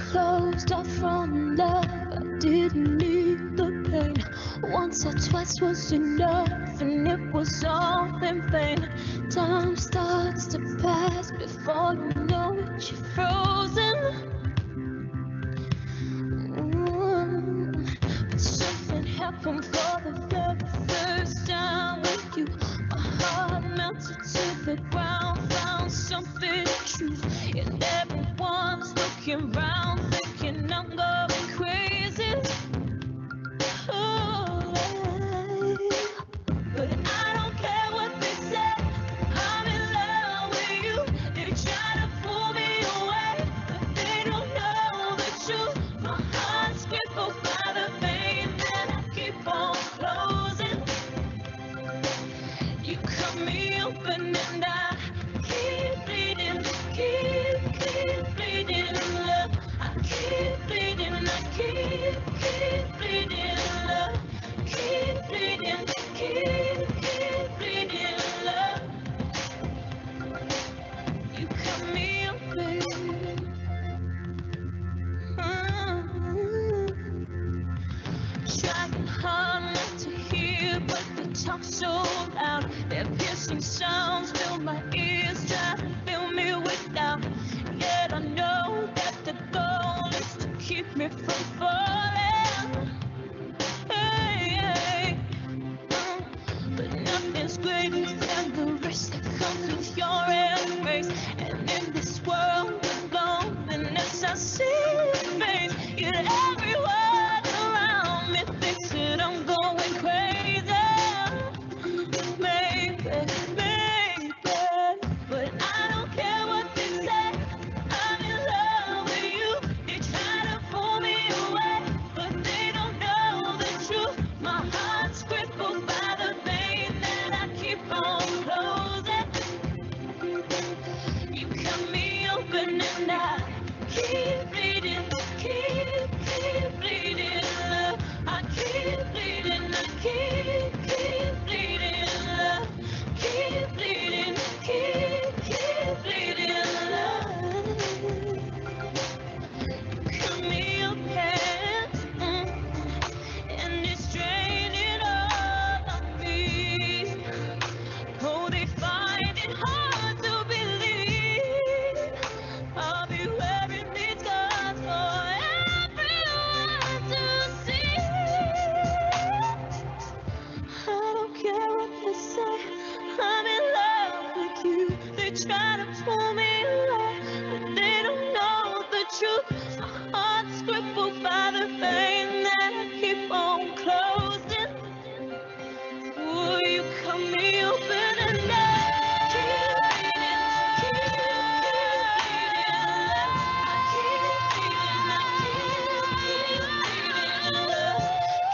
closed off from love. I didn't need the pain. Once or twice was enough, and it was all in vain. Time starts to pass before you know it, you're frozen. But something happened for the very first time with you. My heart melted to the ground, found something true. And everyone's looking round, thinking I'm going crazy. Oh, but I don't care what they say. I'm in love with you. They try to pull me away, but they don't know the truth. My heart's crippled by the pain that I keep on closing. You cut me open and I keep bleeding, keep bleeding, love. I keep bleeding, I keep bleeding, love. Keep bleeding, keep bleeding, love. You cut me open. Trying hard not to hear, but they talk so loud. Their piercing sounds fill my ears, try to fill me with doubt. Yet I know that the goal is to keep me from falling. Hey, but nothing's greater than the risk that comes with your embrace. And in this world of loneliness, I see your face. Yet everyone around me thinks that I'm going crazy. Maybe, but I don't care what they say. I'm in love with you. They try to pull me away, but they don't know the truth. My heart's crippled by the pain that I keep on closing. You cut me open and I keep bleeding, keep bleeding, love. I keep bleeding, I keep bleeding, love. Keep bleeding, keep bleeding, love. Cut me open, and it's draining all of me. Oh, they find it hard to believe I'll be wearing these scars for everyone to see. I don't care what they say, I'm in love with you. They try to pull me away, but they don't know the truth. My heart's crippled by the pain that I keep on closing. Will you cut me open and I keep bleeding, I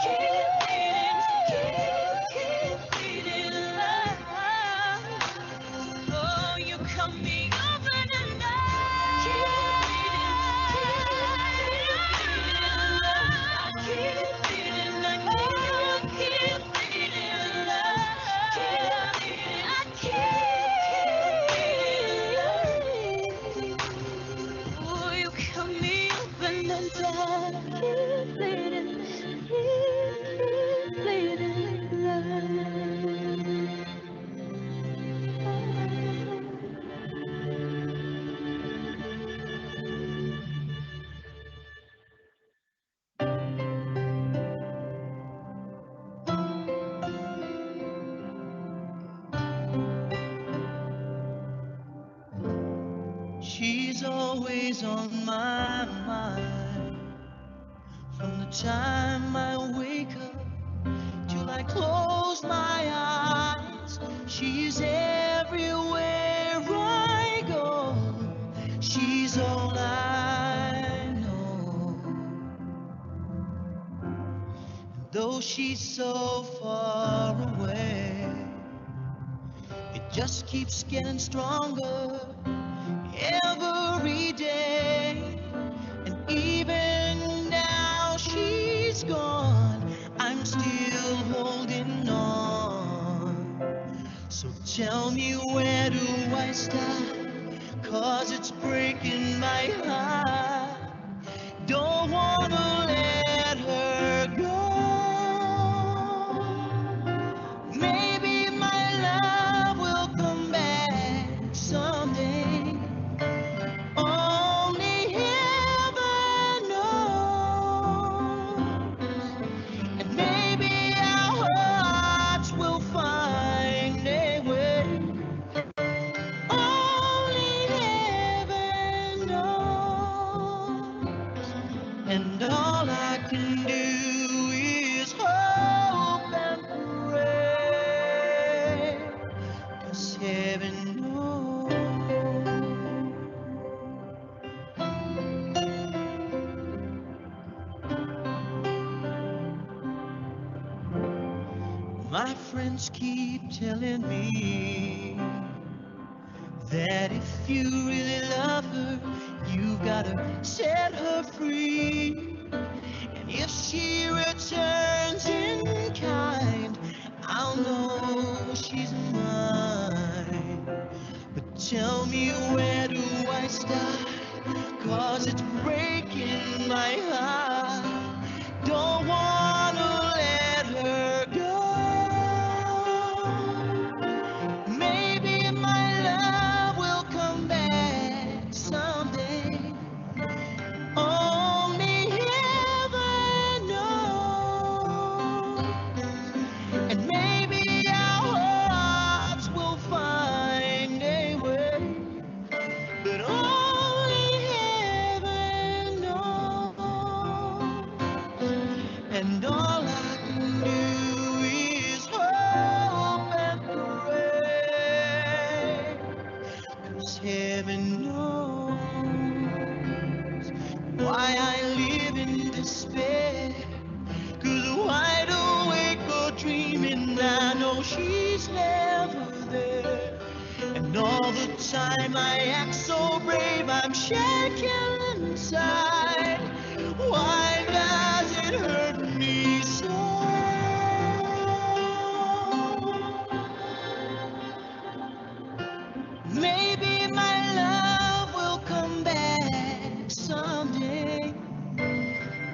keep bleeding, keep bleeding, love. Oh, you cut me open and I keep bleeding, I keep bleeding, love. Oh, you cut me open and I keep bleeding, love. She's always on my mind. From the time I wake up till I close my eyes, she's everywhere I go. She's all I know. And though she's so far away, it just keeps getting stronger every day. And even now she's gone, I'm still holding on. So tell me, where do I start? 'Cause it's breaking my heart. and all I can do is hope and pray, 'cause heaven knows. My friends keep telling me that if you really love her, you gotta set her free. And if she returns in kind, I'll know she's mine. But tell me, where do I start? 'Cause it's breaking my heart. Don't wanna let her go. Maybe my love will come back someday. Only heaven knows. And maybe our hearts will find a way. But only heaven knows. And all I can do is hope and pray, 'cause heaven knows why I live in despair. 'Cause wide awake or dreaming, I know she's never there. And all the time I act so brave, I'm shaking inside. Why does it hurt me so? Maybe my love will come back someday.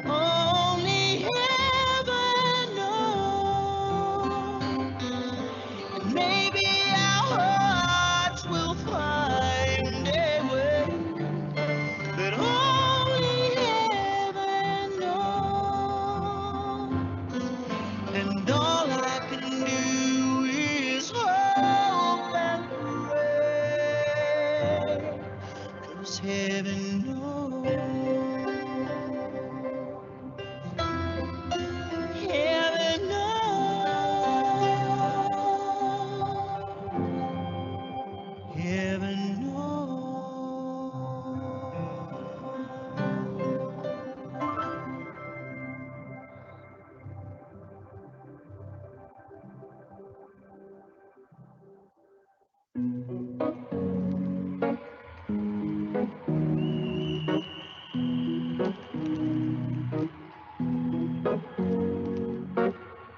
Only heaven knows. And maybe our hearts will find a way. But only heaven knows. And all I can do is hope and pray, 'cause heaven knows. Heaven knows. Heaven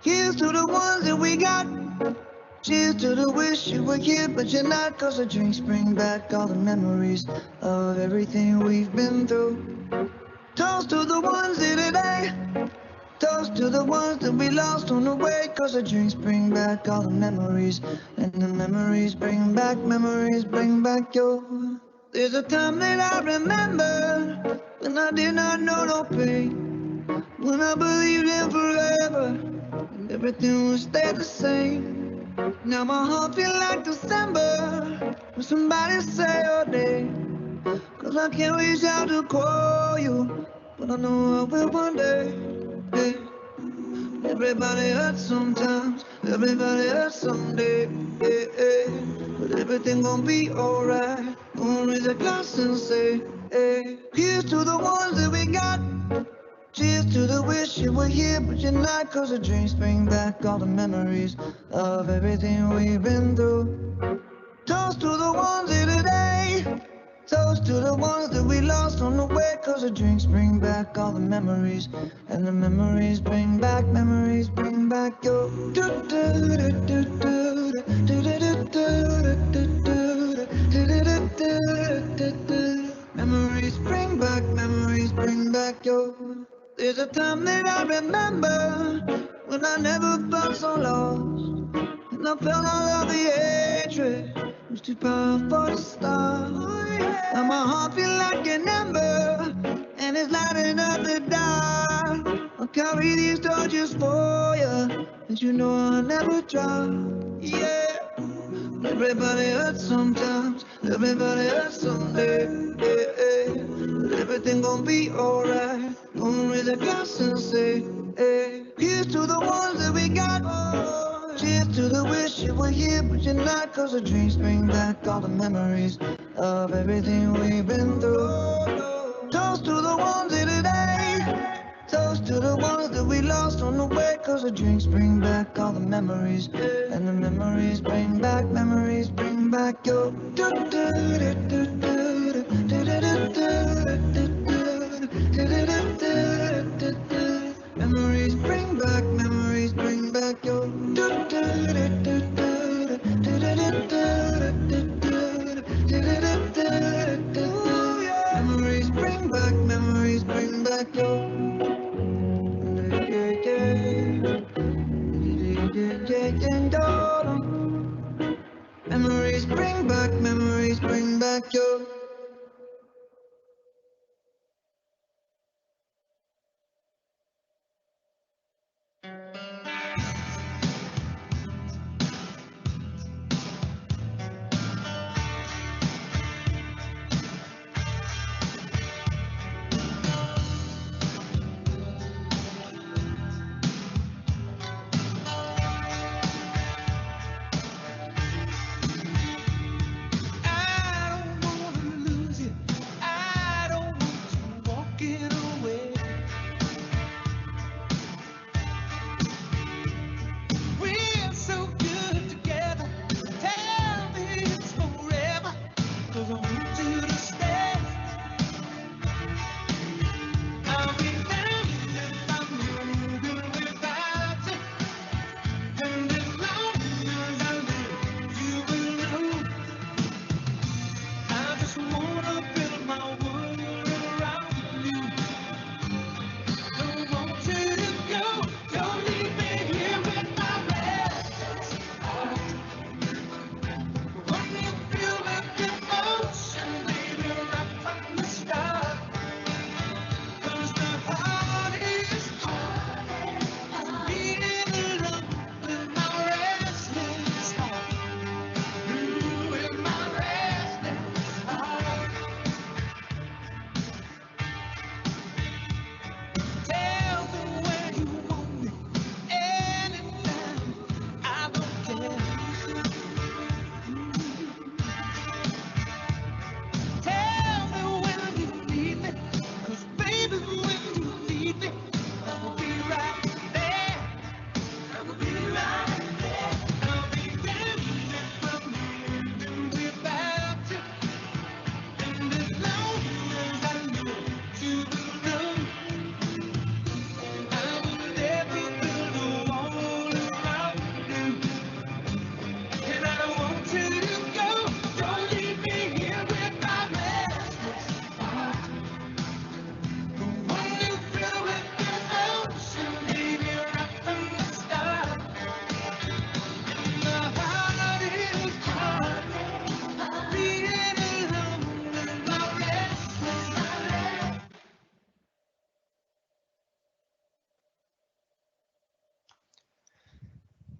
Here's to the ones that we got. Cheers to the wish you were here, but you're not. 'Cause the drinks bring back all the memories of everything we've been through. Toast to the ones here today. Toast to the ones that we lost on the way. 'Cause the drinks bring back all the memories. And the memories bring back your. There's a time that I remember when I did not know no pain. When I believed in forever and everything would stay the same. Now my heart feel like December when somebody say your name. 'Cause I can't reach out to call you, but I know I will one day. Hey. Everybody hurts sometimes, everybody hurts someday. Hey, hey. But everything gon' be alright. Gonna raise a glass and say, hey. Here's to the ones that we got. Cheers to the wish you were here, but you're not. 'Cause the drinks bring back all the memories of everything we've been through. Toast to the ones here today. Toast to the ones that we lost on the way. 'Cause the drinks bring back all the memories. And the memories bring back your. Memories bring back your. There's a time that I remember when I never felt so lost. And I felt all of the hatred. It was too powerful to stop. And my heart feel like an ember, and it's lighting up the dark. I'll carry these torches for you, and you know I'll never drop. Yeah. Everybody hurts sometimes, everybody hurts someday. Yeah, yeah. But everything gon' be alright. Gonna raise a glass and say, hey, here's to the ones that we got. Cheers to the wish you were here, but you're not. Cause the dreams bring back all the memories of everything we've been through. Toast to the ones here today. Toast to the ones that we lost on the way. Cause the drinks bring back all the memories. And the memories bring back your memories bring back your memories bring back your memories bring back your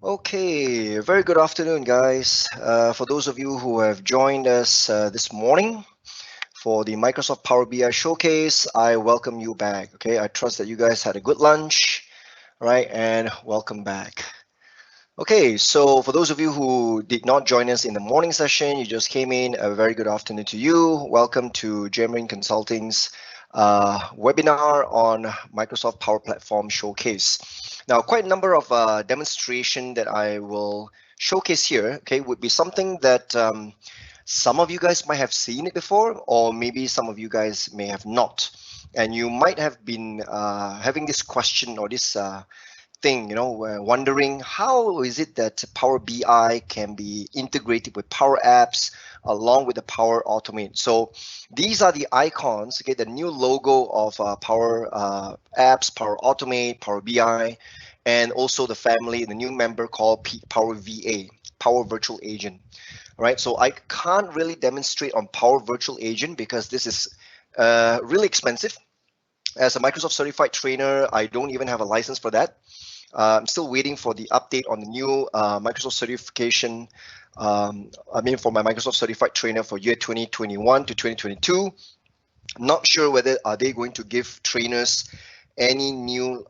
Okay, very good afternoon, guys. For those of you who have joined us this morning for the Microsoft Power BI Showcase, I welcome you back. Okay, I trust that you guys had a good lunch, right? And welcome back. Okay, so for those of you who did not join us in the morning session, you just came in, a very good afternoon to you. Welcome to Gemerin Consulting's webinar on Microsoft Power Platform Showcase. Now, quite a number of demonstration that I will showcase here, okay, would be something that some of you guys might have seen it before, or maybe some of you guys may have not. And you might have been having this question or this thing, you know, wondering how is it that Power BI can be integrated with Power Apps along with the Power Automate. So these are the icons, okay, the new logo of Power Apps, Power Automate, Power BI, and also the family, the new member called Power VA, Power Virtual Agent. Right, so I can't really demonstrate on Power Virtual Agent because this is really expensive. As a Microsoft certified trainer, I don't even have a license for that. I'm still waiting for the update on the new Microsoft certification. For my Microsoft certified trainer for year 2021 to 2022. I'm not sure whether are they going to give trainers any new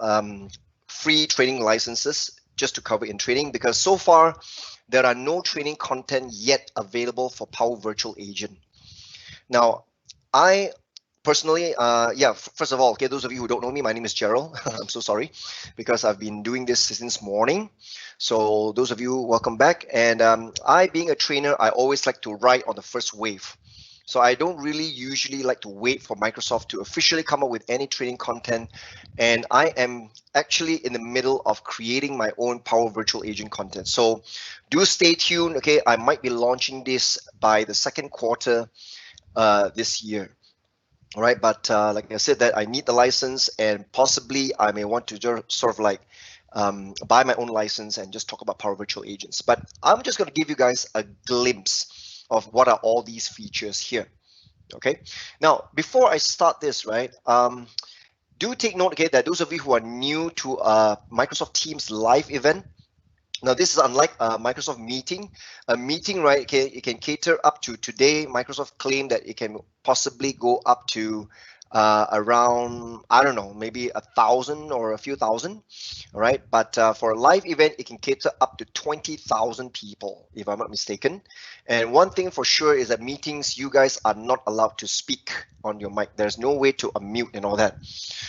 free training licenses just to cover in training, because so far there are no training content yet available for Power Virtual Agent. Now, I personally, first of all, okay, those of you who don't know me, my name is Gerald. I'm so sorry, because I've been doing this since morning. So those of you, welcome back. And I, being a trainer, I always like to ride on the first wave. So I don't really usually like to wait for Microsoft to officially come up with any training content. And I am actually in the middle of creating my own Power Virtual Agent content. So do stay tuned, okay? I might be launching this by the second quarter this year. All right, but like I said, that I need the license, and possibly I may want to just sort of like buy my own license and just talk about Power Virtual Agents. But I'm just going to give you guys a glimpse of what are all these features here. Okay, now before I start this, right, do take note, okay, that those of you who are new to Microsoft Teams live event. Now, this is unlike a Microsoft meeting. A meeting, right, okay, it can cater up to today. Microsoft claimed that it can possibly go up to around, I don't know, maybe 1,000 or a few thousand, all right? But for a live event, it can cater up to 20,000 people, if I'm not mistaken. And one thing for sure is that meetings, you guys are not allowed to speak on your mic. There's no way to unmute and all that.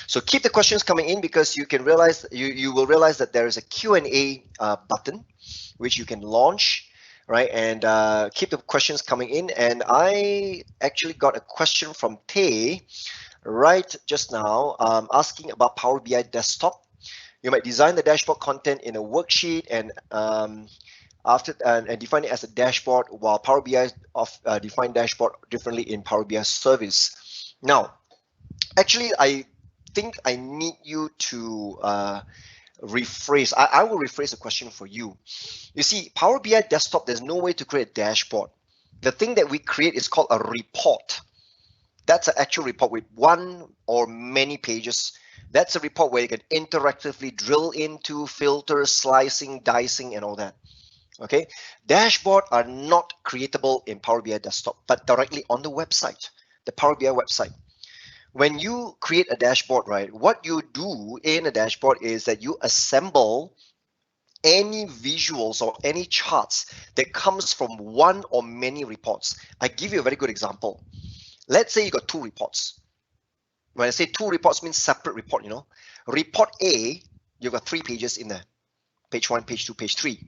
So keep the questions coming in, because you can realize, you will realize that there is a Q&A button, which you can launch, right? And keep the questions coming in. And I actually got a question from Tay right just now, asking about Power BI Desktop. You might design the dashboard content in a worksheet and and define it as a dashboard, while Power BI define dashboard differently in Power BI Service. Now, actually, I think I need you to rephrase. I will rephrase the question for you. You see, Power BI Desktop, there's no way to create a dashboard. The thing that we create is called a report. That's an actual report with one or many pages. That's a report where you can interactively drill into, filter, slicing, dicing, and all that. Okay, dashboard are not creatable in Power BI Desktop, but directly on the website, the Power BI website. When you create a dashboard, right, what you do in a dashboard is that you assemble any visuals or any charts that comes from one or many reports. I give you a very good example. Let's say you got two reports. When I say two reports, means separate report, you know. Report A, you've got 3 pages in there. Page 1, page 2, page 3.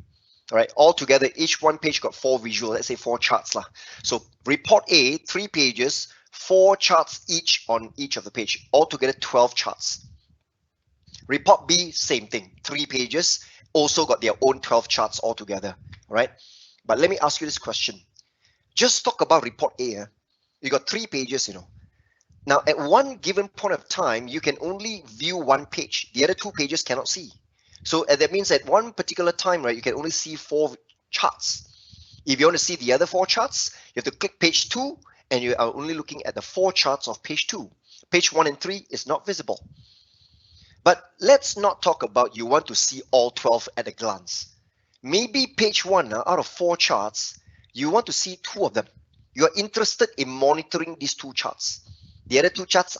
All right, all together, each one page got 4 visuals, let's say 4 charts lah. So report A, 3 pages, 4 charts each on each of the page, altogether 12 charts. Report B, same thing, 3 pages, also got their own 12 charts altogether, all right? But let me ask you this question. Just talk about report A. You got 3 pages, you know. Now, at one given point of time, you can only view 1 page. The other 2 pages cannot see. So that means at one particular time, right, you can only see 4 charts. If you want to see the other 4 charts, you have to click page 2, and you are only looking at the 4 charts of page 2. Page 1 and 3 is not visible. But let's not talk about you want to see all 12 at a glance. Maybe page 1 out of 4 charts, you want to see 2 of them. You are interested in monitoring these 2 charts. The other 2 charts,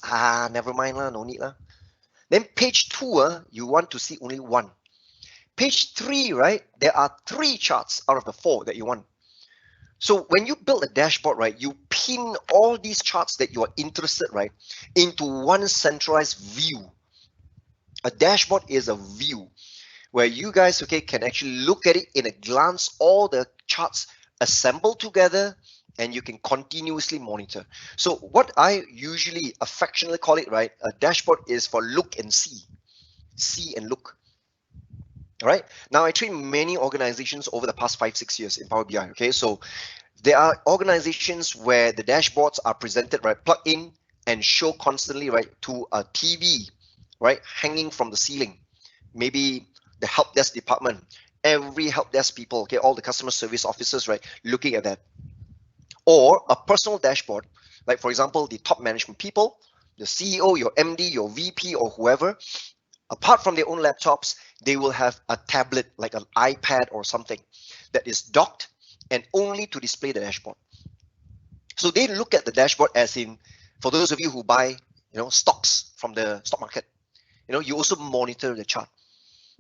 never mind lah, no need lah. Then page 2, you want to see only 1. Page 3, right, there are 3 charts out of the 4 that you want. So when you build a dashboard, right, you pin all these charts that you are interested, right, into one centralized view. A dashboard is a view where you guys, okay, can actually look at it in a glance, all the charts assembled together, and you can continuously monitor. So what I usually affectionately call it, right, a dashboard is for look and see and look. All right. Now, I train many organizations over the past 5-6 years in Power BI. Okay, so there are organizations where the dashboards are presented, right, plug in and show constantly, right, to a TV, right, hanging from the ceiling. Maybe the help desk department, every help desk people, okay, all the customer service officers, right, looking at that. Or a personal dashboard, like for example, the top management people, the CEO, your MD, your VP, or whoever, apart from their own laptops, they will have a tablet like an iPad or something that is docked and only to display the dashboard. So they look at the dashboard as in, for those of you who buy, you know, stocks from the stock market, You also monitor the chart.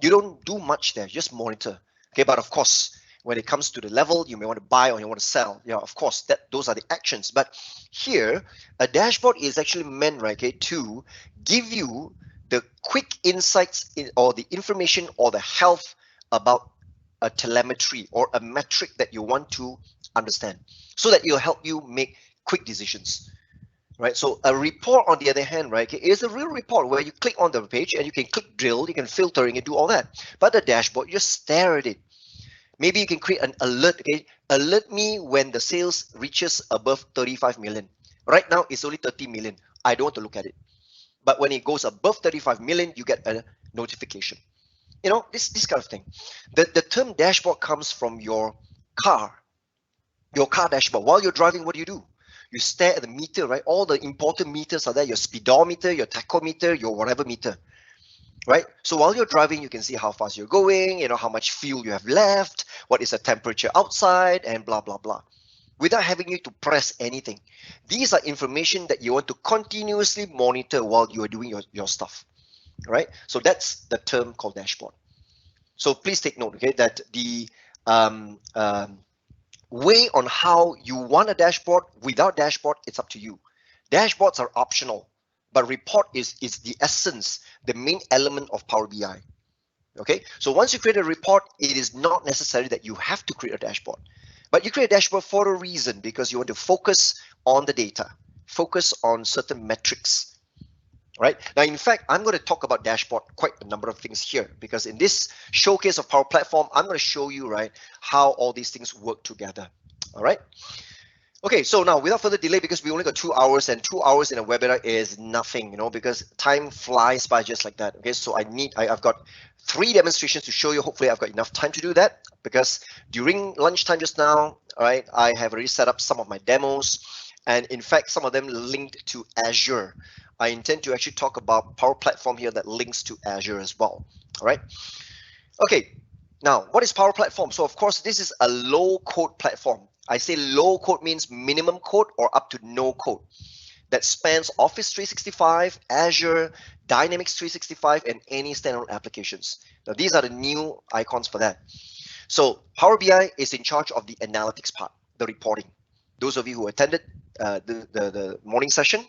You don't do much there, just monitor. Okay, but of course, when it comes to the level, you may want to buy or you want to sell. Yeah, of course, those are the actions. But here, a dashboard is actually meant, right, okay, to give you the quick insights or the information or the health about a telemetry or a metric that you want to understand, so that it'll help you make quick decisions. Right, so a report, on the other hand, right, okay, is a real report where you click on the page and you can click drill, you can filter, you can do all that. But the dashboard, you just stare at it. Maybe you can create an alert. Okay, alert me when the sales reaches above 35 million. Right now, it's only 30 million. I don't want to look at it. But when it goes above 35 million, you get a notification. This kind of thing. The term dashboard comes from your car dashboard. While you're driving, what do? You stare at the meter, right? All the important meters are there, your speedometer, your tachometer, your whatever meter, right? So while you're driving, you can see how fast you're going, how much fuel you have left, what is the temperature outside, and blah, blah, blah, without having you to press anything. These are information that you want to continuously monitor while you are doing your stuff, right? So that's the term called dashboard. So please take note, okay, that the way on how you want a dashboard, without dashboard, it's up to you. Dashboards are optional, but report is the essence, the main element of Power BI. Okay, so once you create a report, it is not necessary that you have to create a dashboard, but you create a dashboard for a reason, because you want to focus on the data, focus on certain metrics. Right now, in fact, I'm going to talk about dashboard quite a number of things here, because in this showcase of Power Platform, I'm going to show you, right, how all these things work together. All right. Okay, so now without further delay, because we only got 2 hours, and 2 hours in a webinar is nothing, because time flies by just like that. Okay, so I've got 3 demonstrations to show you. Hopefully, I've got enough time to do that, because during lunchtime just now, all right, I have already set up some of my demos, and in fact, some of them linked to Azure. I intend to actually talk about Power Platform here that links to Azure as well. All right. Okay. Now, what is Power Platform? So, of course, this is a low-code platform. I say low-code means minimum code or up to no code that spans Office 365, Azure, Dynamics 365, and any standalone applications. Now, these are the new icons for that. So, Power BI is in charge of the analytics part, the reporting. Those of you who attended the morning session,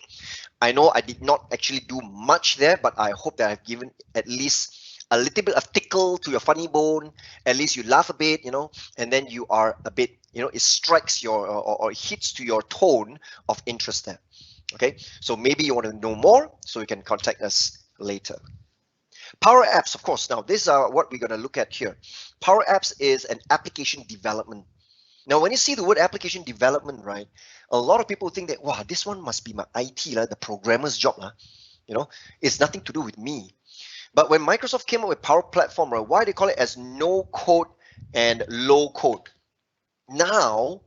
I know I did not actually do much there, but I hope that I've given at least a little bit of tickle to your funny bone. At least you laugh a bit, and then you are a bit, it strikes your or hits to your tone of interest there. Okay, so maybe you want to know more, so you can contact us later. Power Apps, of course. Now, these are what we're going to look at here. Power Apps is an application development. Now, when you see the word application development, right, a lot of people think that, wow, this one must be my IT, the programmer's job. It's nothing to do with me. But when Microsoft came up with Power Platform, right, why they call it as no code and low code? Now,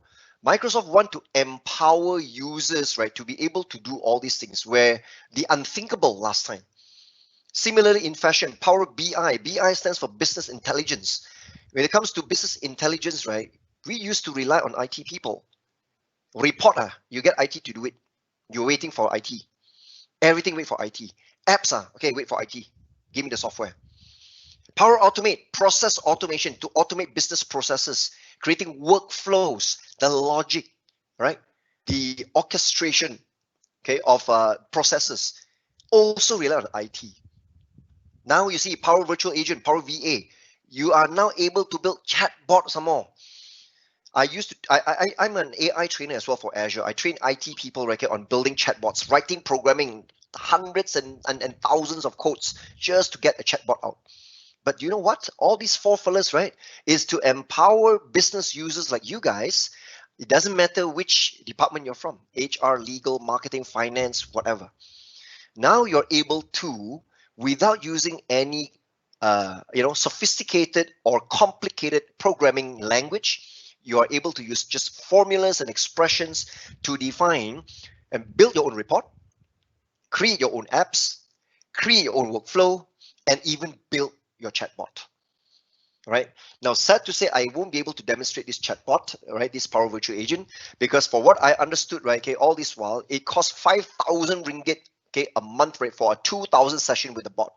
Microsoft want to empower users, right, to be able to do all these things, where the unthinkable last time. Similarly, in fashion, Power BI. BI stands for business intelligence. When it comes to business intelligence, right, we used to rely on IT people. Report, you get IT to do it. You're waiting for IT. Everything wait for IT. Apps, okay, wait for IT. Give me the software. Power Automate, process automation to automate business processes, creating workflows, the logic, right? The orchestration, okay, of processes. Also rely on IT. Now you see Power Virtual Agent, Power VA. You are now able to build chatbot some more. I'm an AI trainer as well for Azure. I train IT people, right, on building chatbots, writing, programming hundreds and thousands of codes just to get a chatbot out. But you know what? All these 4 fellas, right, is to empower business users like you guys. It doesn't matter which department you're from, HR, legal, marketing, finance, whatever. Now you're able to, without using any, sophisticated or complicated programming language, you are able to use just formulas and expressions to define and build your own report, create your own apps, create your own workflow, and even build your chatbot. Right now, sad to say, I won't be able to demonstrate this chatbot, right? This Power Virtual Agent, because for what I understood, right, okay, all this while it costs 5,000 ringgit, okay, a month, right, for a 2,000 session with the bot.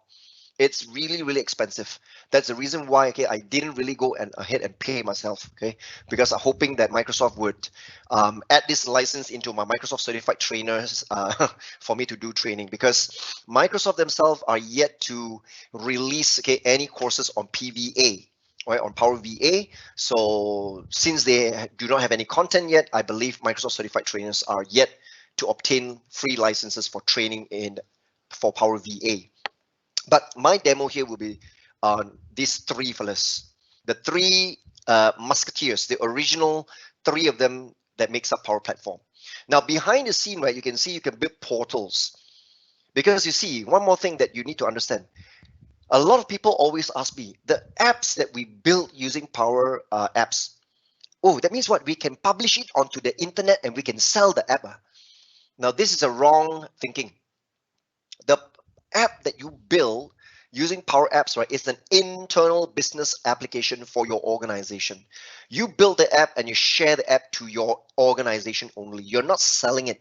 It's really, really expensive. That's the reason why, okay, I didn't really go ahead and pay myself, okay, because I'm hoping that Microsoft would add this license into my Microsoft certified trainers for me to do training, because Microsoft themselves are yet to release, okay, any courses on PVA, right, on Power VA. So since they do not have any content yet, I believe Microsoft certified trainers are yet to obtain free licenses for training for Power VA. But my demo here will be on these three fellas, the three musketeers, the original three of them that makes up Power Platform. Now, behind the scene, right, you can see you can build portals. Because you see, one more thing that you need to understand. A lot of people always ask me, the apps that we build using Power Apps, oh, that means what? We can publish it onto the internet and we can sell the app. Now, this is a wrong thinking. The app that you build using Power Apps, right, is an internal business application for your organization. You build the app and you share the app to your organization only. You're not selling it.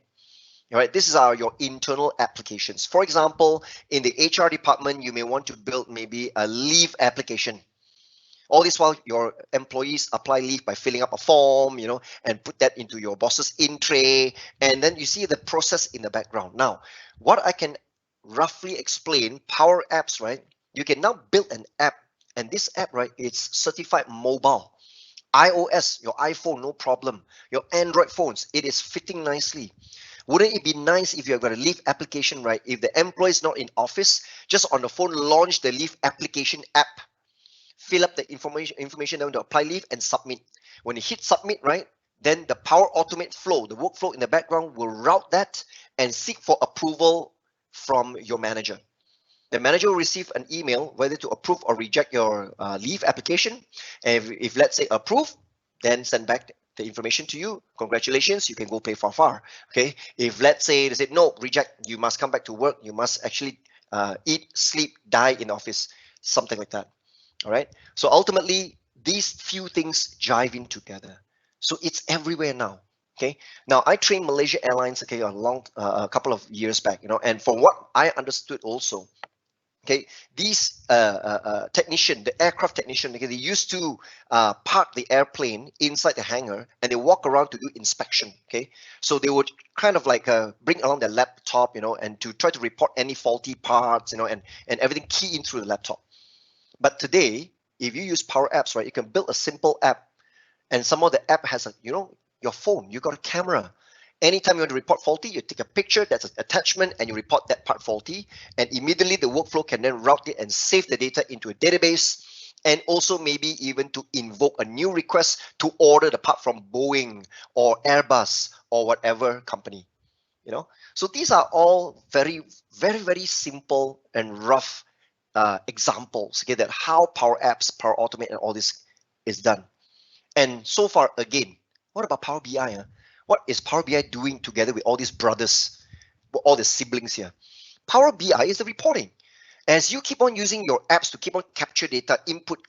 All right, this is your internal applications. For example, in the HR department, you may want to build maybe a leave application. All this while your employees apply leave by filling up a form, and put that into your boss's in tray. And then you see the process in the background. Now, what I can roughly explain, Power Apps, right? You can now build an app, and this app, right, it's certified mobile. iOS, your iPhone, no problem. Your Android phones, it is fitting nicely. Wouldn't it be nice if you've got a leave application, right? If the employee is not in office, just on the phone, launch the leave application app. Fill up the information down to apply leave and submit. When you hit submit, right, then the Power Automate flow, the workflow in the background will route that and seek for approval from your manager. The manager will receive an email whether to approve or reject your leave application. And if let's say approve, then send back the information to you. Congratulations, you can go play far. Okay. If let's say they say no, reject, you must come back to work. You must actually eat, sleep, die in the office, something like that. All right. So ultimately, these few things jive in together. So it's everywhere now. Okay. Now I trained Malaysia Airlines, okay, a couple of years back, and from what I understood also, okay, these technician, the aircraft technician, okay, they used to park the airplane inside the hangar and they walk around to do inspection. Okay, so they would kind of like bring along their laptop, and to try to report any faulty parts, and everything key in through the laptop. But today, if you use Power Apps, right, you can build a simple app, and some of the app has your phone, you got a camera. Anytime you want to report faulty, you take a picture, that's an attachment, and you report that part faulty, and immediately the workflow can then route it and save the data into a database, and also maybe even to invoke a new request to order the part from Boeing or Airbus or whatever company, So these are all very, very, very simple and rough examples, okay, that how Power Apps, Power Automate, and all this is done. And so far, again, what about Power BI? What is Power BI doing together with all these brothers, all the siblings here? Power BI is the reporting. As you keep on using your apps to keep on capture data, input,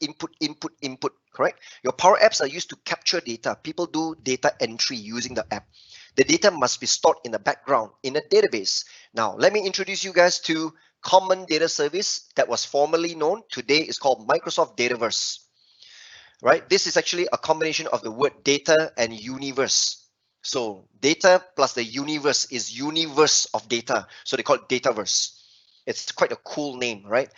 correct? Your Power Apps are used to capture data. People do data entry using the app. The data must be stored in the background in a database. Now, let me introduce you guys to Common Data Service that was formerly known. Today is called Microsoft Dataverse. Right? This is actually a combination of the word data and universe. So data plus the universe is universe of data. So they call it Dataverse. It's quite a cool name, right?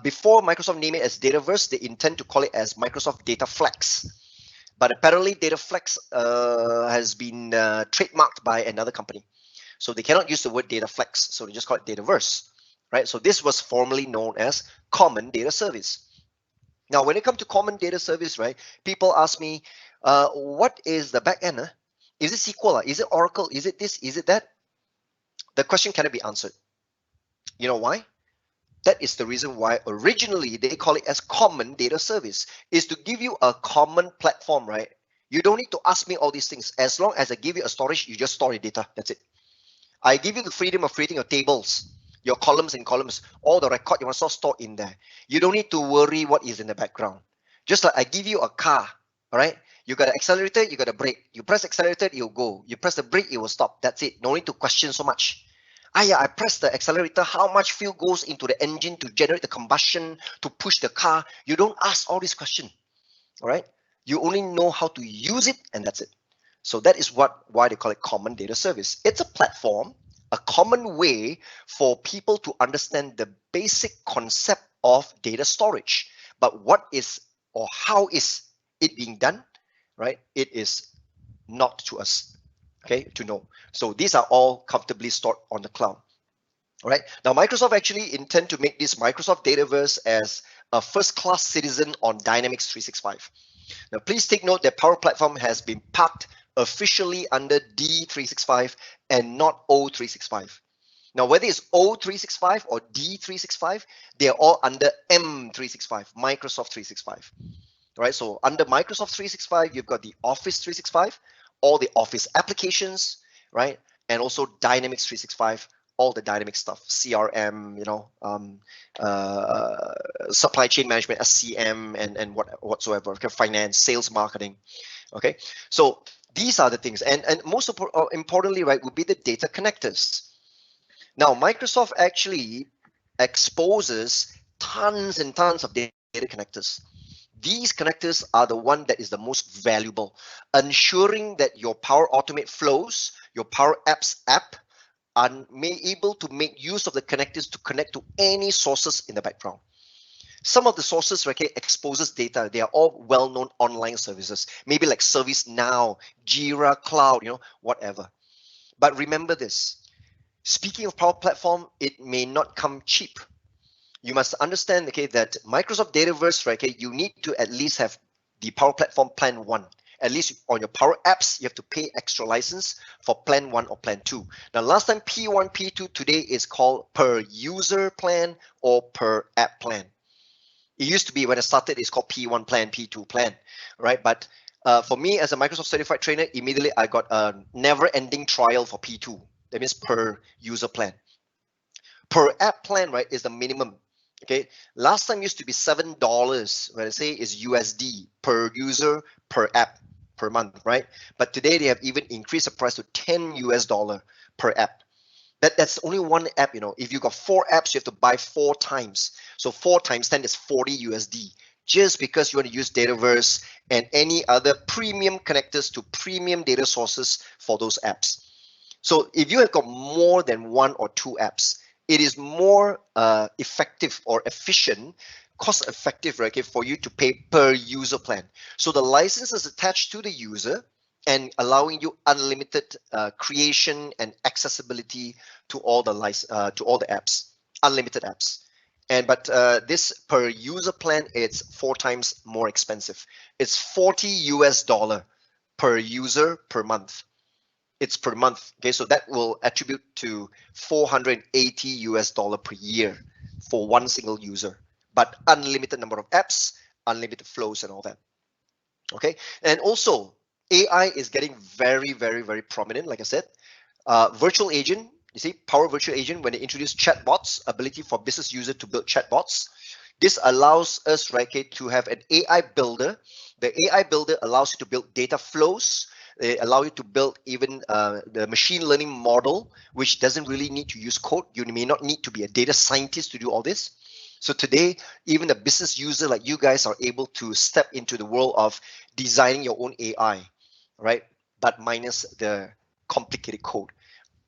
Before Microsoft named it as Dataverse, they intend to call it as Microsoft DataFlex. But apparently DataFlex has been trademarked by another company. So they cannot use the word DataFlex. So they just call it Dataverse, right? So this was formerly known as Common Data Service. Now, when it comes to Common Data Service, right, people ask me, what is the back end? Is it SQL? Is it Oracle? Is it this? Is it that? The question cannot be answered. You know why? That is the reason why originally they call it as Common Data Service, is to give you a common platform, right? You don't need to ask me all these things. As long as I give you a storage, you just store your data. That's it. I give you the freedom of creating your tables, your columns and columns, all the record you want to store in there. You don't need to worry what is in the background. Just like I give you a car, all right? You got an accelerator, you got a brake. You press accelerator, you'll go. You press the brake, it will stop. That's it. No need to question so much. Yeah, I press the accelerator. How much fuel goes into the engine to generate the combustion, to push the car? You don't ask all these questions, all right? You only know how to use it, and that's it. So that is why they call it common data service. It's a platform, a common way for people to understand the basic concept of data storage. But what is or how is it being done, right? It is not to us, okay, to know. So these are all comfortably stored on the cloud. All right. Now, Microsoft actually intend to make this Microsoft Dataverse as a first-class citizen on Dynamics 365. Now, please take note that Power Platform has been parked officially under D365 and not O365. Now, whether it's O365 or D365, they are all under M365, Microsoft 365. All right. So under Microsoft 365, you've got the Office 365, all the Office applications, right? And also Dynamics 365, all the dynamic stuff, CRM, supply chain management, SCM, and whatsoever, okay, finance, sales, marketing. Okay, so these are the things, and most importantly, right, would be the data connectors. Now, Microsoft actually exposes tons and tons of data connectors. These connectors are the one that is the most valuable, ensuring that your Power Automate flows, your Power Apps app, are able to make use of the connectors to connect to any sources in the background. Some of the sources, okay, exposes data. They are all well-known online services, maybe like ServiceNow, Jira, Cloud, whatever. But remember this, speaking of Power Platform, it may not come cheap. You must understand, okay, that Microsoft Dataverse, right, okay, you need to at least have the Power Platform Plan 1. At least on your Power Apps, you have to pay extra license for Plan 1 or Plan 2. Now, last time P1, P2, today is called per user plan or per app plan. It used to be when I started, it's called P1 plan, P2 plan, right? But for me as a Microsoft certified trainer, immediately I got a never-ending trial for P2. That means per user plan. Per app plan, right, is the minimum. Okay, last time used to be $7. When I say is USD per user per app per month, right? But today they have even increased the price to $10 per app. That's only one app. If you got 4 apps, you have to buy 4 times. So 4 times 10 is 40 USD. Just because you want to use Dataverse and any other premium connectors to premium data sources for those apps. So if you have got more than 1 or 2 apps, it is more effective or efficient, cost effective, right, okay, for you to pay per user plan. So the license is attached to the user and allowing you unlimited creation and accessibility to all the apps, unlimited apps. But this per user plan, it's 4 times more expensive. It's $40 per user per month. It's per month. Okay, so that will attribute to $480 per year for one single user, but unlimited number of apps, unlimited flows, and all that. Okay, and also AI is getting very, very, very prominent. Like I said, virtual agent. You see, Power Virtual Agent, when they introduce chatbots, ability for business user to build chatbots. This allows us, right, okay, to have an AI builder. The AI builder allows you to build data flows. They allow you to build even the machine learning model, which doesn't really need to use code. You may not need to be a data scientist to do all this. So today, even a business user like you guys are able to step into the world of designing your own AI, right? But minus the complicated code.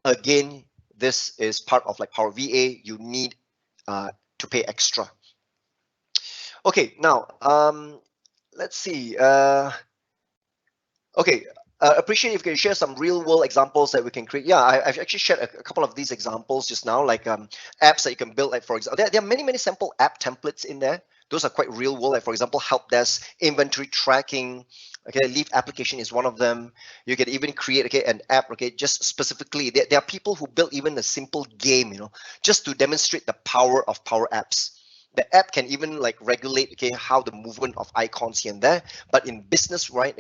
Again, this is part of like Power VA. You need to pay extra. Okay, now let's see. Okay. Appreciate if you can share some real world examples that we can create. Yeah, I've actually shared a couple of these examples just now, like apps that you can build. Like for example, there are many sample app templates in there. Those are quite real world. Like for example, help desk, inventory tracking. Okay, leave application is one of them. You can even create an app. Okay, just specifically, there are people who build even a simple game, just to demonstrate the power of Power Apps. The app can even like regulate how the movement of icons here and there. But in business, right,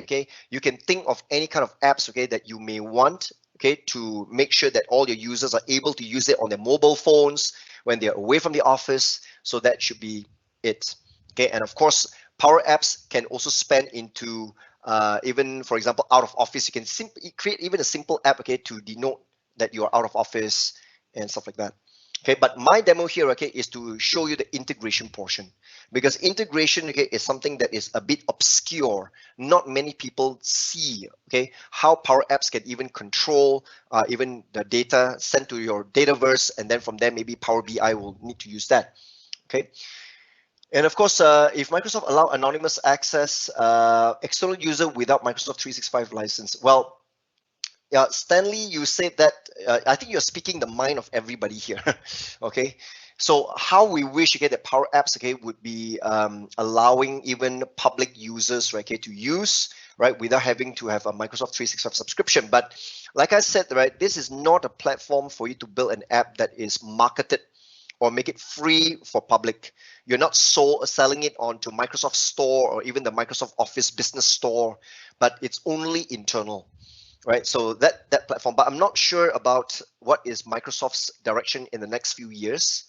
you can think of any kind of apps that you may want to make sure that all your users are able to use it on their mobile phones when they're away from the office. So that should be it. And of course, Power Apps can also span into even, for example, out of office. You can simply create even a simple app to denote that you are out of office and stuff like that. Okay, but my demo here, okay, is to show you the integration portion, because integration, okay, is something that is a bit obscure. Not many people see, okay, how Power Apps can even control even the data sent to your Dataverse, and then from there maybe Power BI will need to use that. Okay. And of course, if Microsoft allow anonymous access, external user without Microsoft 365 license, well, yeah, Stanley, you said that, I think you're speaking the mind of everybody here. Okay, so how we wish, okay, that Power Apps, okay, would be allowing even public users, right, okay, to use, right, without having to have a Microsoft 365 subscription. But like I said, right, this is not a platform for you to build an app that is marketed or make it free for public. You're not selling it onto Microsoft Store or even the Microsoft Office Business Store, but it's only internal. Right, so that platform, but I'm not sure about what is Microsoft's direction in the next few years.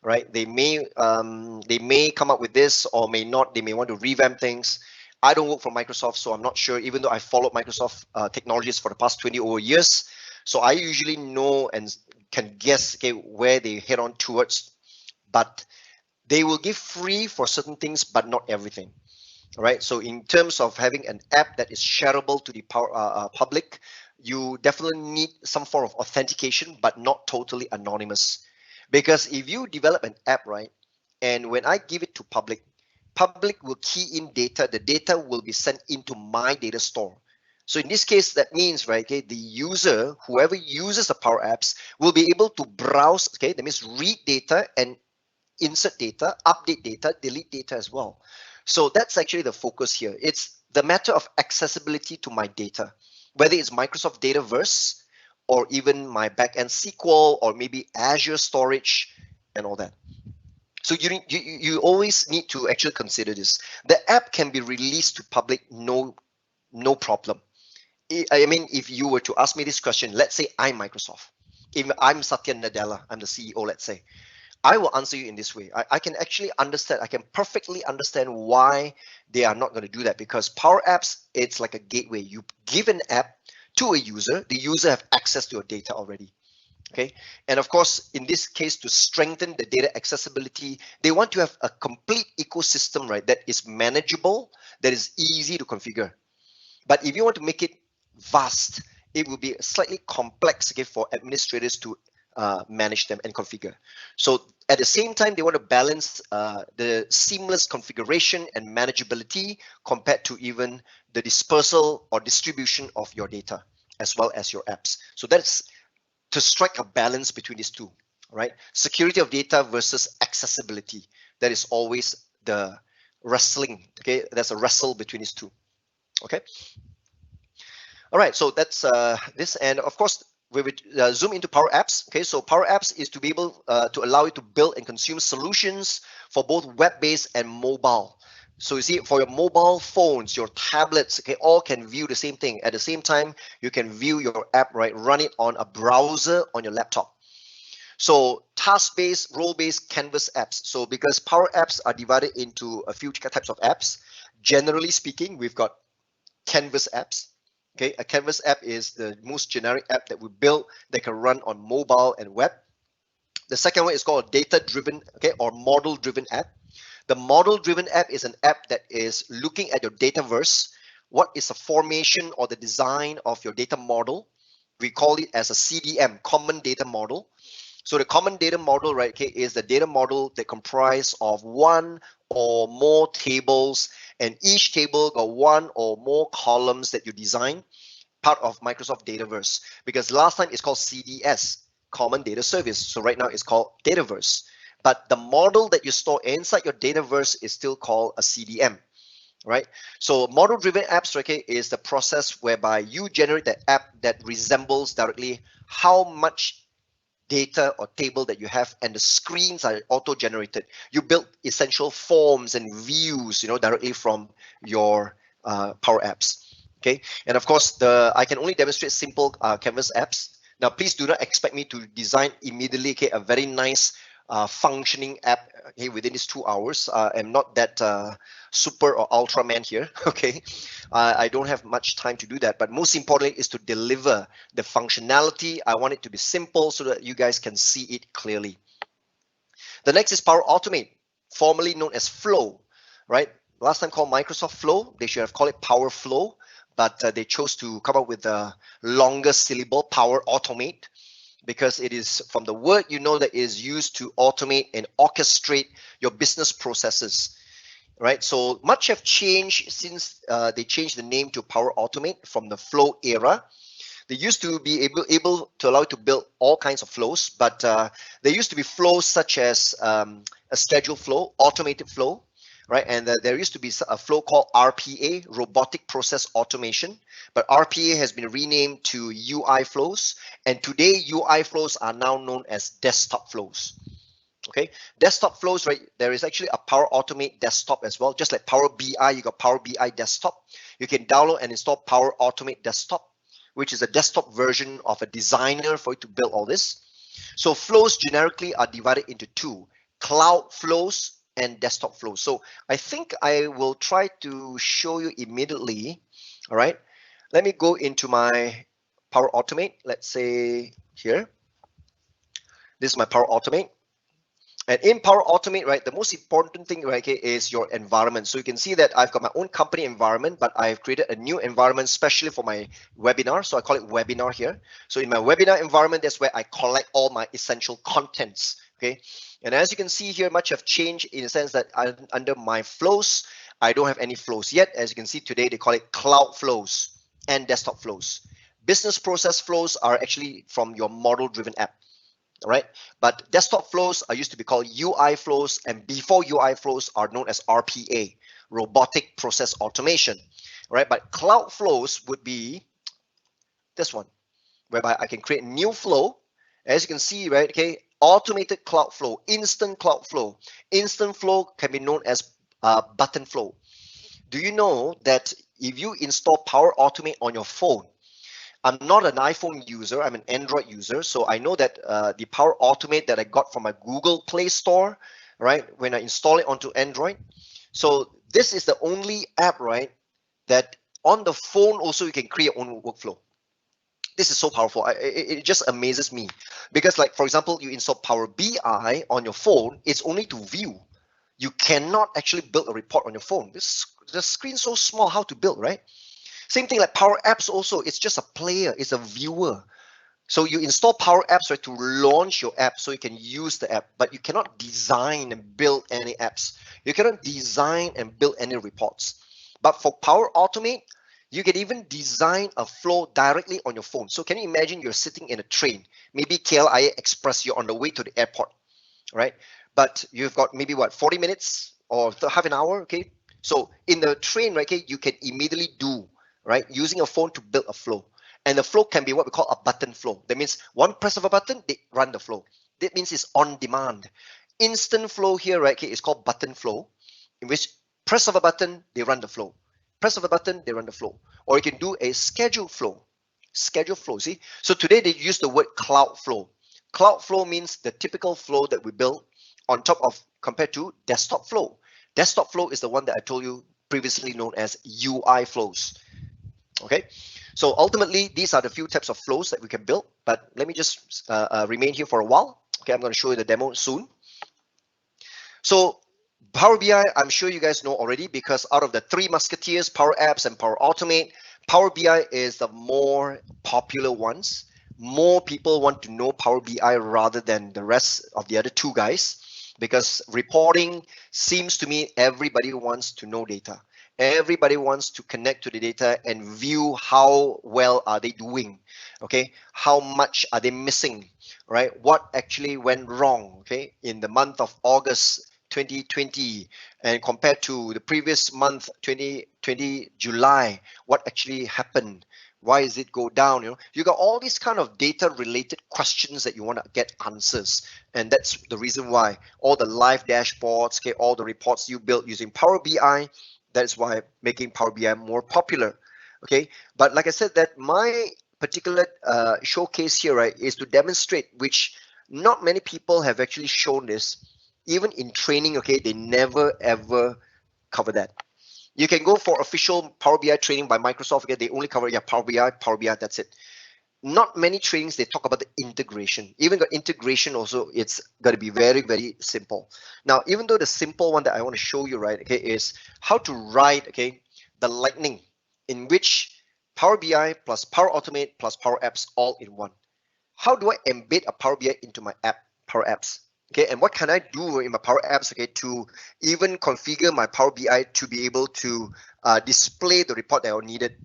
Right, they may come up with this or may not. They may want to revamp things. I don't work for Microsoft, so I'm not sure. Even though I followed Microsoft technologies for the past 20 over years, so I usually know and can guess, okay, where they head on towards. But they will give free for certain things, but not everything. Right, so in terms of having an app that is shareable to the public, you definitely need some form of authentication, but not totally anonymous. Because if you develop an app, right, and when I give it to public will key in data. The data will be sent into my data store. So in this case, that means, right, okay, the user, whoever uses the Power Apps, will be able to browse. Okay, that means read data and insert data, update data, delete data as well. So that's actually the focus here. It's the matter of accessibility to my data, whether it's Microsoft Dataverse or even my backend SQL or maybe Azure storage and all that. So you always need to actually consider this. The app can be released to public, no problem. I mean, if you were to ask me this question, let's say I'm Microsoft. If I'm Satya Nadella, I'm the CEO, let's say. I will answer you in this way. I can actually understand, I can perfectly understand why they are not going to do that, because Power Apps, it's like a gateway. You give an app to a user, the user have access to your data already. Okay, and of course, in this case, to strengthen the data accessibility, they want to have a complete ecosystem, right, that is manageable, that is easy to configure. But if you want to make it vast, it will be slightly complex, okay, for administrators to manage them and configure. So at the same time, they want to balance the seamless configuration and manageability compared to even the dispersal or distribution of your data as well as your apps. So that's to strike a balance between these two, right? Security of data versus accessibility. That is always the wrestling, okay? There's a wrestle between these two, okay? All right, so that's this, and of course, we would zoom into Power Apps. Okay, so Power Apps is to be able to allow you to build and consume solutions for both web-based and mobile. So you see, for your mobile phones, your tablets, okay, all can view the same thing. At the same time, you can view your app, right, run it on a browser on your laptop. So task-based, role-based, canvas apps. So because Power Apps are divided into a few types of apps, generally speaking, we've got canvas apps. Okay, a canvas app is the most generic app that we build that can run on mobile and web. The second one is called a data-driven, okay, or model-driven app. The model-driven app is an app that is looking at your Dataverse. What is the formation or the design of your data model? We call it as a CDM, common data model. So the common data model, right, okay, is the data model that comprises of one or more tables, and each table got one or more columns that you design, part of Microsoft Dataverse. Because last time it's called CDS, Common Data Service. So right now it's called Dataverse. But the model that you store inside your Dataverse is still called a CDM, right? So model-driven apps, okay, is the process whereby you generate the app that resembles directly how much data or table that you have, and the screens are auto-generated. You build essential forms and views, you know, directly from your Power Apps. Okay, and of course, I can only demonstrate simple canvas apps. Now, please do not expect me to design immediately, okay, a very nice functioning app okay, within these 2 hours. I'm not that super or Ultraman here, okay? I don't have much time to do that, but most importantly is to deliver the functionality. I want it to be simple so that you guys can see it clearly. The next is Power Automate, formerly known as Flow, right? Last time called Microsoft Flow. They should have called it Power Flow, but they chose to come up with the longer syllable Power Automate, because it is from the word that is used to automate and orchestrate your business processes, right? So much have changed since they changed the name to Power Automate from the Flow era. They used to be able to allow you to build all kinds of flows, but there used to be flows such as a scheduled flow, automated flow, right? And there used to be a flow called RPA, Robotic Process Automation, but RPA has been renamed to UI flows, and today UI flows are now known as desktop flows. Okay, desktop flows, right? There is actually a Power Automate desktop as well, just like Power BI. You got Power BI desktop. You can download and install Power Automate desktop, which is a desktop version of a designer for you to build all this. So flows generically are divided into two: cloud flows and desktop flows. So I think I will try to show you immediately. All right, let me go into my Power Automate. Let's say here, this is my Power Automate. And in Power Automate, right, the most important thing, right, okay, is your environment. So you can see that I've got my own company environment, but I've created a new environment specially for my webinar. So I call it webinar here. So in my webinar environment, that's where I collect all my essential contents. Okay. And as you can see here, much have changed in the sense that under my flows, I don't have any flows yet. As you can see today, they call it cloud flows and desktop flows. Business process flows are actually from your model-driven app. Right, but desktop flows are used to be called UI flows, and before UI flows are known as RPA, Robotic Process Automation. Right, but cloud flows would be this one, whereby I can create a new flow. As you can see, right, okay, automated cloud flow, instant cloud flow. Instant flow can be known as button flow. Do you know that if you install Power Automate on your phone, I'm not an iPhone user, I'm an Android user, so I know that the Power Automate that I got from my Google Play Store, right, when I install it onto Android. So this is the only app, right, that on the phone also you can create your own workflow. This is so powerful. It just amazes me, because like, for example, you install Power BI on your phone, it's only to view. You cannot actually build a report on your phone. The screen's so small, how to build, right? Same thing like Power Apps also, it's just a player, it's a viewer. So you install Power Apps, right, to launch your app so you can use the app, but you cannot design and build any apps. You cannot design and build any reports. But for Power Automate, you can even design a flow directly on your phone. So can you imagine you're sitting in a train, maybe KLIA Express, you're on the way to the airport, right? But you've got maybe what, 40 minutes or half an hour, okay? So in the train, right, okay, you can immediately do, right, using a phone to build a flow. And the flow can be what we call a button flow. That means one press of a button, they run the flow. That means it's on demand. Instant flow here, right, okay, is called button flow, in which press of a button, they run the flow. Press of a button, they run the flow. Or you can do a scheduled flow. Scheduled flow, see? So today they use the word cloud flow. Cloud flow means the typical flow that we build on top of, compared to desktop flow. Desktop flow is the one that I told you previously known as UI flows. Okay, so ultimately these are the few types of flows that we can build, but let me just remain here for a while. Okay, I'm going to show you the demo soon. So Power BI, I'm sure you guys know already, because out of the three musketeers, Power Apps and Power Automate, Power BI is the more popular ones. More people want to know Power BI rather than the rest of the other two guys, because reporting seems to me everybody wants to know data. Everybody wants to connect to the data and view how well are they doing, okay? How much are they missing, right? What actually went wrong, okay? In the month of August 2020 and compared to the previous month, 2020 July, what actually happened? Why does it go down? You know, you got all these kind of data related questions that you want to get answers. And that's the reason why all the live dashboards, okay, all the reports you build using Power BI, that's why making Power BI more popular. Okay, but like I said, that my particular showcase here, right, is to demonstrate, which not many people have actually shown this, Even in training, okay, they never ever cover that. You can go for official Power BI training by Microsoft. Okay, they only cover Power BI, that's it. Not many trainings they talk about the integration. Even got integration also, it's got to be very, very simple. Now, even though the simple one that I want to show you, right, okay, is how to write, okay, the lightning in which Power BI plus Power Automate plus Power Apps all in one. How do I embed a Power BI into my app, Power Apps? Okay, and what can I do in my Power Apps, okay, to even configure my Power BI to be able to display the report that I needed.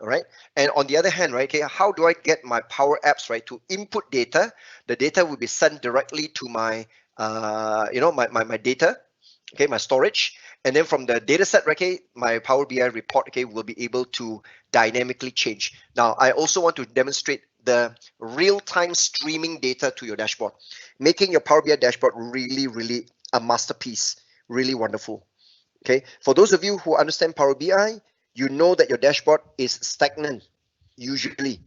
All right, and on the other hand, right, okay, how do I get my Power Apps, right, to input data? The data will be sent directly to my my data, okay, my storage, and then from the data set, okay, my Power BI report, okay, will be able to dynamically change. Now, I also want to demonstrate the real-time streaming data to your dashboard, making your Power BI dashboard really, really a masterpiece, really wonderful. Okay, for those of you who understand Power BI, you know that your dashboard is stagnant usually.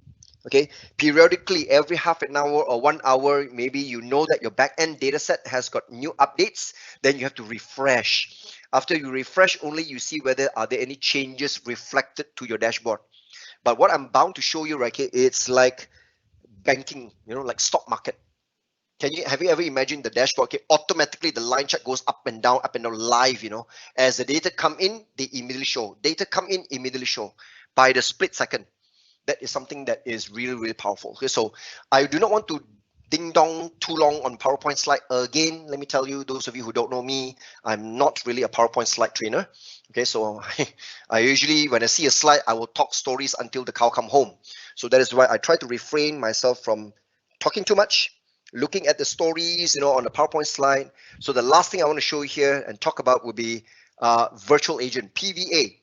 Okay, periodically every half an hour or 1 hour, maybe you know that your backend data set has got new updates, then you have to refresh. After you refresh, only you see whether are there any changes reflected to your dashboard. But what I'm bound to show you, right, okay, it's like banking, like stock market. Have you ever imagined the dashboard? Okay, automatically the line chart goes up and down live, as the data come in, they immediately show. Data come in, immediately show by the split second. That is something that is really, really powerful. Okay, so I do not want to ding dong too long on PowerPoint slide. Again, let me tell you, those of you who don't know me, I'm not really a PowerPoint slide trainer. Okay, so I usually, when I see a slide, I will talk stories until the cow come home. So that is why I try to refrain myself from talking too much, looking at the stories, on the PowerPoint slide. So the last thing I want to show you here and talk about would be virtual agent, PVA.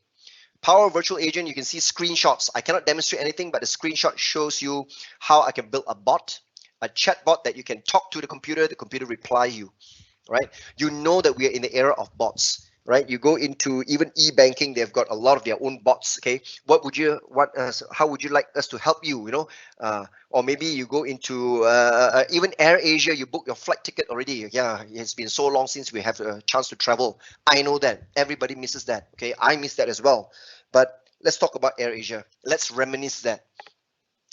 Power Virtual Agent, you can see screenshots. I cannot demonstrate anything, but the screenshot shows you how I can build a bot, a chat bot that you can talk to the computer reply you, right? You know that we are in the era of bots, right? You go into even e-banking, they've got a lot of their own bots, okay? How would you like us to help you, or maybe you go into even AirAsia, you book your flight ticket already. Yeah, it's been so long since we have a chance to travel. I know that. Everybody misses that, okay? I miss that as well. But let's talk about AirAsia. Let's reminisce that.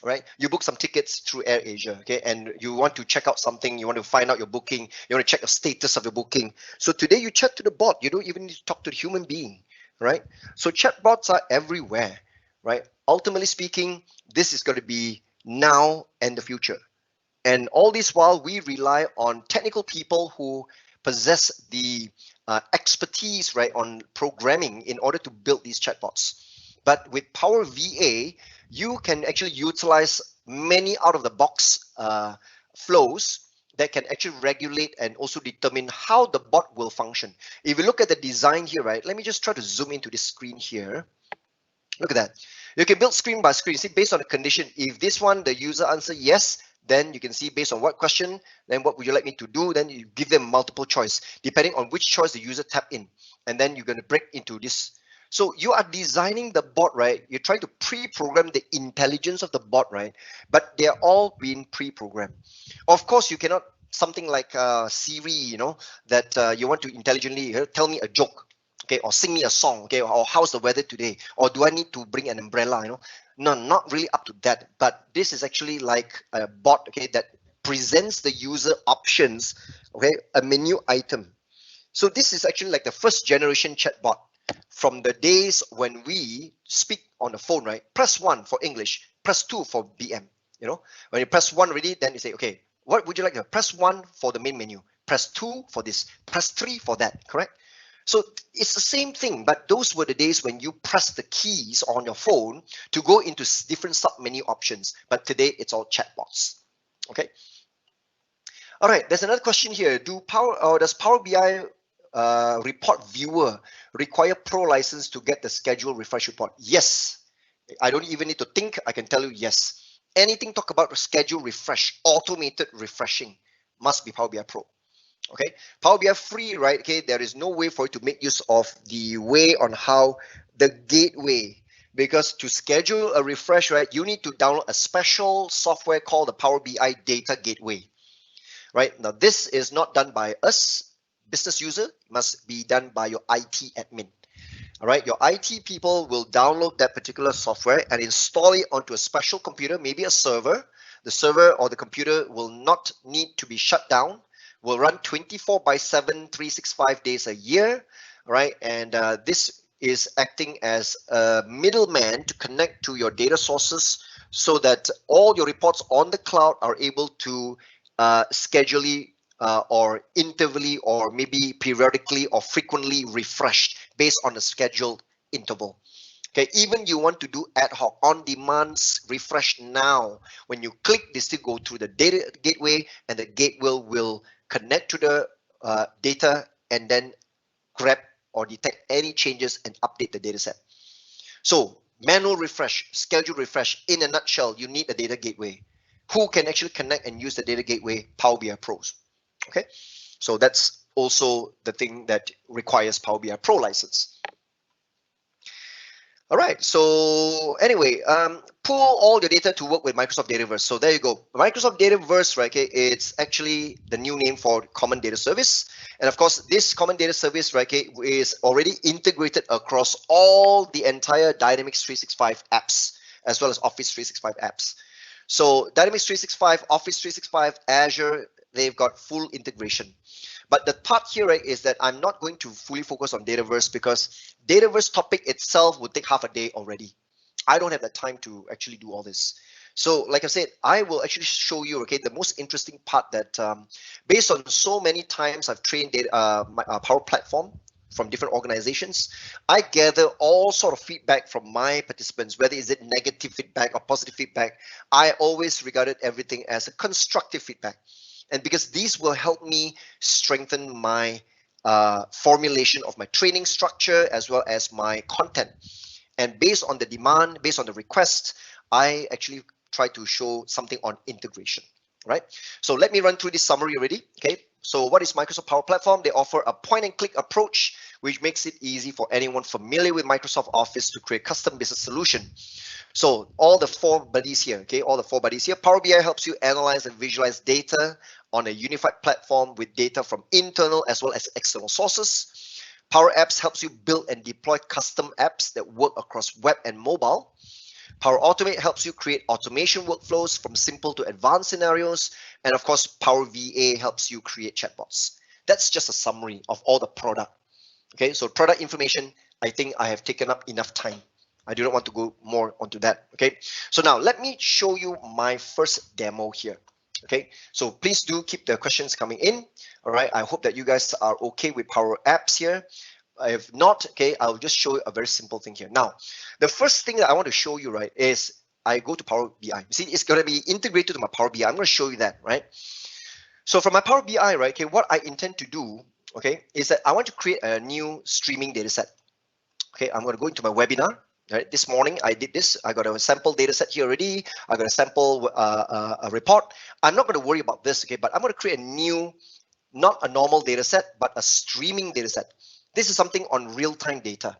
Right, you book some tickets through AirAsia, okay, and you want to check out something, you want to find out your booking, you want to check the status of your booking. So today you chat to the bot, you don't even need to talk to the human being, right? So chatbots are everywhere, right? Ultimately speaking, this is going to be now and the future. And all this while we rely on technical people who possess the expertise, right, on programming in order to build these chatbots. But with Power VA, you can actually utilize many out-of-the-box flows that can actually regulate and also determine how the bot will function. If you look at the design here, right, let me just try to zoom into this screen here. Look at that. You can build screen by screen. See, based on the condition, if this one, the user answer yes, then you can see based on what question, then what would you like me to do? Then you give them multiple choice, depending on which choice the user tap in. And then you're going to break into this. So you are designing the bot, right? You're trying to pre-program the intelligence of the bot, right? But they're all being pre-programmed. Of course, you cannot something like Siri, that you want to intelligently tell me a joke, okay, or sing me a song, okay, or how's the weather today, or do I need to bring an umbrella, No, not really up to that. But this is actually like a bot, okay, that presents the user options, okay, a menu item. So this is actually like the first generation chatbot. From the days when we speak on the phone, right? Press 1 for English, press 2 for BM. When you press 1 already, then you say, okay, what would you like to press 1 for the main menu, press 2 for this, press 3 for that, correct? So it's the same thing, but those were the days when you press the keys on your phone to go into different sub-menu options. But today it's all chatbots, okay? All right, there's another question here. Does Power BI report viewer require pro license to get the schedule refresh report? Yes. I don't even need to think. I can tell you yes. Anything talk about schedule refresh, automated refreshing, must be Power BI Pro. Okay, Power BI free, right? Okay, there is no way for you to make use of the way on how the gateway, because to schedule a refresh, right, you need to download a special software called the Power BI Data Gateway. Right now, this is not done by us. business user, must be done by your IT admin. All right, your IT people will download that particular software and install it onto a special computer, maybe a server. The server or the computer will not need to be shut down, will run 24/7, 365 days a year, right? And this is acting as a middleman to connect to your data sources so that all your reports on the cloud are able to schedule or intervally or maybe periodically or frequently refreshed based on the scheduled interval. Okay, even you want to do ad hoc on demand refresh now. When you click, this will go through the data gateway, and the gateway will connect to the data and then grab or detect any changes and update the data set. So manual refresh, scheduled refresh, in a nutshell, you need a data gateway. Who can actually connect and use the data gateway? Power BI pros. Okay, so that's also the thing that requires Power BI Pro license. All right, so anyway, pull all your data to work with Microsoft Dataverse. So there you go. Microsoft Dataverse, right? Okay, it's actually the new name for Common Data Service. And of course, this Common Data Service, right, okay, is already integrated across all the entire Dynamics 365 apps, as well as Office 365 apps. So Dynamics 365, Office 365, Azure, they've got full integration. But the part here, right, is that I'm not going to fully focus on Dataverse because Dataverse topic itself would take half a day already. I don't have the time to actually do all this. So like I said, I will actually show you, okay, the most interesting part that based on so many times I've trained my Power Platform from different organizations, I gather all sort of feedback from my participants, whether is it negative feedback or positive feedback. I always regarded everything as a constructive feedback. And because these will help me strengthen my formulation of my training structure as well as my content. And based on the demand, based on the request, I actually try to show something on integration, right? So let me run through this summary already, okay? So what is Microsoft Power Platform? They offer a point-and-click approach, which makes it easy for anyone familiar with Microsoft Office to create custom business solution. So all the four buddies here, okay, all the four buddies here. Power BI helps you analyze and visualize data on a unified platform with data from internal as well as external sources. Power Apps helps you build and deploy custom apps that work across web and mobile. Power Automate helps you create automation workflows from simple to advanced scenarios. And of course, Power VA helps you create chatbots. That's just a summary of all the product. Okay, so product information, I think I have taken up enough time. I do not want to go more onto that. Okay, so now let me show you my first demo here. Okay, so please do keep the questions coming in. All right, I hope that you guys are okay with Power Apps here. If not, okay, I'll just show you a very simple thing here. Now, the first thing that I want to show you, right, is I go to Power BI. You see, it's going to be integrated to my Power BI. I'm going to show you that, right? So from my Power BI, right, okay, what I intend to do, okay, is that I want to create a new streaming data set. Okay, I'm going to go into my webinar. Right, this morning I did this. I got a sample data set here already. I got a sample a report. I'm not going to worry about this, okay, but I'm going to create a new, not a normal data set, but a streaming data set. This is something on real-time data.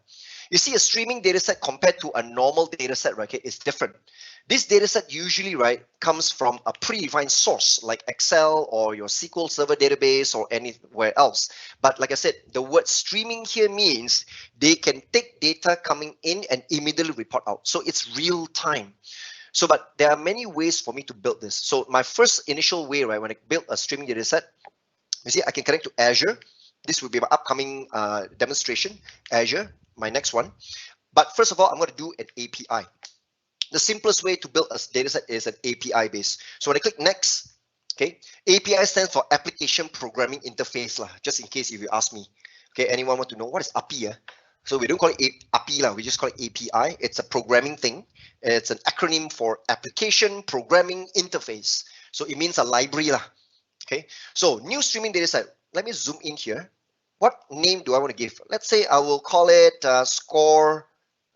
You see, a streaming data set compared to a normal data set, right, okay, is different. This data set usually, right, comes from a predefined source like Excel or your SQL Server database or anywhere else. But like I said, the word streaming here means they can take data coming in and immediately report out. So it's real time. So, but there are many ways for me to build this. So my first initial way, right, when I build a streaming data set, you see, I can connect to Azure. This will be my upcoming demonstration, Azure, my next one. But first of all, I'm going to do an API. The simplest way to build a dataset is an API base. So when I click next, okay, API stands for Application Programming Interface, just in case if you ask me. Okay, anyone want to know what is API? So we don't call it API, we just call it API. It's a programming thing. It's an acronym for Application Programming Interface. So it means a library. Okay, so new streaming dataset. Let me zoom in here. What name do I want to give? Let's say I will call it score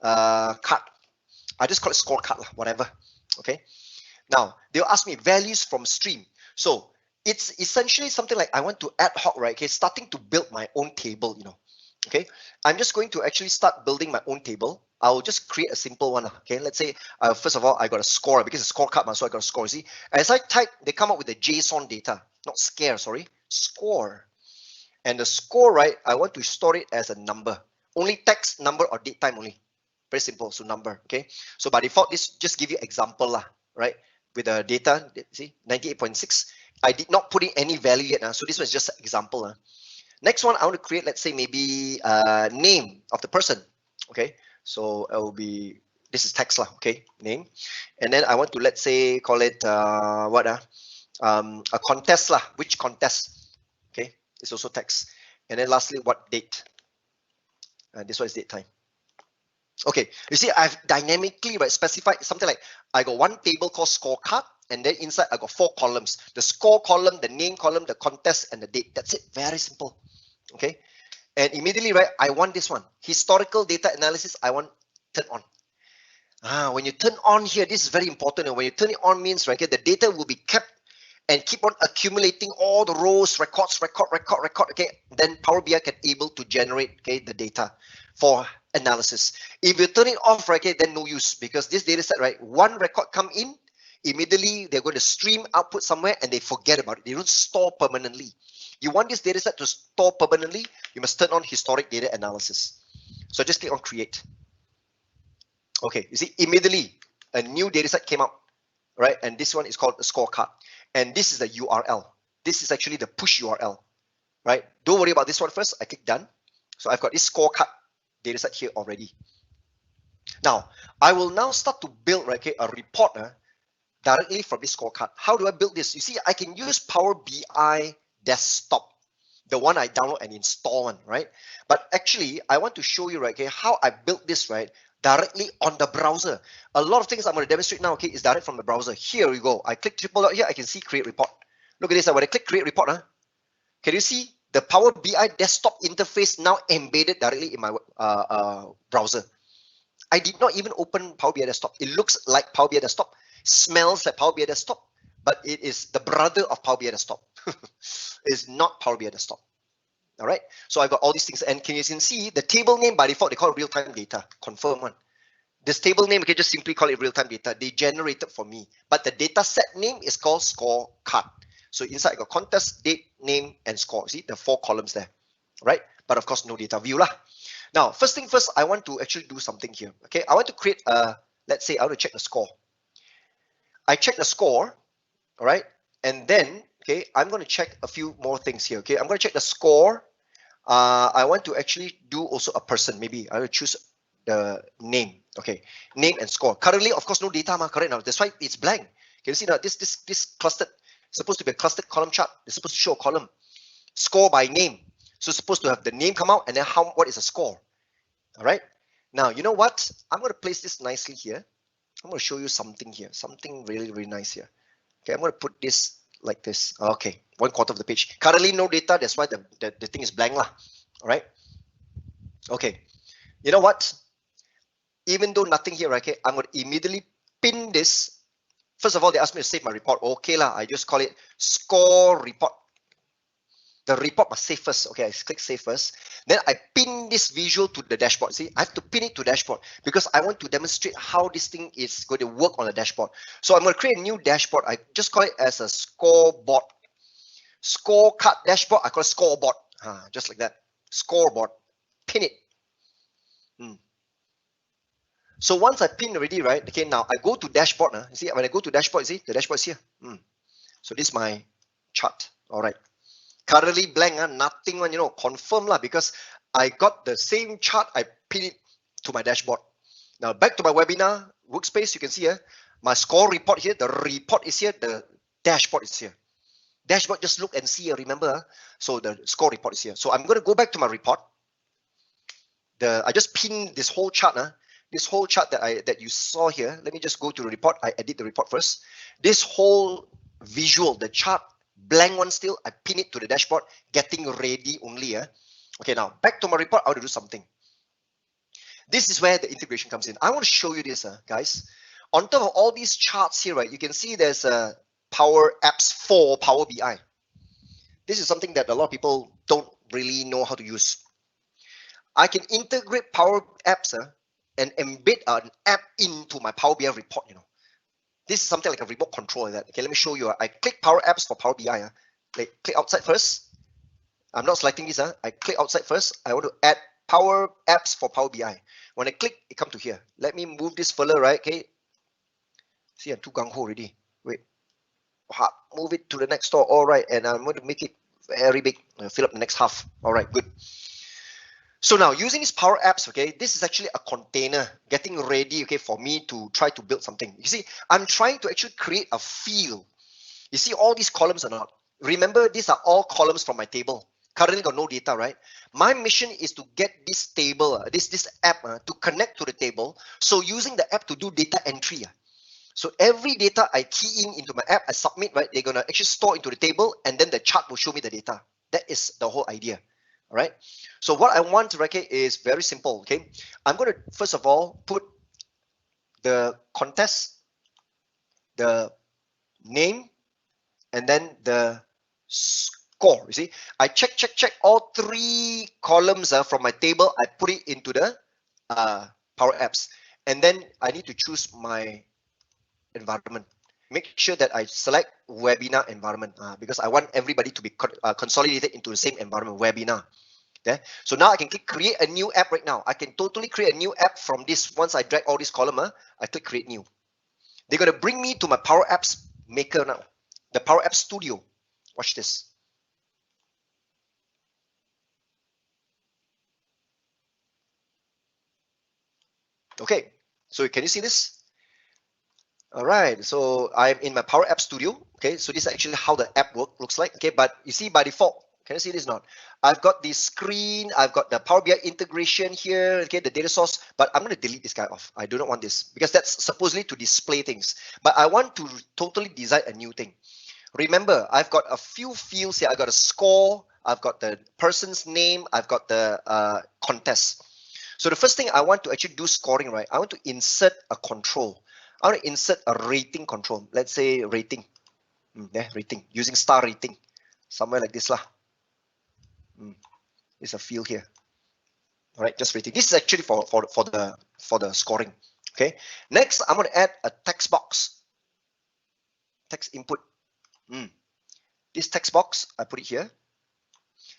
card. I just call it scorecard, whatever. Okay. Now they'll ask me values from stream. So it's essentially something like I want to ad hoc, right? Okay, starting to build my own table, you know. Okay, I'm just going to actually start building my own table. I will just create a simple one. Okay, let's say first of all I got a score because it's a scorecard, so I got a score. See, as I type, they come up with the JSON data, not scare, sorry, score. And the score, right, I want to store it as a number. Only text, number, or date time only. Very simple, so number, okay? So by default, this just give you example lah, right? With the data, see, 98.6. I did not put in any value yet, so this one is just an example. Next one, I want to create, let's say, maybe name of the person, okay? So it will be, this is text lah, okay, name. And then I want to, let's say, call it, a contest lah, which contest, okay? It's also text. And then lastly, what date? This one is date time. Okay, you see, I've dynamically specified something like, I got one table called scorecard, and then inside I got 4 columns. The score column, the name column, the contest, and the date. That's it, very simple, okay? And immediately, right, I want this one. Historical data analysis, I want turn on. When you turn on here, this is very important. And when you turn it on means, right, okay, the data will be kept and keep on accumulating all the rows, record, okay? Then Power BI can able to generate, okay, the data for analysis. If you turn it off, right, okay, then no use, because this data set, right, one record come in, immediately they're going to stream output somewhere and they forget about it. They don't store permanently. You want this data set to store permanently, you must turn on historic data analysis. So just click on create. Okay, you see, immediately a new data set came out, right? And this one is called the scorecard. And this is the URL. This is actually the push URL, right? Don't worry about this one first. I click done. So I've got this scorecard data set here already. Now, I will now start to build, right, okay, a report directly from this scorecard. How do I build this? You see, I can use Power BI desktop, the one I download and install one, right? But actually, I want to show you, right, okay, how I built this, right, directly on the browser. A lot of things I'm going to demonstrate now, okay, is direct from the browser. Here we go. I click triple dot here, I can see create report. Look at this, when I click create report, can you see the Power BI desktop interface now embedded directly in my browser? I did not even open Power BI desktop. It looks like Power BI desktop, smells like Power BI desktop, but it is the brother of Power BI desktop. It's not Power BI desktop. All right, so I got all these things, and can you see the table name by default, they call it real-time data, confirm one. This table name, you can just simply call it real-time data. They generated for me, but the data set name is called scorecard. So inside I got contest, date, name, and score. See the 4 columns there, right? But of course, no data view lah. Now, first thing first, I want to actually do something here. Okay, I want to create a, let's say I want to check the score. I check the score, all right, and then okay, I'm going to check a few more things here. Okay, I'm going to check the score. I want to actually do also a person. Maybe I will choose the name. Okay, name and score. Currently, of course, no data, correct now. That's why it's blank. Can you see now? This clustered, supposed to be a clustered column chart. It's supposed to show a column. Score by name. So it's supposed to have the name come out and then what is the score. All right. Now, you know what? I'm going to place this nicely here. I'm going to show you something here. Something really, really nice here. Okay, I'm going to put this like this. Okay, 1/4 of the page. Currently no data, that's why the thing is blank lah. All right. Okay, you know what? Even though nothing here, okay, I'm going to immediately pin this. First of all, they asked me to save my report. Okay lah, I just call it score report. The report must save first. Okay, I click save first. Then I pin this visual to the dashboard. See, I have to pin it to dashboard because I want to demonstrate how this thing is going to work on the dashboard. So I'm going to create a new dashboard. I just call it as a scoreboard. Scorecard dashboard, I call it scoreboard. Just like that. Scoreboard. Pin it. So once I pin already, right? Okay, now I go to dashboard. You see, when I go to dashboard, you see, the dashboard is here. So this is my chart. All right. Currently blank, nothing, you know, confirm lah, because I got the same chart, I pin it to my dashboard. Now back to my webinar workspace, you can see here, my score report here, the report is here, the dashboard is here. Dashboard, just look and see, remember, so the score report is here. So I'm going to go back to my report. I just pinned this whole chart, this whole chart that you saw here. Let me just go to the report. I edit the report first. This whole visual, the chart, blank one still, I pin it to the dashboard, getting ready only. Okay, now back to my report, I want to do something. This is where the integration comes in. I want to show you this, guys. On top of all these charts here, right, you can see there's a Power Apps for Power BI. This is something that a lot of people don't really know how to use. I can integrate Power Apps and embed an app into my Power BI report, you know. This is something like a remote control like that. Okay, let me show you. I click Power Apps for Power BI. Click outside first. I'm not selecting this. I click outside first. I want to add Power Apps for Power BI. When I click, it comes to here. Let me move this further, right? Okay. See, I'm too gung-ho already. Wait. Move it to the next door. All right. And I'm going to make it very big. Fill up the next half. All right, good. So now using these Power Apps, okay, this is actually a container getting ready, okay, for me to try to build something. You see, I'm trying to actually create a feel. You see all these columns or not? Remember, these are all columns from my table. Currently got no data, right? My mission is to get this table, this app to connect to the table. So using the app to do data entry. So every data I key into my app, I submit, right? They're gonna actually store into the table, and then the chart will show me the data. That is the whole idea. All right. So what I want to okay, is very simple. Okay, I'm going to first of all put the contest, the name, and then the score. You see, I check all three columns from my table. I put it into the Power Apps, and then I need to choose my environment. Make sure that I select webinar environment because I want everybody to be consolidated into the same environment, webinar. Okay. So now I can click create a new app right now. I can totally create a new app from this. Once I drag all this column, I click create new. They're going to bring me to my Power Apps maker now, the Power Apps Studio. Watch this. Okay, so can you see this? All right, so I'm in my Power App Studio. Okay, so this is actually how the app looks like. Okay, but you see by default, can you see this not? I've got the screen, I've got the Power BI integration here, okay, the data source, but I'm going to delete this guy off. I do not want this because that's supposedly to display things, but I want to totally design a new thing. Remember, I've got a few fields here. I've got a score, I've got the person's name, I've got the contest. So the first thing I want to actually do scoring, right? I want to insert a control. I want to insert a rating control. Let's say rating. Yeah, rating using star rating, somewhere like this lah. There's a field here. All right, just rating. This is actually for the scoring. Okay. Next, I'm going to add a text box. Text input. This text box, I put it here.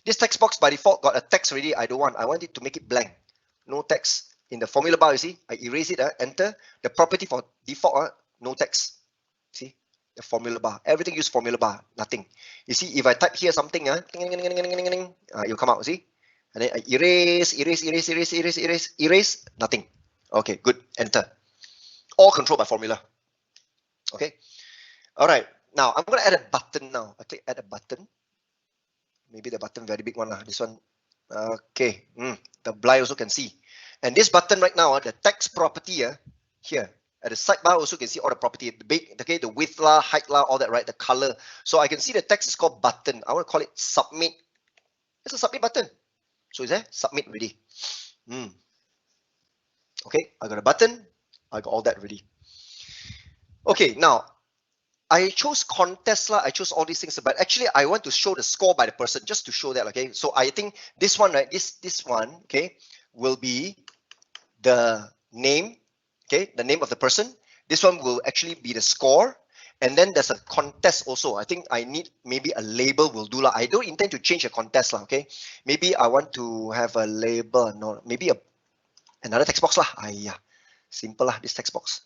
This text box by default got a text already. I don't want. I want it to make it blank. No text. In the formula bar, you see, I erase it, enter. The property for default, no text. See, the formula bar. Everything use formula bar, nothing. You see, if I type here something, you'll come out, see? And then I erase, nothing. Okay, good, enter. All controlled by formula. Okay, all right. Now, I'm going to add a button now. I click add a button. Maybe the button very big one, this one. Okay, the blind also can see. And this button right now, the text property here at the sidebar also can see all the property, the big, okay, the width lah, height lah, all that, right? The color. So I can see the text is called button. I want to call it submit. It's a submit button. So is there submit ready? Okay, I got a button. I got all that ready. Okay, now I chose contest lah. I chose all these things, but actually I want to show the score by the person just to show that. Okay, so I think this one, right? This one, okay, will be the name, okay, the name of the person. This one will actually be the score, and then there's a contest also. I think I need maybe a label will do lah. I don't intend to change a contest lah. Okay, maybe I want to have a label. No, maybe another text box lah. Yeah, simple lah. This text box.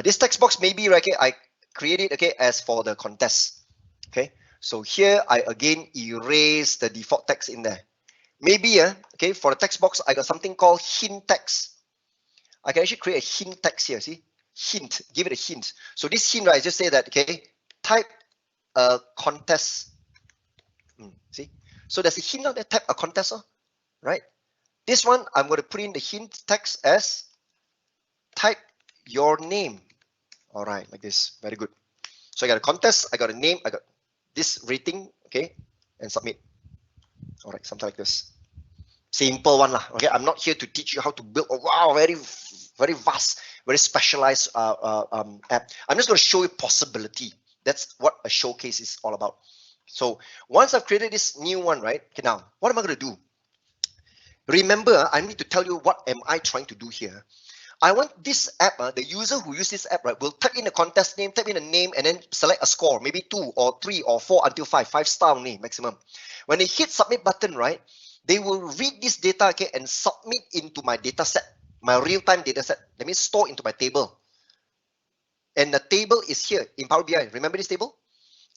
This text box maybe right. Okay, I create it okay as for the contest. Okay, so here I again erase the default text in there. Maybe okay, for the text box, I got something called hint text. I can actually create a hint text here. See, hint, give it a hint. So this hint, right, I just say that okay, type a contest. See, so there's a hint out there. Type a contest, right? This one, I'm going to put in the hint text as type your name. All right, like this. Very good. So I got a contest, I got a name, I got this rating, okay, and submit. All right, something like this. Simple one lah. Okay, I'm not here to teach you how to build a wow, very vast, very specialized app. I'm just going to show you possibility. That's what a showcase is all about. So once I've created this new one, right? Okay, now what am I going to do? Remember, I need to tell you what am I trying to do here. I want this app, the user who uses this app, right, will type in the contest name, type in a name, and then select a score, maybe 2 or 3 or 4 until 5 star only maximum. When they hit submit button, right, they will read this data, okay, and submit into my data set, my real-time data set. That means store into my table. And the table is here in Power BI. Remember this table?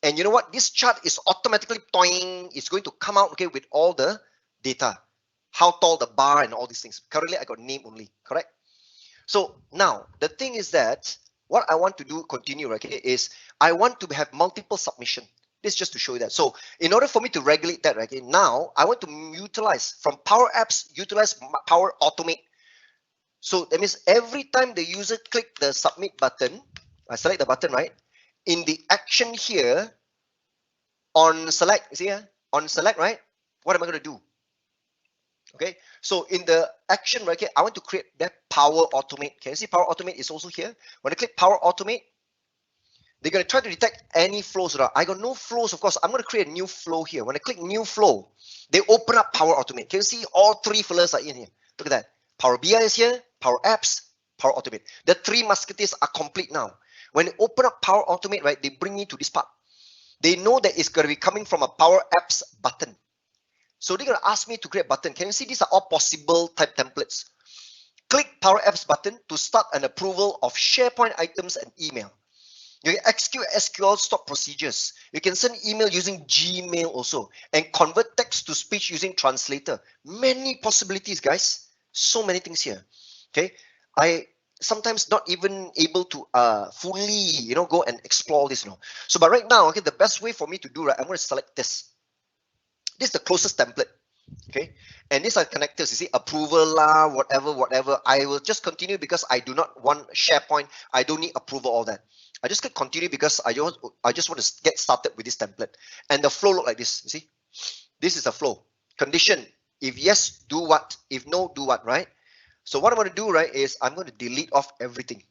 And you know what? This chart is automatically toing. It's going to come out, okay, with all the data. How tall the bar and all these things. Currently, I got name only, correct? So now the thing is that what I want to do, continue, okay, is I want to have multiple submission. This is just to show you that. So in order for me to regulate that, okay, now I want to utilize from Power Apps, utilize Power Automate. So that means every time the user click the submit button, I select the button, right? In the action here, on select, you see here, on select, right? What am I going to do? Okay, so in the action, right, okay, I want to create that Power Automate. Can you see Power Automate is also here? When I click Power Automate, they're going to try to detect any flows. I got no flows, of course. I'm going to create a new flow here. When I click New Flow, they open up Power Automate. Can you see all 3 fillers are in here? Look at that. Power BI is here, Power Apps, Power Automate. The 3 musketeers are complete now. When they open up Power Automate, right, they bring me to this part. They know that it's going to be coming from a Power Apps button. So they're going to ask me to create a button. Can you see these are all possible type templates? Click Power Apps button to start an approval of SharePoint items and email. You can execute SQL stock procedures. You can send email using Gmail also and convert text to speech using translator. Many possibilities, guys. So many things here. Okay, I sometimes not even able to fully, you know, go and explore this, you know. So, but right now, okay, the best way for me to do, right, I'm going to select this. This is the closest template, okay? And these are connectors, you see, approval lah, whatever. I will just continue because I do not want SharePoint. I don't need approval, all that. I just click continue because I just want to get started with this template. And the flow look like this, you see? This is a flow. Condition, if yes, do what? If no, do what, right? So what I'm going to do, right, is I'm going to delete off everything.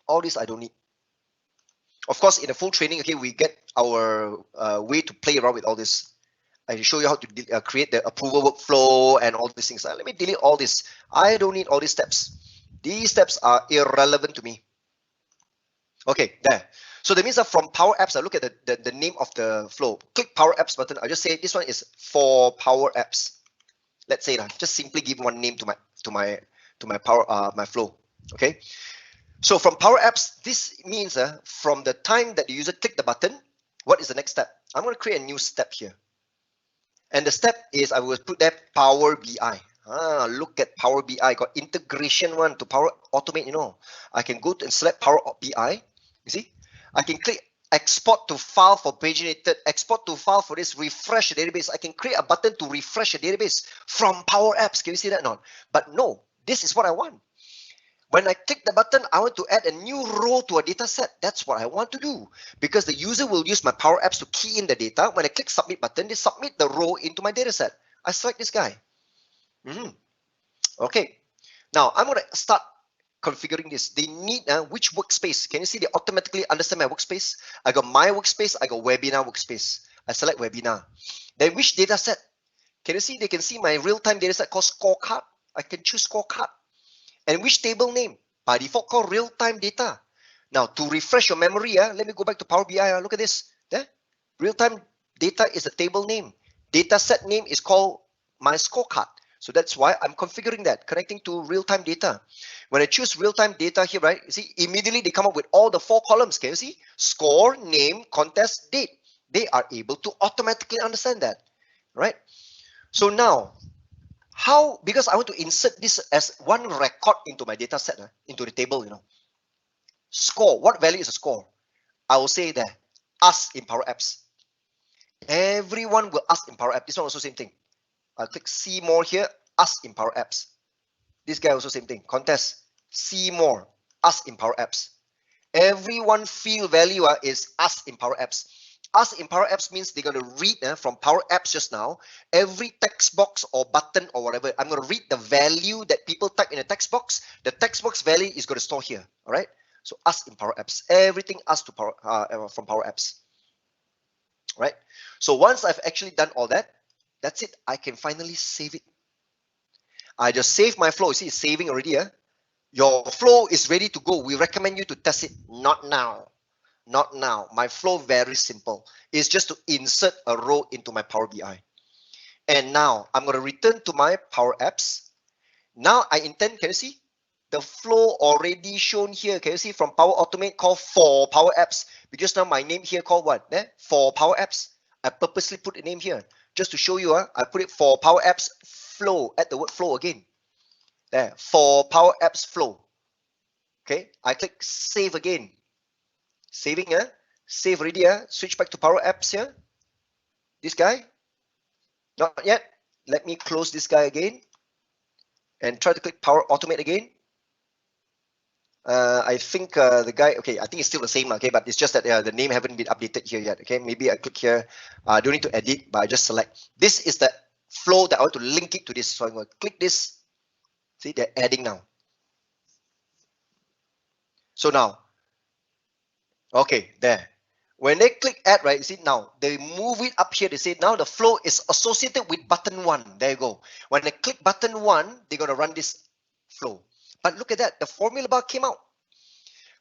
All this I don't need. Of course, in the full training, okay, we get our way to play around with all this. I show you how to create the approval workflow and all these things. Let me delete all this. I don't need all these steps. These steps are irrelevant to me. Okay, there. So that means that from Power Apps, I look at the name of the flow. Click Power Apps button. I just say this one is for Power Apps. Let's say that. Just simply give one name to my Power my flow. Okay. So from Power Apps, this means from the time that the user click the button, what is the next step? I'm going to create a new step here. And the step is I will put that Power BI. Look at Power BI. Got integration one to Power Automate, you know. I can go and select Power BI. You see? I can click export to file for paginated, export to file for this, refresh the database. I can create a button to refresh the database from Power Apps. Can you see that now? But no, this is what I want. When I click the button, I want to add a new row to a data set. That's what I want to do because the user will use my Power Apps to key in the data. When I click submit button, they submit the row into my data set. I select this guy. Okay. Now I'm going to start configuring this. They need which workspace. Can you see they automatically understand my workspace? I got my workspace. I got webinar workspace. I select webinar. Then which data set? Can you see they can see my real-time data set called scorecard? I can choose scorecard. And which table name? By default called real-time data. Now to refresh your memory, let me go back to Power BI. Look at this. There, real-time data is a table name. Data set name is called my scorecard. So that's why I'm configuring that, connecting to real-time data. When I choose real-time data here, right, you see, immediately they come up with all the 4 columns. Can you see? Score, name, contest, date. They are able to automatically understand that, right? So now, how, because I want to insert this as one record into my data set, into the table, you know. Score, what value is a score? I will say that, ask in Power Apps. Everyone will ask in Power Apps. This one also same thing. I'll click see more here, ask in Power Apps. This guy also same thing, contest, see more, ask in Power Apps. Everyone field value is ask in Power Apps. Ask in Power Apps means they're going to read from Power Apps just now, every text box or button or whatever. I'm going to read the value that people type in a text box. The text box value is going to store here. All right. So ask in Power Apps. Everything ask to Power from Power Apps. Right. So once I've actually done all that, that's it. I can finally save it. I just save my flow. You see, it's saving already. Your flow is ready to go. We recommend you to test it. Not now. Not now. My flow very simple. It's just to insert a row into my Power BI. And now I'm going to return to my Power Apps. Now I intend, can you see? The flow already shown here. Can you see from Power Automate called for Power Apps? Because now my name here called what? For Power Apps. I purposely put a name here just to show you. I put it for Power Apps flow. Add the word flow again. There, for Power Apps flow. Okay, I click save again. Saving, save already. Switch back to Power Apps here. This guy. Not yet. Let me close this guy again. And try to click Power Automate again. I think the guy, okay, I think it's still the same, okay, but it's just that the name haven't been updated here yet, okay. Maybe I click here. I don't need to edit, but I just select. This is the flow that I want to link it to this. So I'm going to click this. See, they're adding now. So now, okay, there. When they click add, right, you see now, they move it up here. They say now the flow is associated with button 1. There you go. When they click button 1, they're going to run this flow. But look at that, the formula bar came out.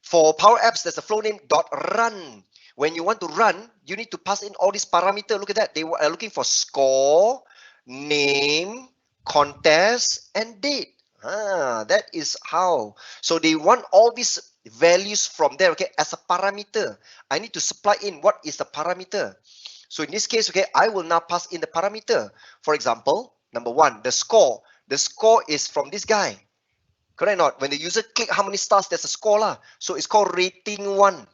For Power Apps, there's a flow name .run. When you want to run, you need to pass in all these parameters. Look at that. They are looking for score, name, contest, and date. That is how. So they want all these values from there, okay, as a parameter. I need to supply in what is the parameter. So in this case, okay, I will now pass in the parameter. For example, number 1, the score. The score is from this guy. Correct or not? When the user click how many stars, there's a score lah. So it's called rating 1.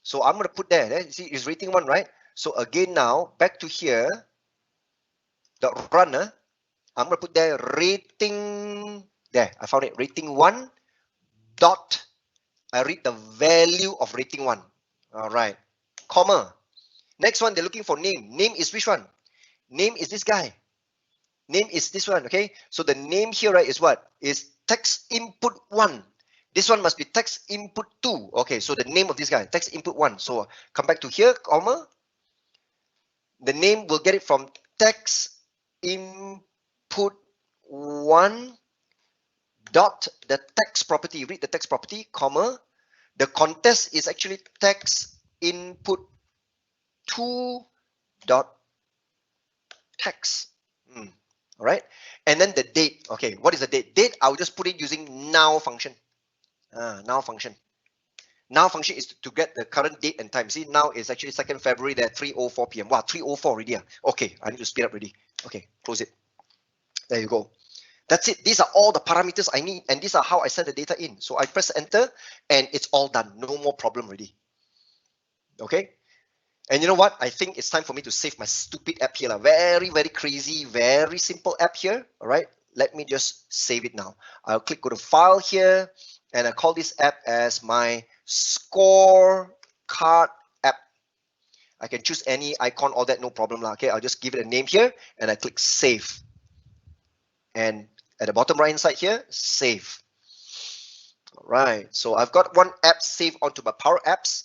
So I'm going to put there. You see, it's rating 1, right? So again now, back to here. The runner. I'm going to put there rating. There, I found it. Rating 1 dot. I read the value of rating 1. All right. Comma. Next one, they're looking for name. Name is which one? Name is this guy. Name is this one, okay? So the name here, right, is what? Is text input 1. This one must be text input 2. Okay, so the name of this guy, text input 1. So come back to here, comma. The name will get it from text input 1 dot the text property. Read the text property, comma. The contest is actually text input 2 dot text. All right, and then the date. Okay, what is the date? Date, I'll just put it using now function. Now function. Now function is to get the current date and time. See, now it's actually 2nd February there, 3:04 p.m. Wow, 3:04 already. Okay, I need to speed up already. Okay, close it. There you go. That's it. These are all the parameters I need, and these are how I send the data in. So I press enter, and it's all done. No more problem already. Okay. And you know what? I think it's time for me to save my stupid app here. Very, very crazy, very simple app here. All right. Let me just save it now. I'll click go to file here, and I call this app as my scorecard app. I can choose any icon, all that, no problem. Okay. I'll just give it a name here, and I click save. And at the bottom right hand side here, save. All right. So I've got one app saved onto my Power Apps.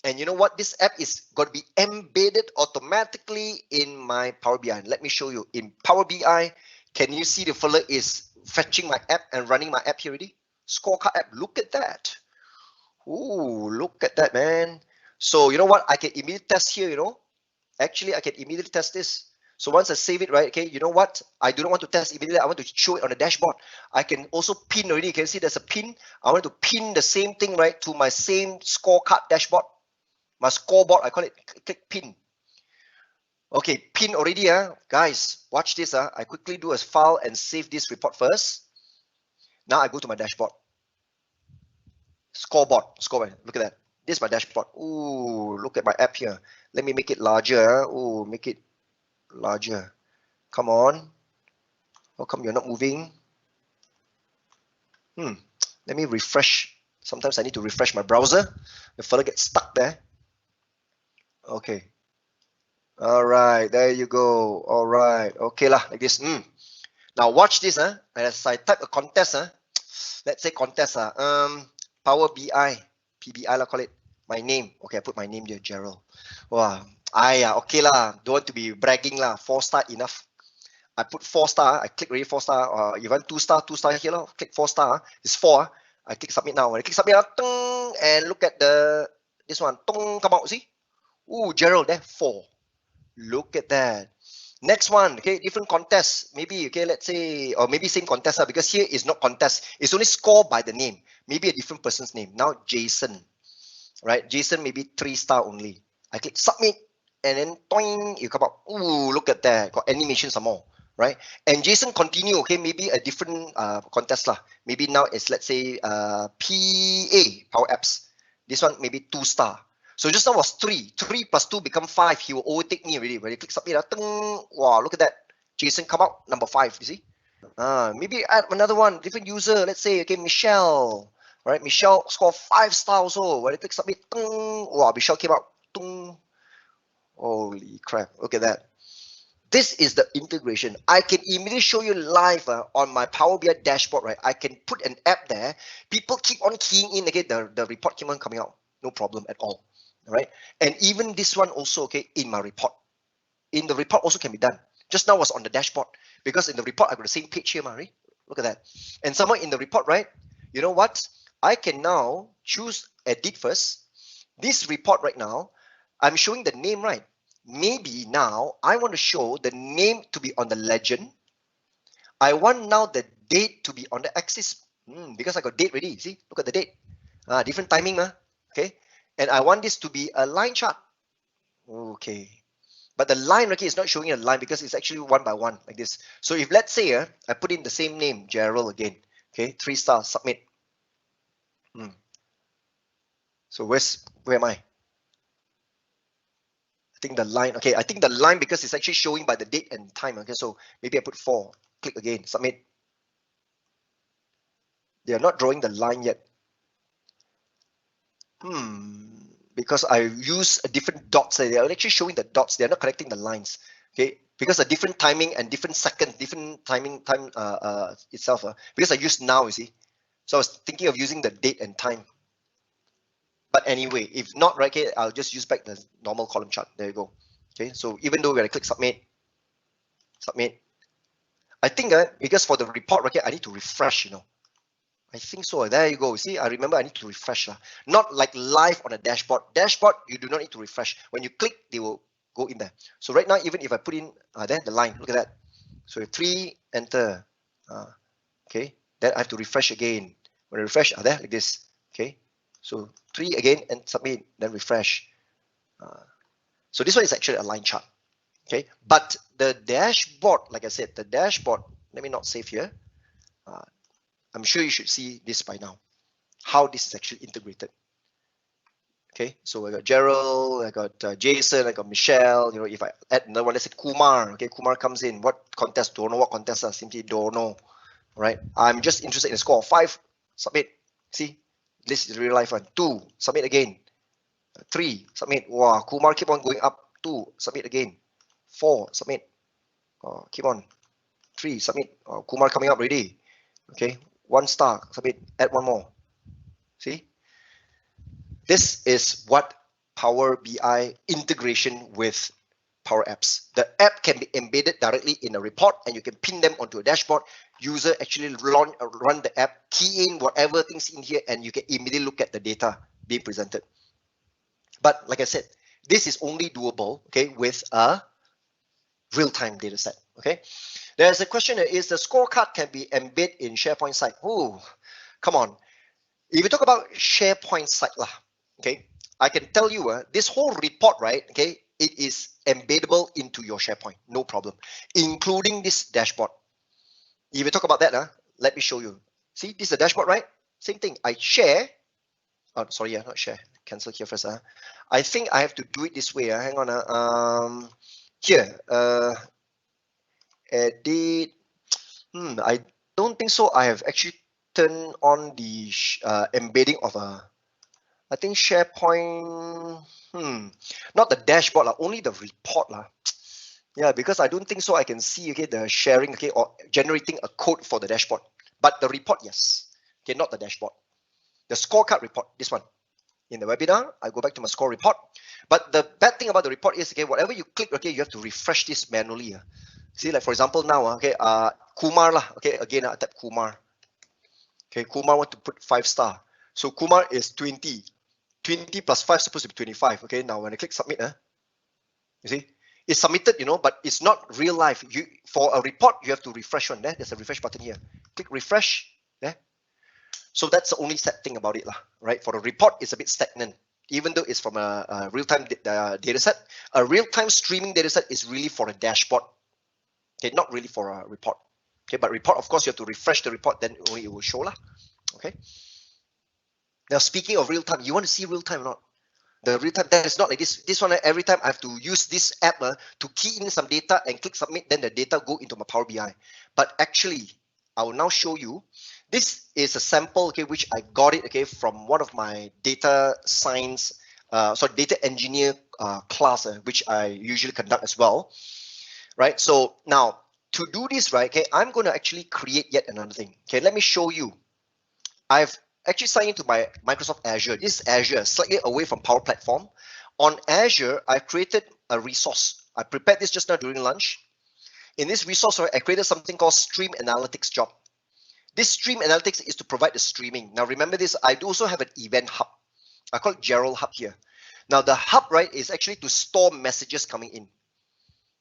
And you know what? This app is going to be embedded automatically in my Power BI. Let me show you. In Power BI, can you see the fella is fetching my app and running my app here already? Scorecard app. Look at that. Ooh, look at that, man. So you know what? I can immediately test here, you know. Actually, I can immediately test this. So once I save it, right, okay, you know what? I do not want to test immediately. I want to show it on the dashboard. I can also pin already. You can see there's a pin. I want to pin the same thing, right, to my same scorecard dashboard. My scoreboard, I call it, click pin. Okay, pin already, guys, watch this. I quickly do a file and save this report first. Now I go to my dashboard. Scoreboard, look at that. This is my dashboard. Ooh, look at my app here. Let me make it larger. Ooh, make it larger. Come on. How come you're not moving? Let me refresh. Sometimes I need to refresh my browser. The fella gets stuck there. Okay. All right, there you go. All right. Okay lah, like this. Now watch this. As I type a contest. Let's say contest. Power BI. PBI lah, call it. My name. Okay, I put my name there, Gerald. Wow. Okay lah. Don't want to be bragging lah. 4-star enough. I put 4 star, I click already 4 star, or even 2 star here, click 4 star, it's 4, I click submit now. When I click submit, and look at this one, come out, see? Ooh, Gerald there, 4. Look at that. Next one, okay, different contest. Maybe, okay, let's say, or maybe same contest, because here is not contest. It's only score by the name. Maybe a different person's name. Now, Jason, right? Jason, maybe 3 star only. I click submit, and then toing, you come out. Ooh, look at that. Got animation some more, right? And Jason continue, okay, maybe a different contest lah. Maybe now it's, let's say, PA, Power Apps. This one, maybe 2 star. So just now was 3. 3 plus 2 become 5. He will overtake me already. When you click submit, wow, look at that. Jason come out, number 5, you see? Maybe add another one, different user. Let's say, okay, Michelle. Right, Michelle score 5 star also. When you click submit, wow, Michelle came out. Holy crap, look at that. This is the integration. I can immediately show you live on my Power BI dashboard, right? I can put an app there. People keep on keying in, again, the report keep on coming out. No problem at all. All right, and even this one also, okay, in my report. In the report also can be done. Just now was on the dashboard, because in the report I got the same page here, Mari. Look at that. And somewhere in the report, right? You know what? I can now choose edit first. This report right now, I'm showing the name, right? Maybe now I want to show the name to be on the legend. I want now the date to be on the axis, because I got date ready. See, look at the date. Different timing, okay. And I want this to be a line chart. Okay. But the line, okay, is not showing a line because it's actually 1 by 1 like this. So if let's say I put in the same name, Gerald again, okay, 3 star, submit. So where am I? I think the line, okay, I think the line, because it's actually showing by the date and time. Okay, so maybe I put 4, click again, submit. They are not drawing the line yet. Because I use a different dots. They are actually showing the dots. They are not connecting the lines. Okay, because a different timing and different second, different time itself. Because I use now, you see. So I was thinking of using the date and time. But anyway, if not, right, okay, I'll just use back the normal column chart. There you go. Okay, so even though when I click submit, I think because for the report, okay, I need to refresh, you know. I think so. There you go. See, I remember I need to refresh. Not like live on a dashboard. Dashboard, you do not need to refresh. When you click, they will go in there. So right now, even if I put in there, the line, look at that. So 3, enter. Okay, then I have to refresh again. When I refresh, there, like this. Okay, so 3 again and submit, then refresh. So this one is actually a line chart. Okay, but the dashboard, like I said, the dashboard, let me not save here. I'm sure you should see this by now, how this is actually integrated. Okay, so I got Gerald, I got Jason, I got Michelle. You know, if I add another one, let's say Kumar. Okay, Kumar comes in. What contest? Don't know what contest. Simply don't know. Right? I'm just interested in a score of 5. Submit. See, this is real life one. 2. Submit again. 3. Submit. Wow, Kumar keep on going up. 2. Submit again. 4. Submit. Keep on. 3. Submit. Kumar coming up already. Okay. 1 star, submit, add 1 more. See? This is what Power BI integration with Power Apps. The app can be embedded directly in a report and you can pin them onto a dashboard. User actually run the app, key in whatever things in here, and you can immediately look at the data being presented. But like I said, this is only doable, okay, with a real-time data set, okay? There's a question that is the scorecard can be embedded in SharePoint site. Oh, come on. If you talk about SharePoint site, okay, I can tell you this whole report, right, okay, it is embeddable into your SharePoint, no problem, including this dashboard. If you talk about that, let me show you. See, this is the dashboard, right? Same thing. I share. Oh, sorry, not share. Cancel here first. I think I have to do it this way. Hang on. Here. Edit. I don't think so. I have actually turned on the embedding of I think SharePoint. Not the dashboard, only the report. Yeah, because I don't think so. I can see, okay, the sharing, okay, or generating a code for the dashboard. But the report, yes. Okay, not the dashboard. The scorecard report, this one. In the webinar, I go back to my score report. But the bad thing about the report is, okay, whatever you click, okay, you have to refresh this manually. See, like for example now, okay, Kumar lah, okay, again I type Kumar. Okay, Kumar want to put 5 star. So Kumar is 20. 20 plus 5 is supposed to be 25. Okay, now when I click submit, you see, it's submitted, you know, but it's not real life. You, for a report, you have to refresh one. There's a refresh button here. Click refresh. There. So that's the only sad thing about it, lah, right? For a report, it's a bit stagnant, even though it's from a real-time data set. A real-time streaming data set is really for a dashboard. Okay, not really for a report. Okay, but report, of course, you have to refresh the report, then only it will show lah. Okay. Now, speaking of real-time, you want to see real-time or not? The real-time, that is not like this. This one, every time I have to use this app to key in some data and click submit, then the data go into my Power BI. But actually, I will now show you. This is a sample, okay, which I got it, okay, from one of my data science, data engineer class, which I usually conduct as well, right? So now, to do this, right, okay, I'm going to actually create yet another thing. Okay, let me show you. I've actually signed into my Microsoft Azure. This is Azure, slightly away from Power Platform. On Azure, I created a resource. I prepared this just now during lunch. In this resource, I created something called Stream Analytics job. This Stream Analytics is to provide the streaming. Now remember this, I do also have an event hub. I call it Gerald Hub here. Now the hub, right, is actually to store messages coming in.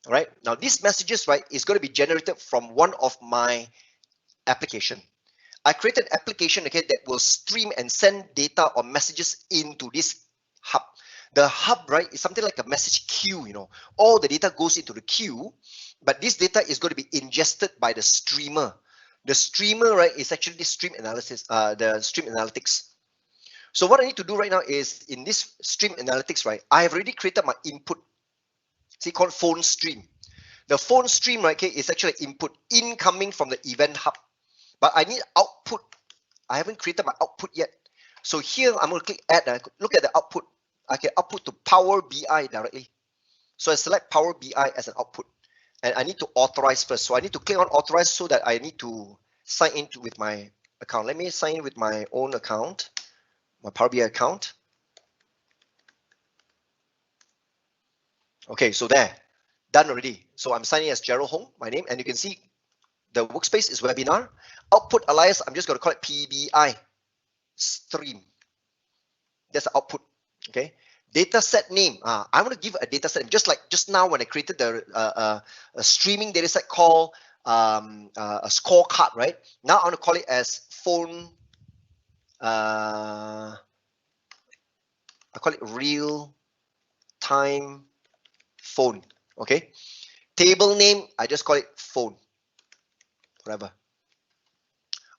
All right, now these messages, right, is going to be generated from one of my application. I created an application, okay, that will stream and send data or messages into this hub. The hub, right, is something like a message queue, you know. All the data goes into the queue, but this data is going to be ingested by the streamer. The streamer, right, is actually the stream analysis, the stream analytics. So what I need to do right now is in this stream analytics, right, I have already created my input. See, called phone stream. The phone stream, right, okay, is actually input incoming from the event hub. But I need output. I haven't created my output yet. So here I'm going to click add. Look at the output. I can output to Power BI directly. So I select Power BI as an output. And I need to authorize first. So I need to click on authorize so that I need to sign in with my account. Let me sign in with my own account, my Power BI account. Okay, so there, done already. So I'm signing as Gerald Hong, my name, and you can see the workspace is webinar. Output alias, I'm just going to call it PBI stream. That's the output. Okay. Data set name. I want to give a data set name, just like just now when I created the a streaming data set called a scorecard, right? Now I want to call it as phone. I call it real time phone. Okay. Table name, I just call it phone. Whatever.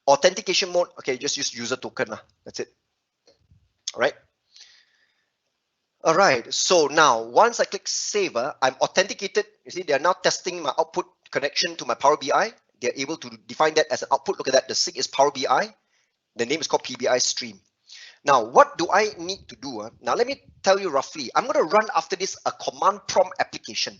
Authentication mode, okay, just use user token. That's it. All right. All right. So now once I click save, I'm authenticated. You see, they are now testing my output connection to my Power BI. They're able to define that as an output. Look at that. The SIG is Power BI. The name is called PBI stream. Now, what do I need to do? Now, let me tell you roughly. I'm going to run after this a command prompt application.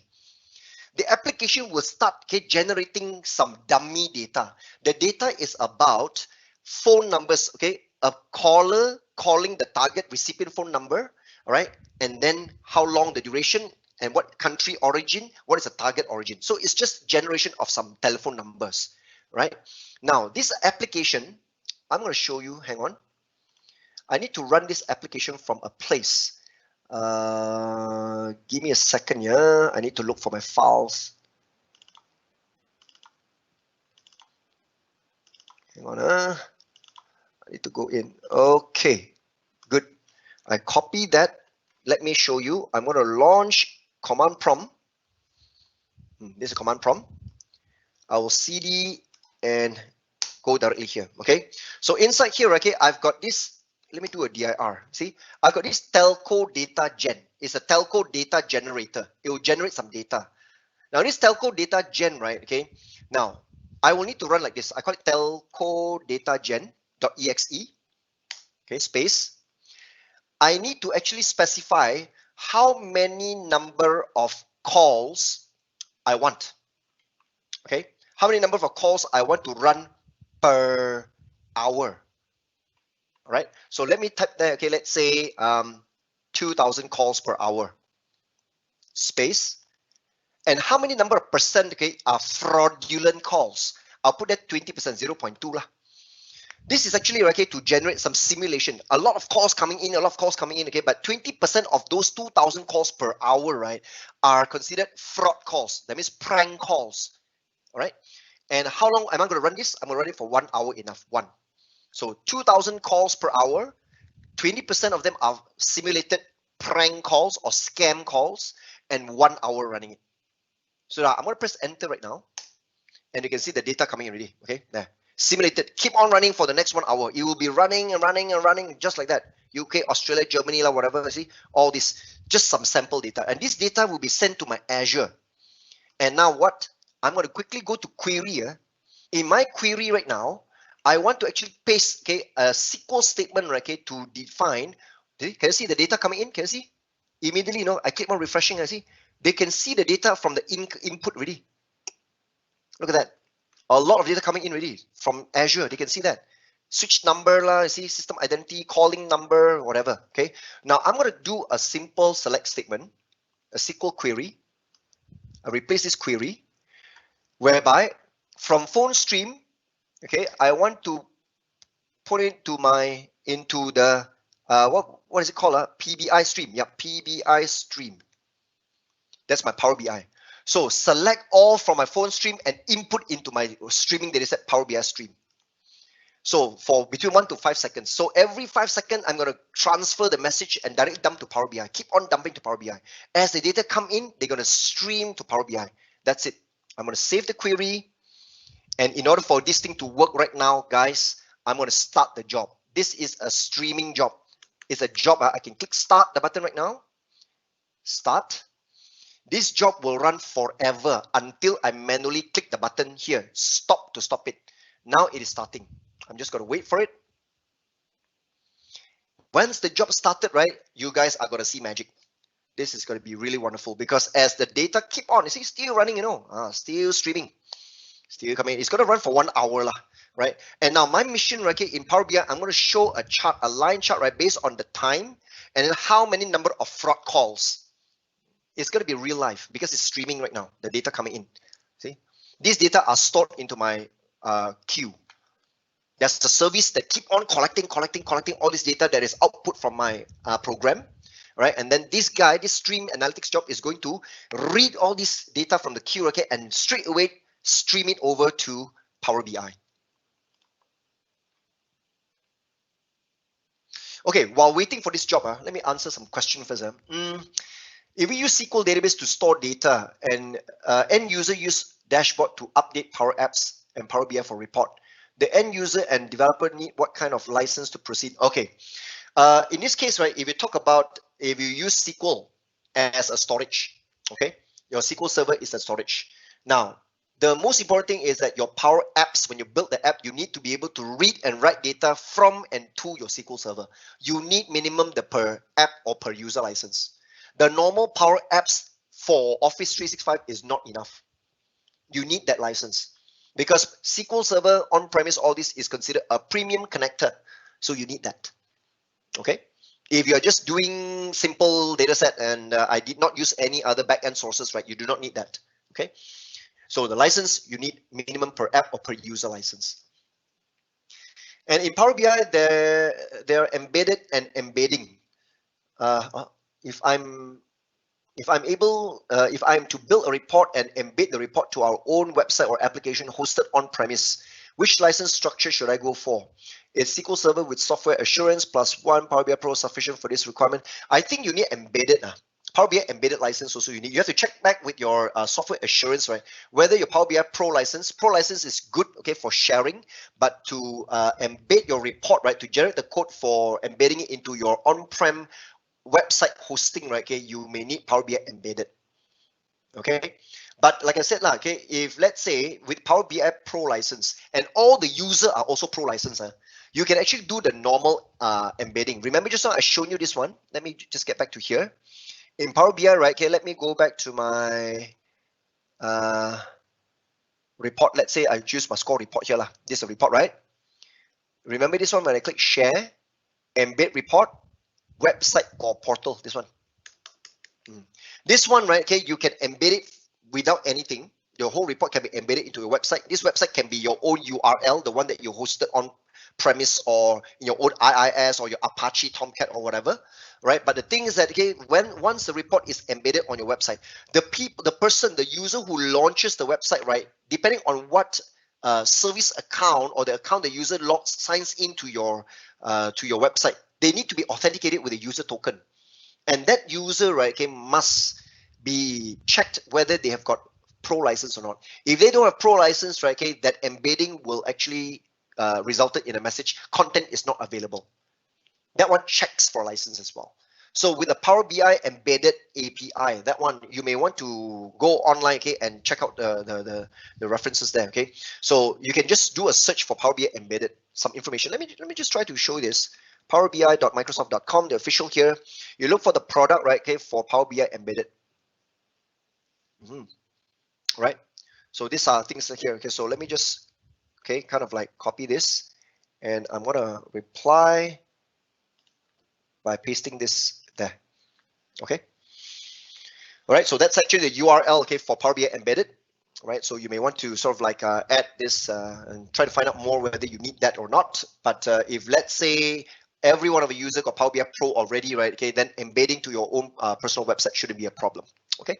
The application will start generating some dummy data. The data is about phone numbers, okay? A caller calling the target recipient phone number, all right? And then how long the duration and what country origin, what is the target origin. So it's just generation of some telephone numbers, right? Now, this application, I'm going to show you, hang on. I need to run this application from a place. Give me a second here. I need to look for my files. Hang on. I need to go in. Okay, good. I copy that. Let me show you. I'm going to launch command prompt. This is a command prompt. I will cd and go directly here. Okay. So inside here, okay, I've got this. Let me do a dir. See, I've got this telco data gen. It's a telco data generator. It will generate some data. Now this telco data gen, right? Okay. Now I will need to run like this. I call it telco data gen.exe. Okay, space. I need to actually specify how many number of calls I want. Okay, how many number of calls I want to run per hour. All right, so let me type there. Okay, let's say 2,000 calls per hour. Space. And how many number of percent, okay, are fraudulent calls? I'll put that 20%, 0.2 lah. This is actually, okay, to generate some simulation. A lot of calls coming in, okay, but 20% of those 2,000 calls per hour, right, are considered fraud calls. That means prank calls, all right? And how long am I going to run this? I'm going to run it for 1 hour enough, one. So 2,000 calls per hour, 20% of them are simulated prank calls or scam calls, and 1 hour running it. So now I'm going to press enter right now, and you can see the data coming in already. Okay, there. Simulated. Keep on running for the next 1 hour. You will be running and running and running just like that. UK, Australia, Germany, whatever. See, all this, just some sample data. And this data will be sent to my Azure. And now what? I'm going to quickly go to query. In my query right now, I want to actually paste, okay, a SQL statement, right, okay, to define. Can you see the data coming in? Can you see? Immediately, you know, I keep on refreshing. I see. They can see the data from the input already. Look at that. A lot of data coming in already from Azure. They can see that. Switch number, lah, see, system identity, calling number, whatever. Okay. Now I'm going to do a simple select statement, a SQL query. I replace this query, whereby from phone stream, okay, I want to put it to my into the what is it called? PBI stream. Yeah, PBI stream. That's my Power BI. So select all from my phone stream and input into my streaming dataset Power BI stream. So for between 1 to 5 seconds. So every 5 seconds, I'm going to transfer the message and direct dump to Power BI. Keep on dumping to Power BI. As the data come in, they're going to stream to Power BI. That's it. I'm going to save the query. And in order for this thing to work right now, guys, I'm going to start the job. This is a streaming job. It's a job. I can click start the button right now. Start. This job will run forever until I manually click the button here, stop, to stop it. Now it is starting. I'm just going to wait for it. Once the job started, right, you guys are going to see magic. This is going to be really wonderful because as the data keep on, you see, still running, you know, still streaming, still coming. It's going to run for 1 hour, lah, right? And now my mission, right, in Power BI, I'm going to show a chart, a line chart, right, based on the time and then how many number of fraud calls. It's going to be real life because it's streaming right now, the data coming in. See, these data are stored into my queue. There's a service that keep on collecting all this data that is output from my program, right? And then this guy, this stream analytics job is going to read all this data from the queue, okay, and straight away stream it over to Power BI. Okay, while waiting for this job, let me answer some questions first. If we use SQL database to store data and end user use dashboard to update Power Apps and Power BI for report, the end user and developer need what kind of license to proceed? Okay, in this case, right, if you talk about if you use SQL as a storage, okay, your SQL server is a storage. Now, the most important thing is that your Power Apps, when you build the app, you need to be able to read and write data from and to your SQL server. You need minimum the per app or per user license. The normal Power Apps for Office 365 is not enough. You need that license because SQL Server on-premise, all this is considered a premium connector. So you need that. Okay. If you're just doing simple data set and I did not use any other backend sources, right? You do not need that. Okay. So the license, you need minimum per app or per user license. And in Power BI, there are embedded and embedding. If I'm to build a report and embed the report to our own website or application hosted on premise, which license structure should I go for? Is SQL Server with software assurance +1 Power BI Pro sufficient for this requirement? I think you need embedded. Power BI embedded license also you need. You have to check back with your software assurance, right? Whether your Power BI Pro license is good, okay, for sharing, but to embed your report, right, to generate the code for embedding it into your on-prem website hosting, right, okay, you may need Power BI embedded. Okay, but like I said, okay, if let's say with Power BI Pro license and all the users are also Pro license, you can actually do the normal embedding. Remember just now I showed you this one. Let me just get back to here. In Power BI, right, okay, let me go back to my report. Let's say I choose my score report here. This is a report, right? Remember this one when I click share, embed report, website or portal, this one. This one, right, okay, you can embed it without anything. Your whole report can be embedded into your website. This website can be your own URL, the one that you hosted on premise or in your own IIS or your Apache Tomcat or whatever, right? But the thing is that, okay, once the report is embedded on your website, the user who launches the website, right, depending on what service account or the account the user signs into your website, they need to be authenticated with a user token, and that user, right, okay, must be checked whether they have got Pro license or not. If they don't have Pro license, right, okay, that embedding will actually resulted in a message content is not available. That one checks for license as well. So with the Power BI embedded API, that one you may want to go online, okay, and check out the references there, okay. So you can just do a search for Power BI embedded some information. Let me just try to show you this. powerbi.microsoft.com, the official here. You look for the product, right, okay, for Power BI embedded. Right. So these are things here. Okay, so let me just kind of like copy this, and I'm gonna reply by pasting this there. Okay. All right. So that's actually the URL, okay, for Power BI embedded. Right. So you may want to sort of like add this and try to find out more whether you need that or not. But if let's say every one of the user got Power BI Pro already, right? Okay, then embedding to your own personal website shouldn't be a problem. Okay.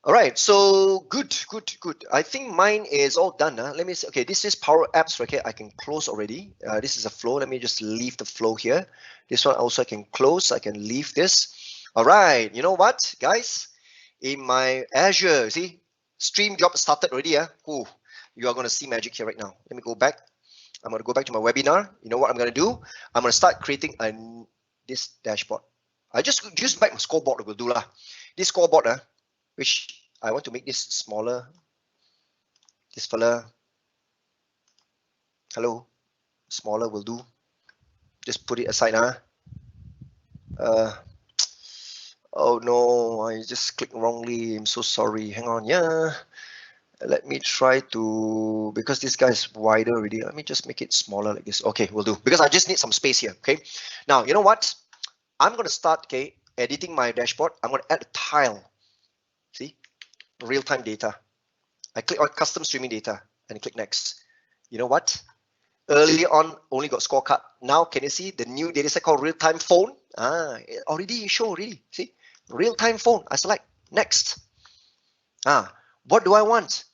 All right, so good. I think mine is all done. Let me see. Okay, this is Power Apps. Okay, I can close already. This is a flow. Let me just leave the flow here. This one also I can close. I can leave this. All right, you know what, guys? In my Azure, see, stream job started already. Ooh, you are going to see magic here right now. Let me go back. I'm going to go back to my webinar. You know what I'm going to do? I'm going to start creating this dashboard. I just back my scoreboard will do lah. This scoreboard, which I want to make this smaller. This fella, hello, smaller will do. Just put it aside, oh no, I just clicked wrongly. I'm so sorry. Hang on, yeah. Let me try to, because this guy is wider already. Let me just make it smaller like this. Okay, will do. Because I just need some space here. Okay. Now, you know what? I'm going to start, okay, editing my dashboard. I'm going to add a tile. See, real-time data. I click on custom streaming data and click next. You know what? Earlier on, only got scorecard. Now, can you see the new data set called real-time phone? It already show already. See, real-time phone. I select next. What do I want?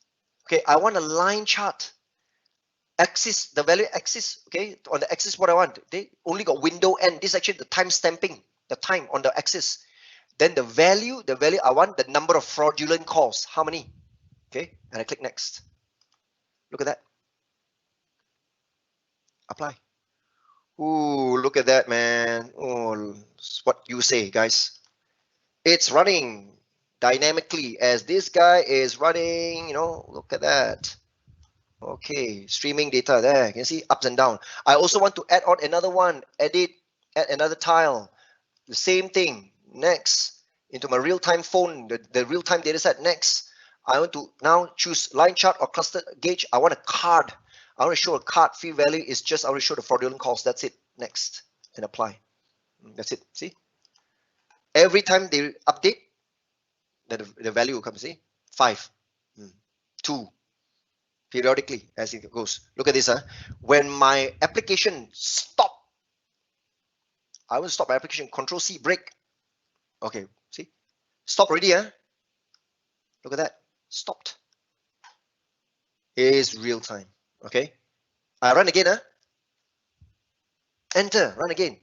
Okay, I want a line chart. Axis, the value axis. Okay, on the axis, what I want? They only got window end. This is actually the time stamping, the time on the axis. Then the value I want the number of fraudulent calls. How many? Okay, and I click next. Look at that. Apply. Ooh, look at that, man. Oh, what you say, guys. It's running dynamically as this guy is running, you know, look at that. Okay, streaming data there. You can see ups and down. I also want to add on another one, edit, add another tile. The same thing. Next, into my real-time phone, the real-time data set. Next, I want to now choose line chart or cluster gauge. I want a card. I want to show a card. Field value is just, I want to show the fraudulent calls. That's it. Next, and apply. That's it. See? Every time they update, the value will come. See? 5, 2, periodically as it goes. Look at this. When my application stop, I will stop my application. Control C, break. Okay, see? Stop already. Look at that. Stopped. It is real time. Okay. I run again. Enter, run again.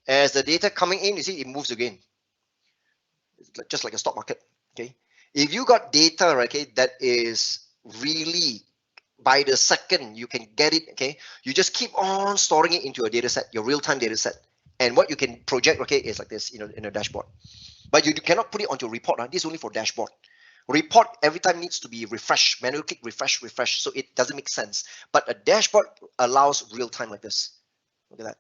As the data coming in, you see, it moves again. It's just like a stock market. Okay. If you got data, okay, that is really by the second you can get it. Okay. You just keep on storing it into a data set, your real-time data set. And what you can project, okay, is like this, you know, in a dashboard. But you cannot put it onto a report. This is only for dashboard. Report every time needs to be refreshed, manual click, refresh, so it doesn't make sense. But a dashboard allows real time like this. Look at that.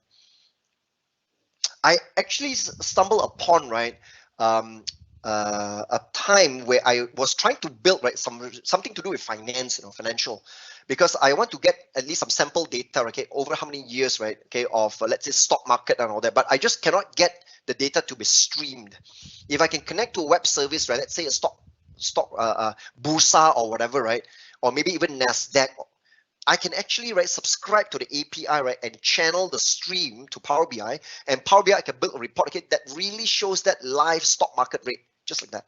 I actually stumbled upon, right, a time where I was trying to build, right, something to do with finance, you know, financial, because I want to get at least some sample data, okay, over how many years, right, okay, of let's say stock market and all that. But I just cannot get the data to be streamed. If I can connect to a web service, right? Let's say a stock Bursa or whatever, right? Or maybe even Nasdaq. I can actually, right, subscribe to the API, right, and channel the stream to Power BI, and Power BI can build a report, okay, that really shows that live stock market rate, just like that.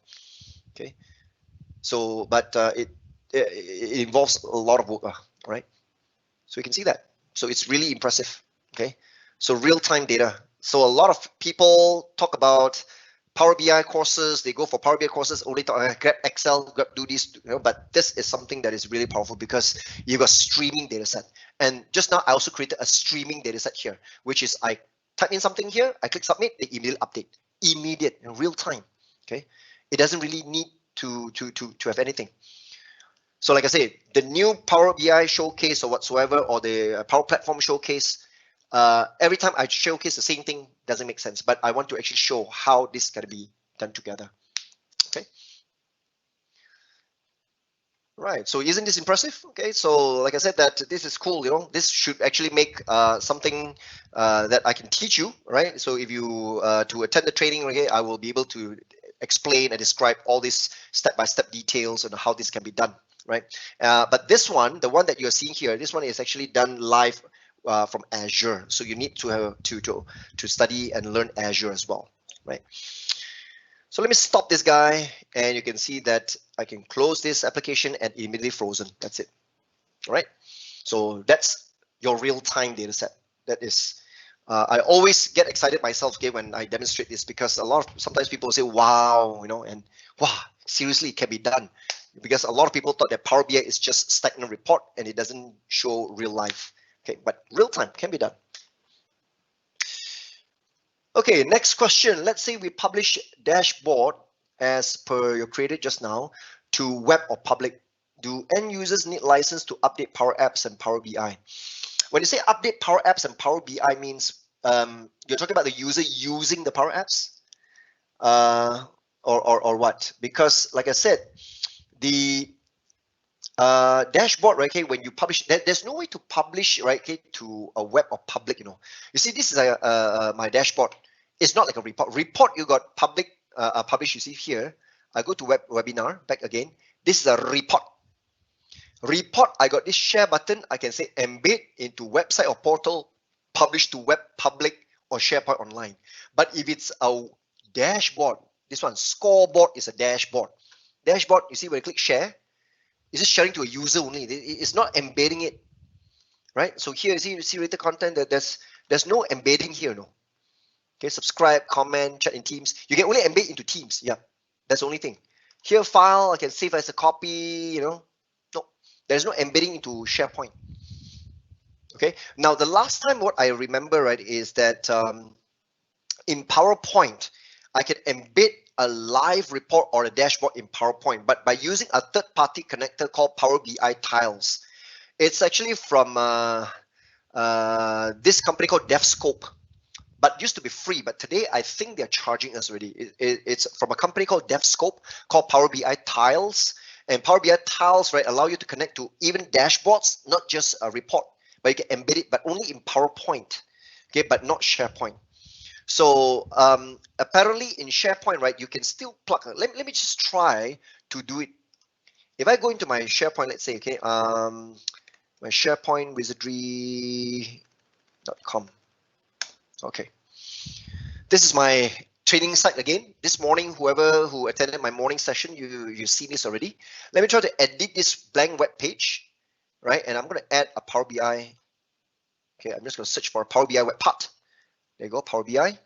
Okay. So, but it involves a lot of work, right? So you can see that. So it's really impressive. Okay. So real-time data. So a lot of people talk about Power BI courses. They go for Power BI courses, only talk, grab Excel, grab do this, you know, but this is something that is really powerful because you've got streaming data set. And just now I also created a streaming data set here, which is I type in something here, I click submit, they immediately update, immediate, in real time. Okay. It doesn't really need to have anything. So like I said, the new Power BI showcase or whatsoever, or the Power Platform showcase, every time I showcase the same thing doesn't make sense, but I want to actually show how this can be done together. Okay. Right. So isn't this impressive? Okay. So like I said, that this is cool. You know, this should actually make something that I can teach you. Right. So if you to attend the training, okay, I will be able to explain and describe all these step-by-step details and how this can be done. Right. But this one, the one that you're seeing here, this one is actually done live from Azure. So you need to have to study and learn Azure as well. Right. So let me stop this guy, and you can see that I can close this application and immediately frozen. That's it. All right. So that's your real-time data set. That is, I always get excited myself, okay, when I demonstrate this, because sometimes people say, wow, you know, and wow, seriously, it can be done. Because a lot of people thought that Power BI is just stagnant report and it doesn't show real life. Okay, but real time can be done. Okay, next question. Let's say we publish dashboard as per your created just now to web or public. Do end users need license to update Power Apps and Power BI? When you say update Power Apps and Power BI means you're talking about the user using the Power Apps, or what? Because like I said, the dashboard, right? Okay, when you publish, there's no way to publish, right? Okay, to a web or public. You know, you see, this is my dashboard. It's not like a report. Report, you got public, publish. You see here. I go to webinar back again. This is a report. Report, I got this share button. I can say embed into website or portal, publish to web, public, or SharePoint online. But if it's a dashboard, this one scoreboard is a dashboard. Dashboard, you see when you click share, it's just sharing to a user only. It's not embedding it, right? So here you see rated content, that there's no embedding here, no. Okay, subscribe, comment, chat in Teams. You can only embed into Teams. Yeah, that's the only thing. Here, file, I can save as a copy, you know. No, there's no embedding into SharePoint. Okay, now the last time what I remember, right, is that in PowerPoint, I can embed a live report or a dashboard in PowerPoint, but by using a third-party connector called Power BI Tiles. It's actually from this company called DevScope, but used to be free, but today I think they're charging us already. It's from a company called DevScope called Power BI Tiles, and Power BI Tiles, right, allow you to connect to even dashboards, not just a report, but you can embed it, but only in PowerPoint, okay, but not SharePoint. So apparently in SharePoint, right, you can still plug. Let me just try to do it. If I go into my SharePoint, let's say, okay, my SharePoint wizardry.com. Okay, this is my training site again. This morning, whoever who attended my morning session, you see this already. Let me try to edit this blank web page, right? And I'm going to add a Power BI. Okay, I'm just going to search for a Power BI web part. There you go, Power BI.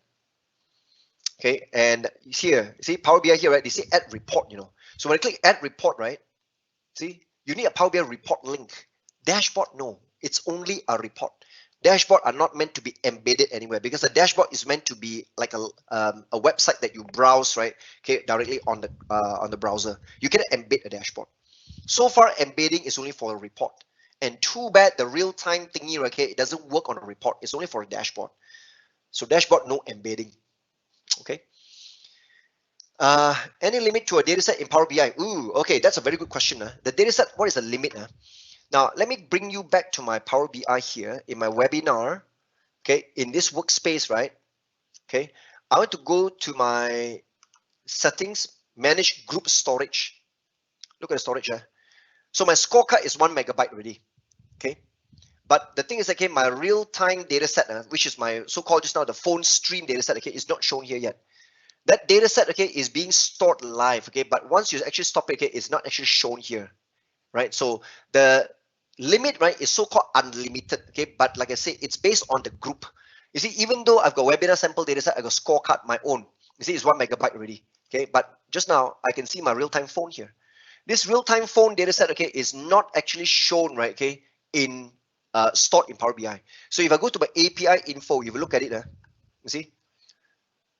Okay, and here, you see Power BI here, right? They say add report, you know. So when I click add report, right? See, you need a Power BI report link. Dashboard, no, it's only a report. Dashboard are not meant to be embedded anywhere, because a dashboard is meant to be like a website that you browse, right? Okay, directly on the browser. You can embed a dashboard. So far, embedding is only for a report. And too bad the real-time thingy, right? Okay, it doesn't work on a report. It's only for a dashboard. So dashboard, no embedding. Okay. Any limit to a dataset in Power BI? Ooh, okay, that's a very good question. The dataset, what is the limit? Now, let me bring you back to my Power BI here in my webinar. Okay, in this workspace, right? Okay, I want to go to my settings, manage group storage. Look at the storage here. So my scorecard is 1 megabyte already. Okay. But the thing is, okay, my real-time data set, which is my so-called just now the phone stream data set, okay, is not shown here yet. That data set, okay, is being stored live, okay, but once you actually stop it, okay, it's not actually shown here, right? So the limit, right, is so-called unlimited, okay, but like I say, it's based on the group. You see, even though I've got webinar sample data set, I got scorecard my own. You see, it's 1 megabyte already, okay, but just now I can see my real-time phone here. This real-time phone data set, okay, is not actually shown, right, okay, in stored in Power BI. So if I go to my API info, you will look at it, you see,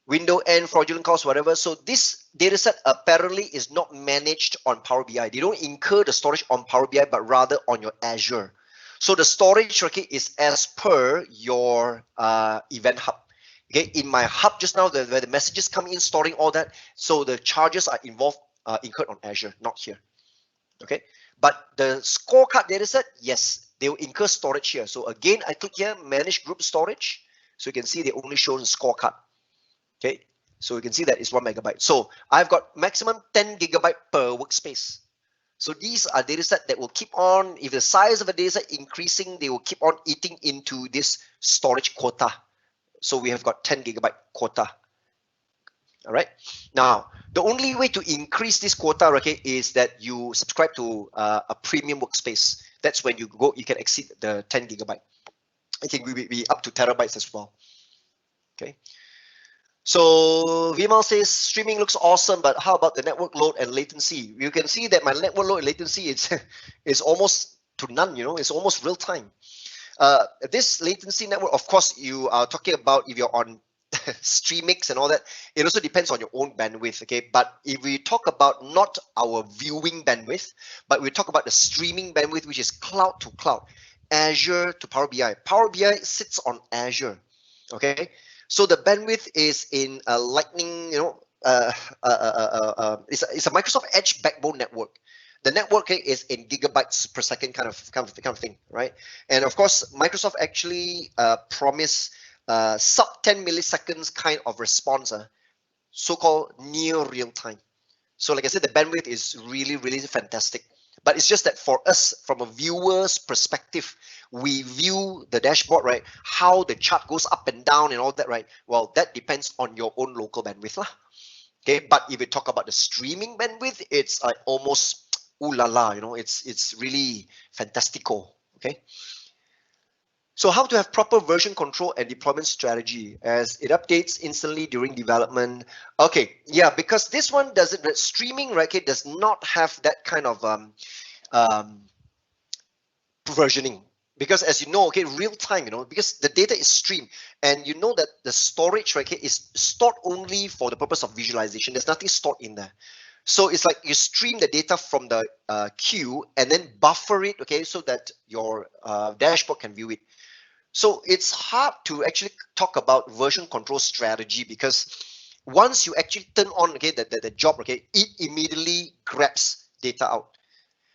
window end, fraudulent calls, whatever. So this data set apparently is not managed on Power BI. They don't incur the storage on Power BI, but rather on your Azure. So the storage, okay, is as per your event hub. Okay, in my hub just now, where the messages come in, storing all that. So the charges are involved, incurred on Azure, not here. Okay, but the scorecard data set, yes, they will incur storage here. So again, I click here, manage group storage. So you can see they only show the scorecard. Okay, so you can see that it's 1 megabyte. So I've got maximum 10 gigabyte per workspace. So these are data set that will keep on, if the size of a data set increasing, they will keep on eating into this storage quota. So we have got 10 gigabyte quota. All right. Now, the only way to increase this quota, okay, is that you subscribe to a premium workspace. That's when you can exceed the 10 gigabyte. I think we will be up to terabytes as well. Okay. So Vimal says streaming looks awesome, but how about the network load and latency? You can see that my network load and latency is almost to none. You know, it's almost real time. This latency network, of course, you are talking about if you're on Streamix and all that. It also depends on your own bandwidth. Okay, but if we talk about not our viewing bandwidth, but we talk about the streaming bandwidth, which is cloud to cloud, Azure to Power BI. Power BI sits on Azure. Okay. So the bandwidth is in a Lightning, you know, it's a Microsoft Edge backbone network. The network is in gigabytes per second kind of thing, right? And of course, Microsoft actually promised sub 10 milliseconds kind of response, so-called near real time. So like I said, the bandwidth is really, really fantastic. But it's just that for us, from a viewer's perspective, we view the dashboard, right? How the chart goes up and down and all that, right? Well, that depends on your own local bandwidth, lah. Okay, but if we talk about the streaming bandwidth, it's like almost ooh la la, you know, it's really fantastico. Okay. So how to have proper version control and deployment strategy as it updates instantly during development. Okay, yeah, because this one doesn't, the streaming, right, it does not have that kind of versioning. Because as you know, okay, real time, you know, because the data is streamed and you know that the storage, right, is stored only for the purpose of visualization. There's nothing stored in there. So it's like you stream the data from the queue and then buffer it, okay, so that your dashboard can view it. So it's hard to actually talk about version control strategy because once you actually turn on, okay, the job, okay, it immediately grabs data out.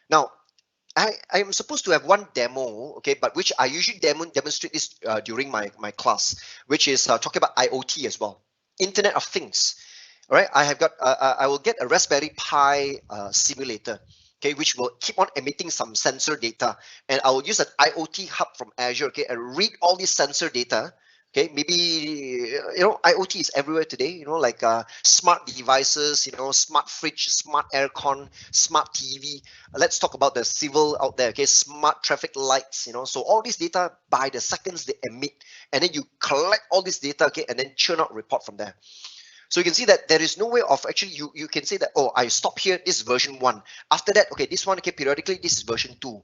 Now, I am supposed to have one demo, okay, but which I usually demonstrate this during my class, which is talking about IoT as well, Internet of Things. All right, I have got I will get a Raspberry Pi simulator, okay, which will keep on emitting some sensor data, and I will use an IoT hub from Azure, okay, and read all this sensor data. Okay, maybe, you know, IoT is everywhere today, you know, like smart devices, you know, smart fridge, smart aircon, smart TV. Let's talk about the civil out there, okay, smart traffic lights, you know. So all this data, by the seconds they emit, and then you collect all this data, okay, and then churn out report from there. So you can see that there is no way of actually, you can say that, oh, I stop here, this is version 1. After that, okay, this one, okay, periodically, this is version 2.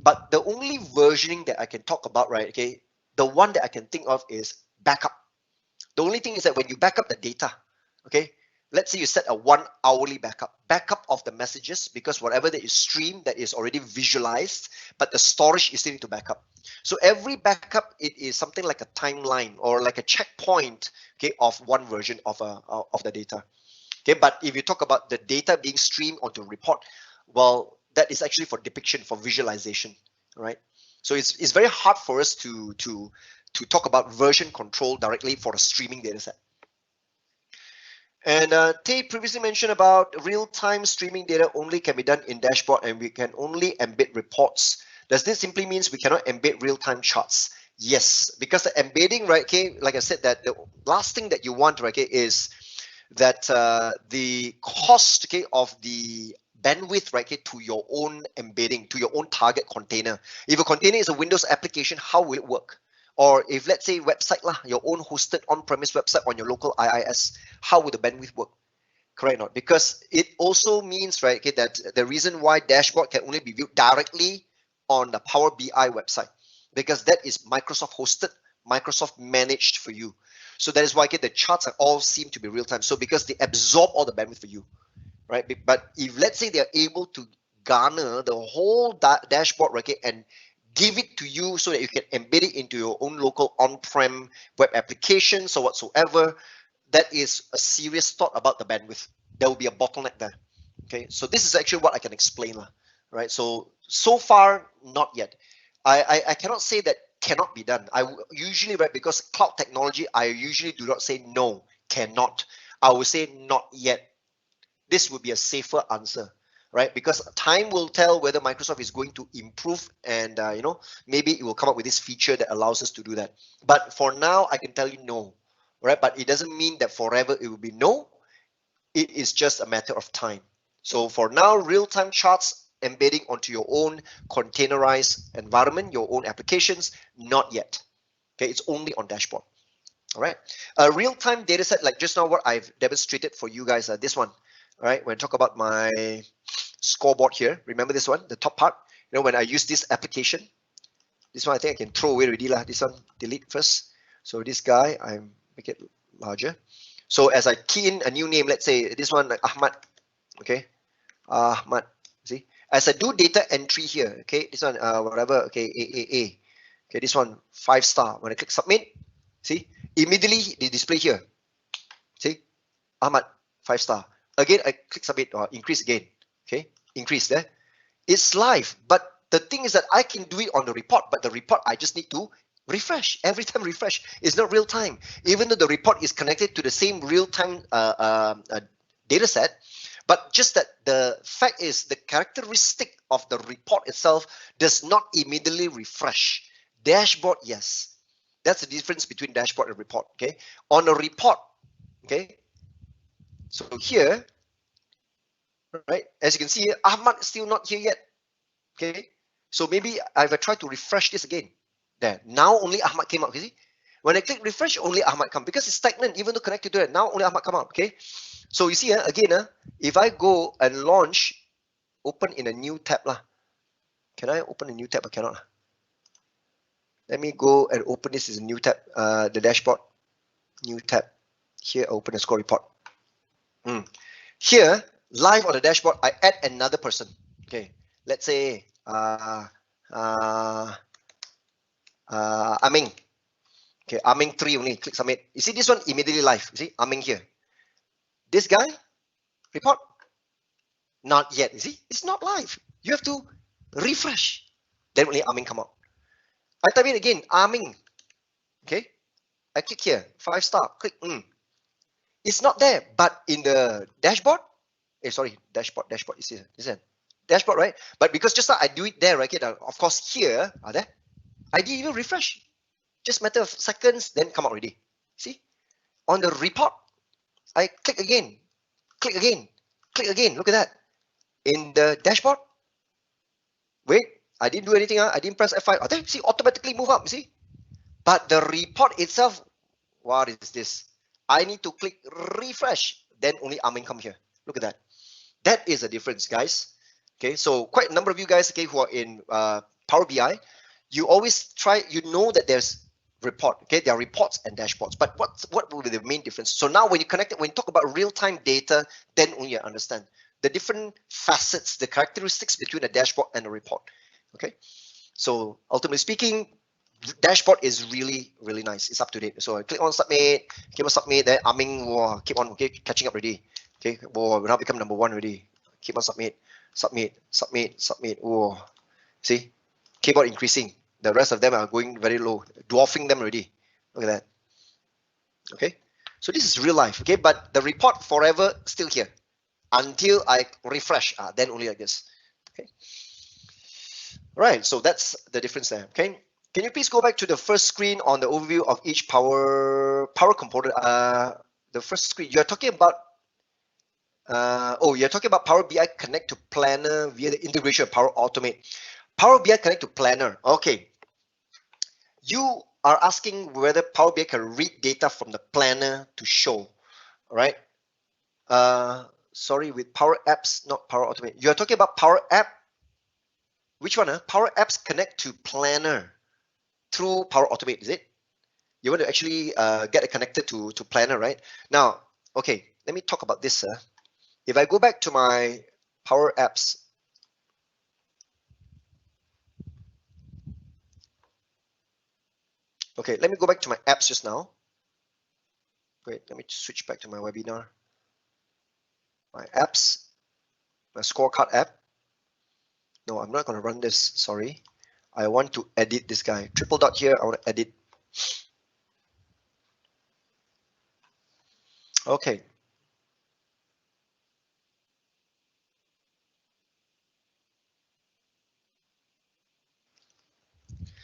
But the only versioning that I can talk about, right, okay, the one that I can think of is backup. The only thing is that when you back up the data, okay, let's say you set a 1 hourly backup of the messages, because whatever that is streamed, that is already visualized, but the storage is still need to back up. So every backup, it is something like a timeline or like a checkpoint, okay, of one version of the data. Okay, but if you talk about the data being streamed onto a report, well, that is actually for depiction, for visualization, right? So it's very hard for us to talk about version control directly for a streaming data set. And Tay previously mentioned about real-time streaming data only can be done in dashboard, and we can only embed reports. Does this simply means we cannot embed real-time charts? Yes, because the embedding, right, okay, like I said, that the last thing that you want, right, okay, is that the cost, okay, of the bandwidth, right, okay, to your own embedding, to your own target container. If a container is a Windows application, how will it work? Or if, let's say, website lah, your own hosted on-premise website on your local IIS, how would the bandwidth work? Correct or not? Because it also means, right, okay, that the reason why dashboard can only be viewed directly on the Power BI website, because that is Microsoft hosted, Microsoft managed for you. So that is why, okay, the charts are all seem to be real time. So because they absorb all the bandwidth for you, right? But if, let's say, they are able to garner the whole dashboard, right, okay, and give it to you so that you can embed it into your own local on-prem web applications or whatsoever, that is a serious thought about the bandwidth. There will be a bottleneck there. Okay, so this is actually what I can explain, right? So far, not yet. I cannot say that cannot be done. I usually, right, because cloud technology, I usually do not say no, cannot. I will say not yet. This would be a safer answer, right? Because time will tell whether Microsoft is going to improve, and you know, maybe it will come up with this feature that allows us to do that. But for now, I can tell you no, right? But it doesn't mean that forever it will be no. It is just a matter of time. So for now, real-time charts embedding onto your own containerized environment, your own applications, not yet. Okay, it's only on dashboard. All right, a real-time data set like just now what I've demonstrated for you guys, this one. All right, when I talk about my scoreboard here, remember this one, the top part, you know, when I use this application, this one I think I can throw away already lah. This one, delete first. So this guy, I make it larger. So as I key in a new name, let's say this one, like Ahmad, okay, Ahmad, see, as I do data entry here, okay, this one, whatever, okay, AAA, okay, this one, 5-star. When I click submit, see, immediately they display here, see, Ahmad, 5-star. Again, I click submit or increase again. Okay, increase there. It's live, but the thing is that I can do it on the report, but the report I just need to refresh every time. Refresh. It's not real time, even though the report is connected to the same real time data set. But just that the fact is the characteristic of the report itself does not immediately refresh. Dashboard, yes. That's the difference between dashboard and report. Okay, on a report, okay. So here, right, as you can see here, Ahmad is still not here yet. Okay, so maybe I will try to refresh this again. There, now only Ahmad came up. You see, when I click refresh, only Ahmad come because it's stagnant. Even though connected to it, now only Ahmad come up. Okay, so you see again, if I go and launch, open in a new tab lah. Can I open a new tab? I cannot. Let me go and open this as a new tab. The dashboard, new tab. Here, open a score report. Here, live on the dashboard, I add another person. Okay, let's say Aming. Okay, Aming 3 only. Click submit. You see this one immediately live. You see Aming here. This guy report not yet. You see, it's not live. You have to refresh. Then only Aming come out. I type in again Aming. Okay, I click here 5-star. Click. It's not there, but in the dashboard, dashboard, is it? Dashboard, right? But because just now I do it there, right? Okay, of course here, are there? I didn't even refresh. Just matter of seconds, then come out already. See? On the report, I click again, click again, click again. Look at that. In the dashboard, wait, I didn't do anything. I didn't press F5. Are there? See, automatically move up, you see? But the report itself, what is this? I need to click refresh, then only Aming come here. Look at that. That is a difference, guys. Okay, so quite a number of you guys, okay, who are in Power BI, you always try, you know that there's report, okay, there are reports and dashboards, but what will be the main difference? So now when you connect it, when you talk about real-time data, then only you understand the different facets, the characteristics between a dashboard and a report. Okay, so ultimately speaking, dashboard is really, really nice. It's up to date. So I click on submit, keep on submit, then Aming, wow, keep on, okay, catching up already. Okay, wow, we now become number 1 already. Keep on submit, submit, submit, submit. Oh, see, keyboard increasing. The rest of them are going very low, dwarfing them already. Look at that. Okay, So this is real life, okay? But the report forever still here until I refresh, then only like this, okay? Right, so that's the difference there, okay? Can you please go back to the first screen on the overview of each power component? The first screen, you're talking about, you're talking about Power BI Connect to Planner via the integration of Power Automate. Power BI Connect to Planner, okay. You are asking whether Power BI can read data from the planner to show, right? Sorry, with Power Apps, not Power Automate. You're talking about Power App. Which one? Power Apps connect to Planner through Power Automate, is it? You want to actually get it connected to Planner, right? Now, okay, let me talk about this. If I go back to my Power Apps, okay, let me go back to my apps just now. Wait, let me switch back to my webinar. My apps, my scorecard app. No, I'm not going to run this, sorry. I want to edit this guy. Triple dot here, I want to edit. Okay.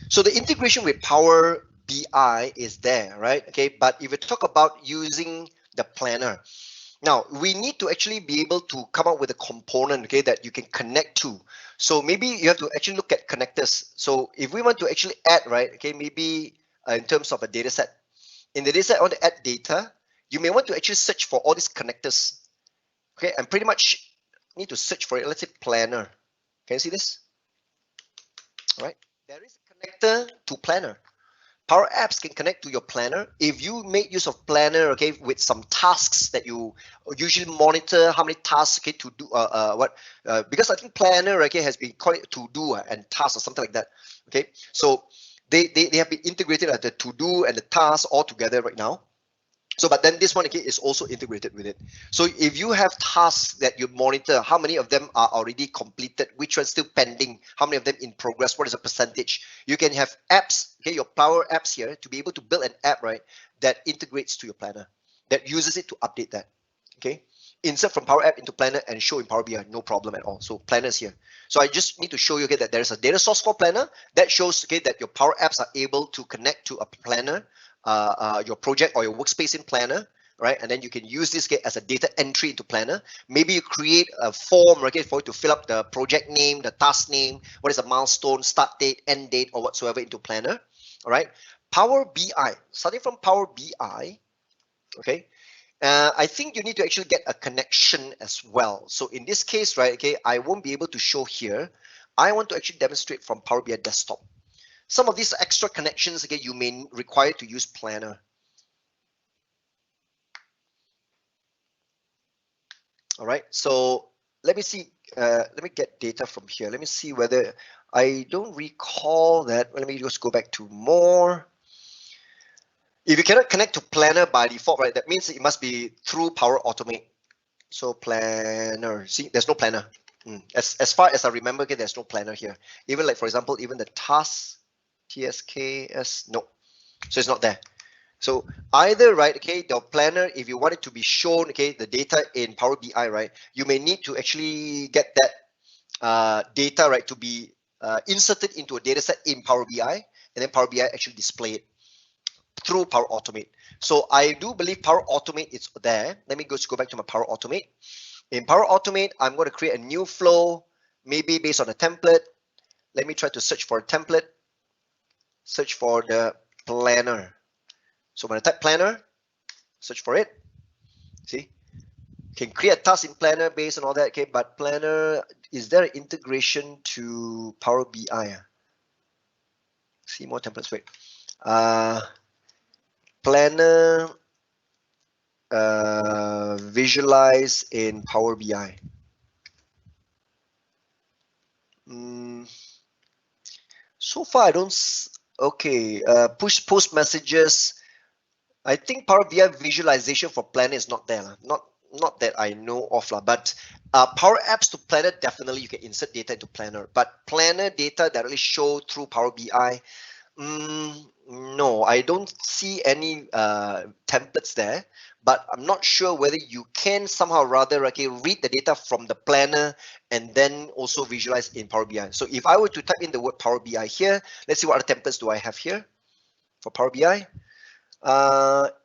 So the integration with Power BI is there, right? Okay, but if you talk about using the planner, now we need to actually be able to come up with a component, okay, that you can connect to. So maybe you have to actually look at connectors. So if we want to actually add, right, okay, maybe in terms of a data set, in the data set I want to add data, you may want to actually search for all these connectors, okay, and pretty much need to search for it. Let's say planner. Can you see this? All right, there is a connector to planner. Power Apps can connect to your planner. If you make use of planner, okay, with some tasks that you usually monitor, how many tasks, okay, to do, because I think planner, okay, has been called to do and task or something like that, okay. So they have been integrated at the to do and the task all together right now. So, but then this one again is also integrated with it. So if you have tasks that you monitor, how many of them are already completed, which one's still pending, how many of them in progress, what is the percentage? You can have apps, okay, your Power Apps here to be able to build an app, right, that integrates to your planner, that uses it to update that, okay? Insert from Power App into Planner and show in Power BI, no problem at all. So Planner is here. So I just need to show you, okay, that there is a data source for Planner that shows, okay, that your Power Apps are able to connect to a planner, your project or your workspace in Planner, right? And then you can use this as a data entry into Planner. Maybe you create a form, okay, for you to fill up the project name, the task name, what is the milestone, start date, end date, or whatsoever into Planner, all right? Power BI, starting from Power BI, okay, I think you need to actually get a connection as well. So in this case, right, okay, I won't be able to show here. I want to actually demonstrate from Power BI Desktop. Some of these extra connections, again, you may require to use Planner. All right, so let me see, let me get data from here. Let me see whether, I don't recall that. Let me just go back to more. If you cannot connect to Planner by default, right, that means it must be through Power Automate. So Planner, see, there's no Planner. As far as I remember, okay, there's no Planner here. Even like, for example, even the task, TSKS, no. So it's not there. So either, right, okay, the planner, if you want it to be shown, okay, the data in Power BI, right, you may need to actually get that data, right, to be inserted into a data set in Power BI, and then Power BI actually display it through Power Automate. So I do believe Power Automate is there. Let me go back to my Power Automate. In Power Automate, I'm going to create a new flow, maybe based on a template. Let me try to search for a template. Search for the planner. So when I type planner, search for it. See, you can create a task in Planner based on all that. Okay, but Planner, is there an integration to Power BI? See more templates. Wait, Planner visualize in Power BI. So far, I don't. Okay, push post messages. I think Power BI visualization for Planner is not there. Not that I know of, but Power Apps to Planner, definitely you can insert data into Planner. But Planner data that really show through Power BI, No, I don't see any templates there, but I'm not sure whether you can somehow or rather, okay, read the data from the planner and then also visualize in Power BI. So if I were to type in the word Power BI here, let's see what other templates do I have here for Power BI.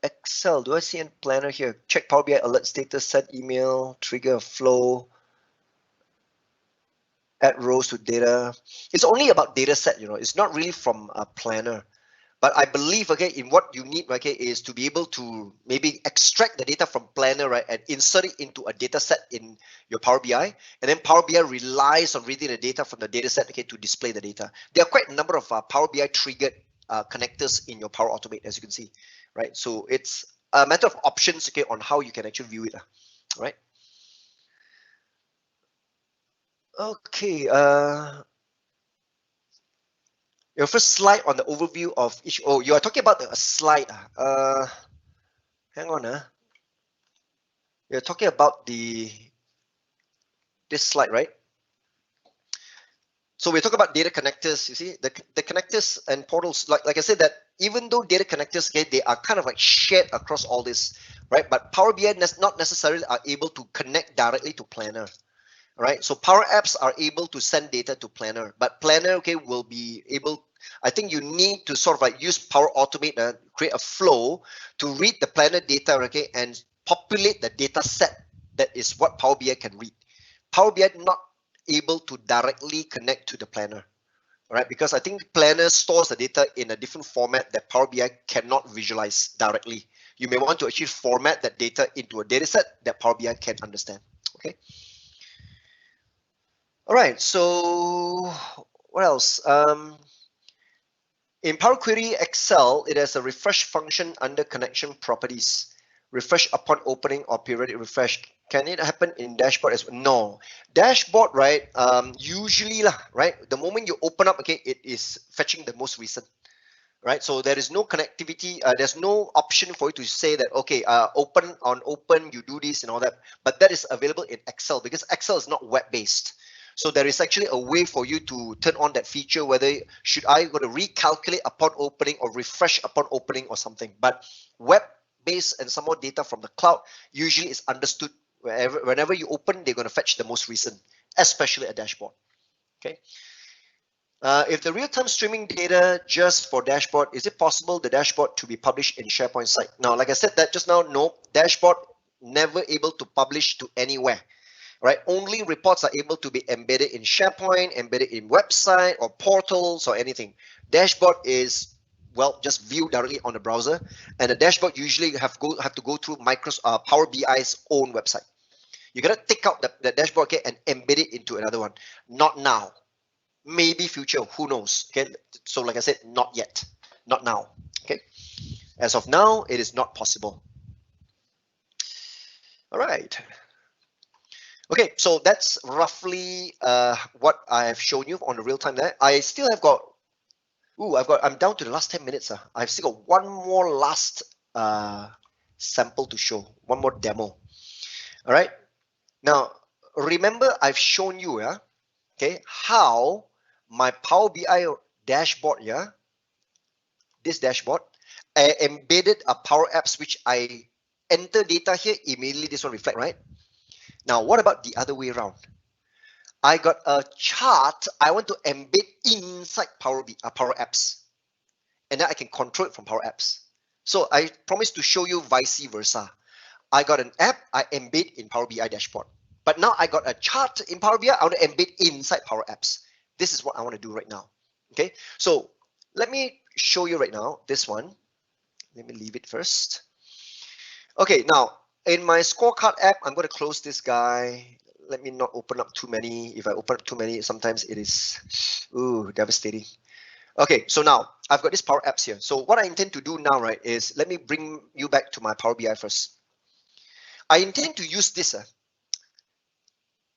Excel, do I see any planner here? Check Power BI alert status, send email, trigger a flow, add rows to data. It's only about data set, it's not really from a planner. But I believe, okay, in what you need, okay, is to be able to maybe extract the data from planner, right, and insert it into a data set in your Power BI. And then Power BI relies on reading the data from the data set, okay, to display the data. There are quite a number of Power BI triggered connectors in your Power Automate, as you can see, right? So it's a matter of options, okay, on how you can actually view it, right? Okay, your first slide on the overview of each. Oh, you are talking about a slide. Hang on. You're talking about this slide, right? So we're talking about data connectors. You see, the connectors and portals. Like I said, that even though data connectors, okay, they are kind of like shared across all this, right? But Power BI not necessarily are able to connect directly to Planner. Right, so Power Apps are able to send data to Planner, but Planner, okay, will be able. I think you need to sort of like use Power Automate, create a flow to read the Planner data, okay, and populate the data set that is what Power BI can read. Power BI not able to directly connect to the Planner, right? Because I think Planner stores the data in a different format that Power BI cannot visualize directly. You may want to actually format that data into a data set that Power BI can understand, okay? All right, so what else? In Power Query Excel, it has a refresh function under connection properties. Refresh upon opening or periodic refresh. Can it happen in dashboard as well? No. Dashboard, right? Usually, right? The moment you open up, okay, it is fetching the most recent, right? So there is no connectivity. There's no option for you to say that, okay, open, you do this and all that. But that is available in Excel because Excel is not web-based. So there is actually a way for you to turn on that feature, whether should I go to recalculate upon opening or refresh upon opening or something. But web-based and some more data from the cloud usually is understood whenever you open, they're going to fetch the most recent, especially a dashboard. Okay. If the real-time streaming data just for dashboard, is it possible the dashboard to be published in SharePoint site? Now, like I said that just now, no, dashboard never able to publish to anywhere. Right, only reports are able to be embedded in SharePoint, embedded in website or portals or anything. Dashboard is, well, just viewed directly on the browser, and the dashboard usually have to go through Microsoft Power BI's own website. You gotta take out the dashboard, okay, and embed it into another one. Not now, maybe future, who knows? Okay, so like I said, not yet, not now. Okay, as of now, it is not possible. All right. Okay, so that's roughly what I have shown you on the real time there. I still have got, I'm down to the last 10 minutes. I've still got one more last sample to show, one more demo. All right, now remember I've shown you, okay, how my Power BI dashboard, this dashboard, I embedded a Power Apps which I enter data here, immediately this one reflect, right? Now, what about the other way around? I got a chart I want to embed inside Power Apps, and then I can control it from Power Apps. So I promised to show you vice versa. I got an app I embed in Power BI dashboard, but now I got a chart in Power BI I want to embed inside Power Apps. This is what I want to do right now. Okay, so let me show you right now this one. Let me leave it first. Okay, now in my scorecard app, I'm going to close this guy. Let me not open up too many. If I open up too many, sometimes it is devastating. Okay, so now I've got this Power Apps here. So what I intend to do now, right, is let me bring you back to my Power BI first. I intend to use this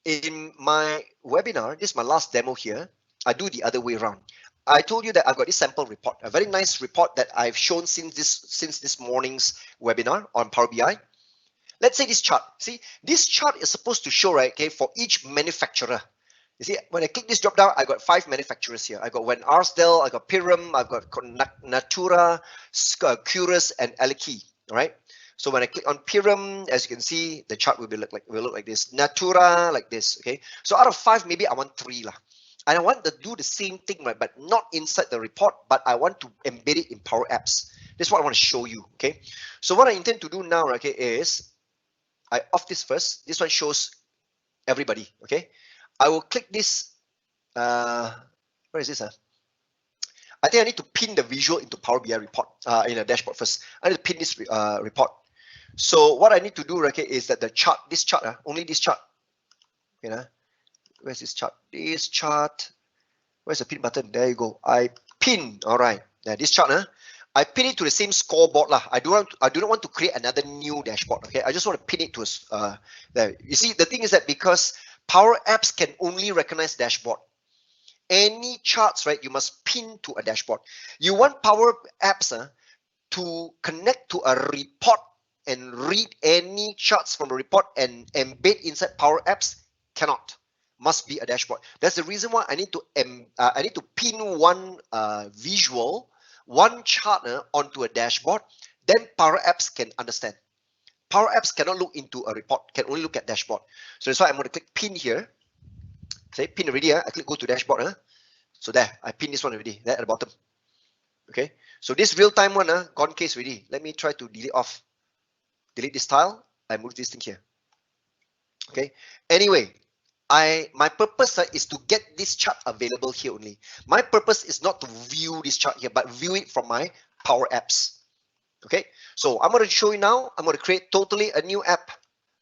in my webinar. This is my last demo here. I do the other way around. I told you that I've got this sample report, a very nice report that I've shown since this morning's webinar on Power BI. Let's say this chart. See, this chart is supposed to show, right, okay, for each manufacturer. You see, when I click this drop down, I got 5 manufacturers here. I got Van Arsdale, I got Pyrum, I've got Natura, Curus, and Eliki. All right. So when I click on Pyrum, as you can see, the chart will look like this. Natura like this. Okay. So out of 5, maybe I want 3 lah. And I want to do the same thing, right? But not inside the report, but I want to embed it in Power Apps. This is what I want to show you. Okay. So what I intend to do now, okay, is I off this first. This one shows everybody. Okay. I will click this. Where is this? I think I need to pin the visual into Power BI report in a dashboard first. I need to pin this report. So what I need to do, okay, is that the chart, this chart, only this chart. You know, where's this chart? This chart. Where's the pin button? There you go. I pin. All right. Now this chart, I pin it to the same scoreboard lah. I do not want to create another new dashboard. Okay, I just want to pin it to there. You see, the thing is that because Power Apps can only recognize dashboard. Any charts, right, you must pin to a dashboard. You want Power Apps to connect to a report and read any charts from a report and embed inside Power Apps? Cannot. Must be a dashboard. That's the reason why I need to pin one visual, one chart onto a dashboard. Then Power Apps can understand. Power Apps cannot look into a report, can only look at dashboard. So that's why I'm going to click pin here. Say pin already. I click go to dashboard. So there, I pin this one already. There at the bottom. Okay. So this real-time one, gone case already. Let me try to delete off. Delete this tile. I move this thing here. Okay. Anyway, my purpose is to get this chart available here only. My purpose is not to view this chart here, but view it from my Power Apps. Okay, so I'm going to show you now. I'm going to create totally a new app,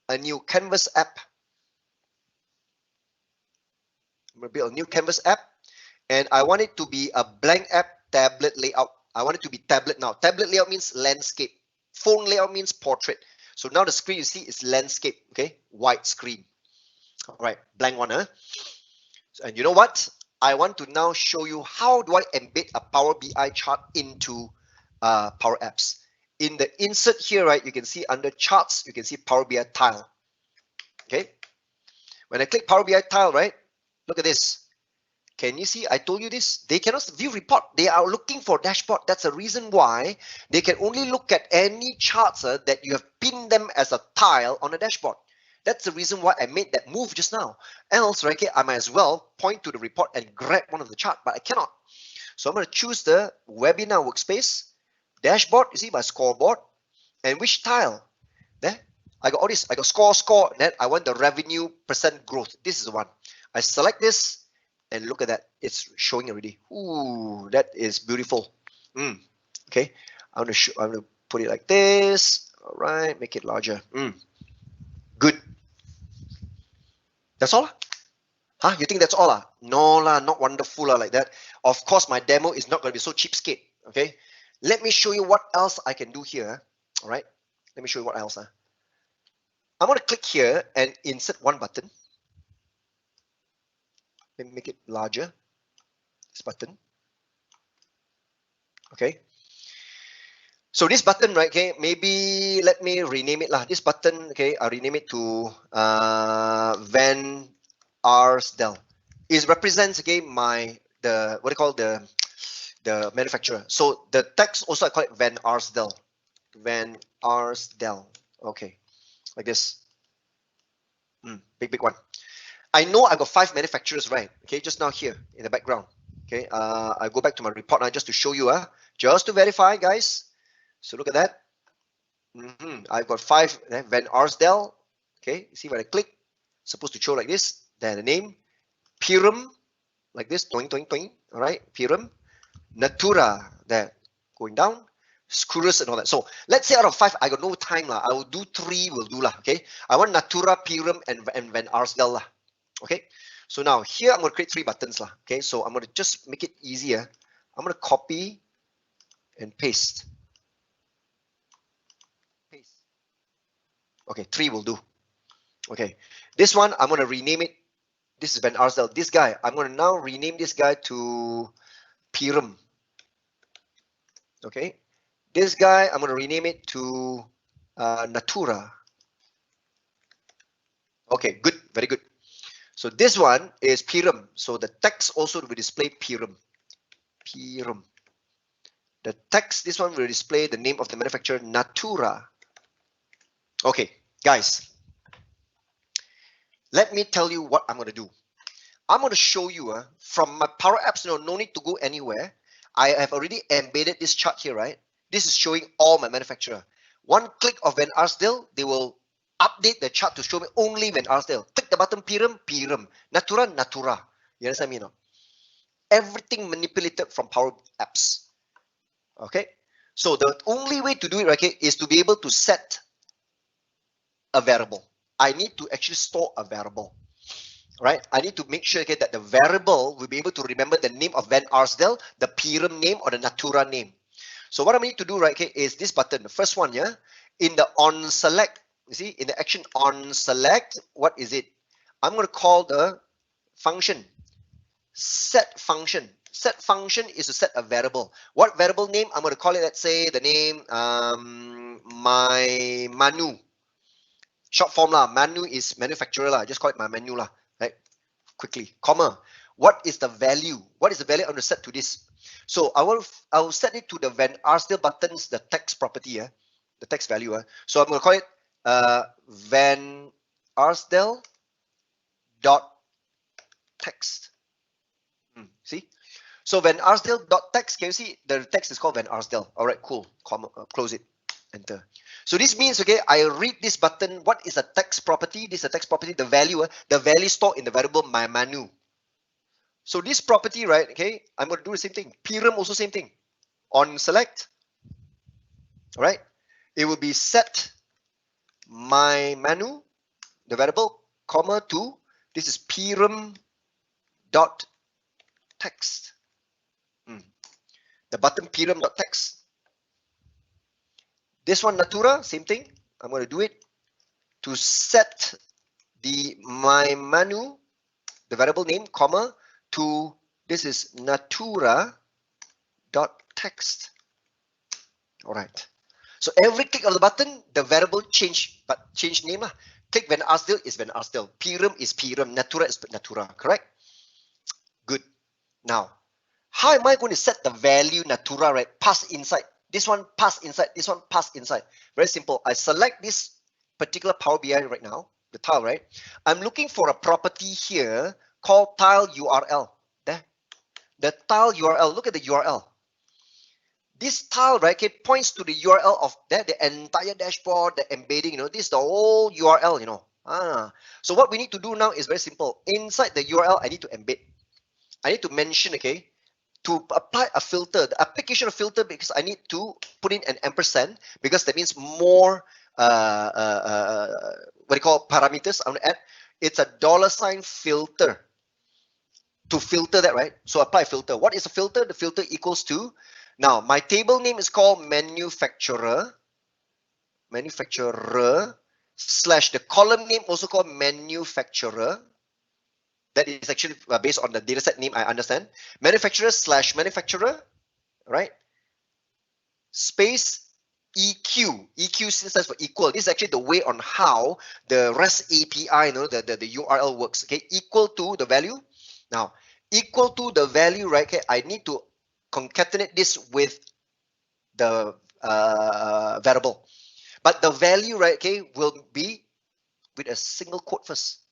a new Canvas app. I'm going to build a new Canvas app, and I want it to be a blank app tablet layout. I want it to be tablet now. Tablet layout means landscape. Phone layout means portrait. So now the screen you see is landscape. Okay, white screen. All right, blank one. And you know what? I want to now show you how do I embed a Power BI chart into Power Apps. In the insert here, right, you can see under charts, you can see Power BI tile. Okay. When I click Power BI tile, right, look at this. Can you see? I told you this. They cannot view report. They are looking for dashboard. That's the reason why they can only look at any charts that you have pinned them as a tile on a dashboard. That's the reason why I made that move just now. Else, right, I might as well point to the report and grab one of the chart, but I cannot. So I'm going to choose the webinar workspace. Dashboard, you see my scoreboard, and which tile? There, I got all this. I got score, and then I want the revenue % growth. This is the one. I select this, and look at that. It's showing already. Ooh, that is beautiful. Okay, I'm gonna put it like this. All right, make it larger. Good. That's all? Huh? You think that's all? No lah, not wonderful like that. Of course, my demo is not gonna be so cheapskate. Okay. Let me show you what else I can do here. All right. Let me show you what else. I'm going to click here and insert one button. Let me make it larger. This button. Okay. So this button, right? Okay. Maybe let me rename it lah. This button, okay. I'll rename it to Van Arsdale. It represents again what do you call the manufacturer. So the text also I call it Van Arsdale. Van Arsdale. Okay, like this. Big one. I know I got 5 manufacturers, right? Okay, just now here in the background. Okay, I go back to my report now just to show you, just to verify, guys. So look at that. I've got 5 Van Arsdale. Okay, you see when I click, it's supposed to show like this. Then the name, Pyrum, like this, toing. All right, Pyrum. Natura, there, going down, Curus and all that. So let's say out of 5, I got no time lah. I will do 3, will do lah. Okay, I want Natura, Pyrum, and Van Arsdale lah. Okay, so now here I'm going to create 3 buttons lah. Okay, so I'm going to just make it easier. I'm going to copy and paste. Okay, 3 will do. Okay, this one I'm going to rename it. This is Van Arsdale. This guy, I'm going to now rename this guy to Pyrum. Okay, this guy I'm going to rename it to Natura. Okay, good, very good. So this one is Pirum. So the text also will display Pirum. Pirum. The text, this one will display the name of the manufacturer, Natura. Okay, guys, let me tell you what I'm going to do. I'm going to show you from my Power Apps, no need to go anywhere. I have already embedded this chart here, right? This is showing all my manufacturer. One click of Van Arsdale, they will update the chart to show me only Van Arsdale. Click the button, Pirum, Pirum, Natura, Natura. You understand me now? Everything manipulated from Power Apps. Okay, so the only way to do it, okay, is to be able to set a variable. I need to actually store a variable, right? I need to make sure, okay, that the variable will be able to remember the name of Van Arsdale, the Pirum name, or the Natura name. So what I need to do, right, okay, is this button, the first one, yeah, in the on select, you see, in the action on select, what is it? I'm going to call the function set function. Set function is to set a variable. What variable name? I'm going to call it, let's say, the name my Manu. Short form lah. Manu is manufacturer lah. Just call it my menu lah. Right? Quickly, comma. What is the value? What is the value I'm going to set to this? So I will set it to the Van Arsdale buttons, the text property, the text value. So I'm going to call it Van Arsdale dot text. See? So Van Arsdale dot text, can you see the text is called Van Arsdale? All right, cool. Comma, close it. Enter. So this means, okay, I read this button. What is a text property? This is a text property. The value stored in the variable my menu. So this property, right? Okay, I'm going to do the same thing. Pirum also same thing. On select, all right? It will be set my menu, the variable, comma to this is Pirum dot text. The button Pirum dot text. This one Natura, same thing. I'm going to do it to set the my menu, the variable name, comma to this is Natura dot text. All right. So every click of the button, the variable change name lah. Click Van Arsdale is Van Arsdale. Pirum is Pirum. Natura is Natura. Correct? Good. Now, how am I going to set the value Natura, right? Pass inside. This one pass inside. This one pass inside. Very simple. I select this particular Power BI right now, the tile, right? I'm looking for a property here called tile URL. There. The tile URL. Look at the URL. This tile, right, okay, points to the URL of the entire dashboard, the embedding, this is the whole URL, So what we need to do now is very simple. Inside the URL, I need to embed. I need to mention, okay, to apply a filter, the application of filter, because I need to put in an ampersand, because that means more, what do you call parameters I'm going to add. It's a $ filter to filter that, right? So apply filter. What is a filter? The filter equals to, now my table name is called manufacturer slash the column name also called manufacturer. That is actually based on the dataset name, I understand. Manufacturer slash manufacturer, right? Space EQ. EQ stands for equal. This is actually the way on how the REST API, the URL works. Okay, equal to the value. Now, equal to the value, right? Okay, I need to concatenate this with the variable. But the value, right? Okay, will be with a single quote first.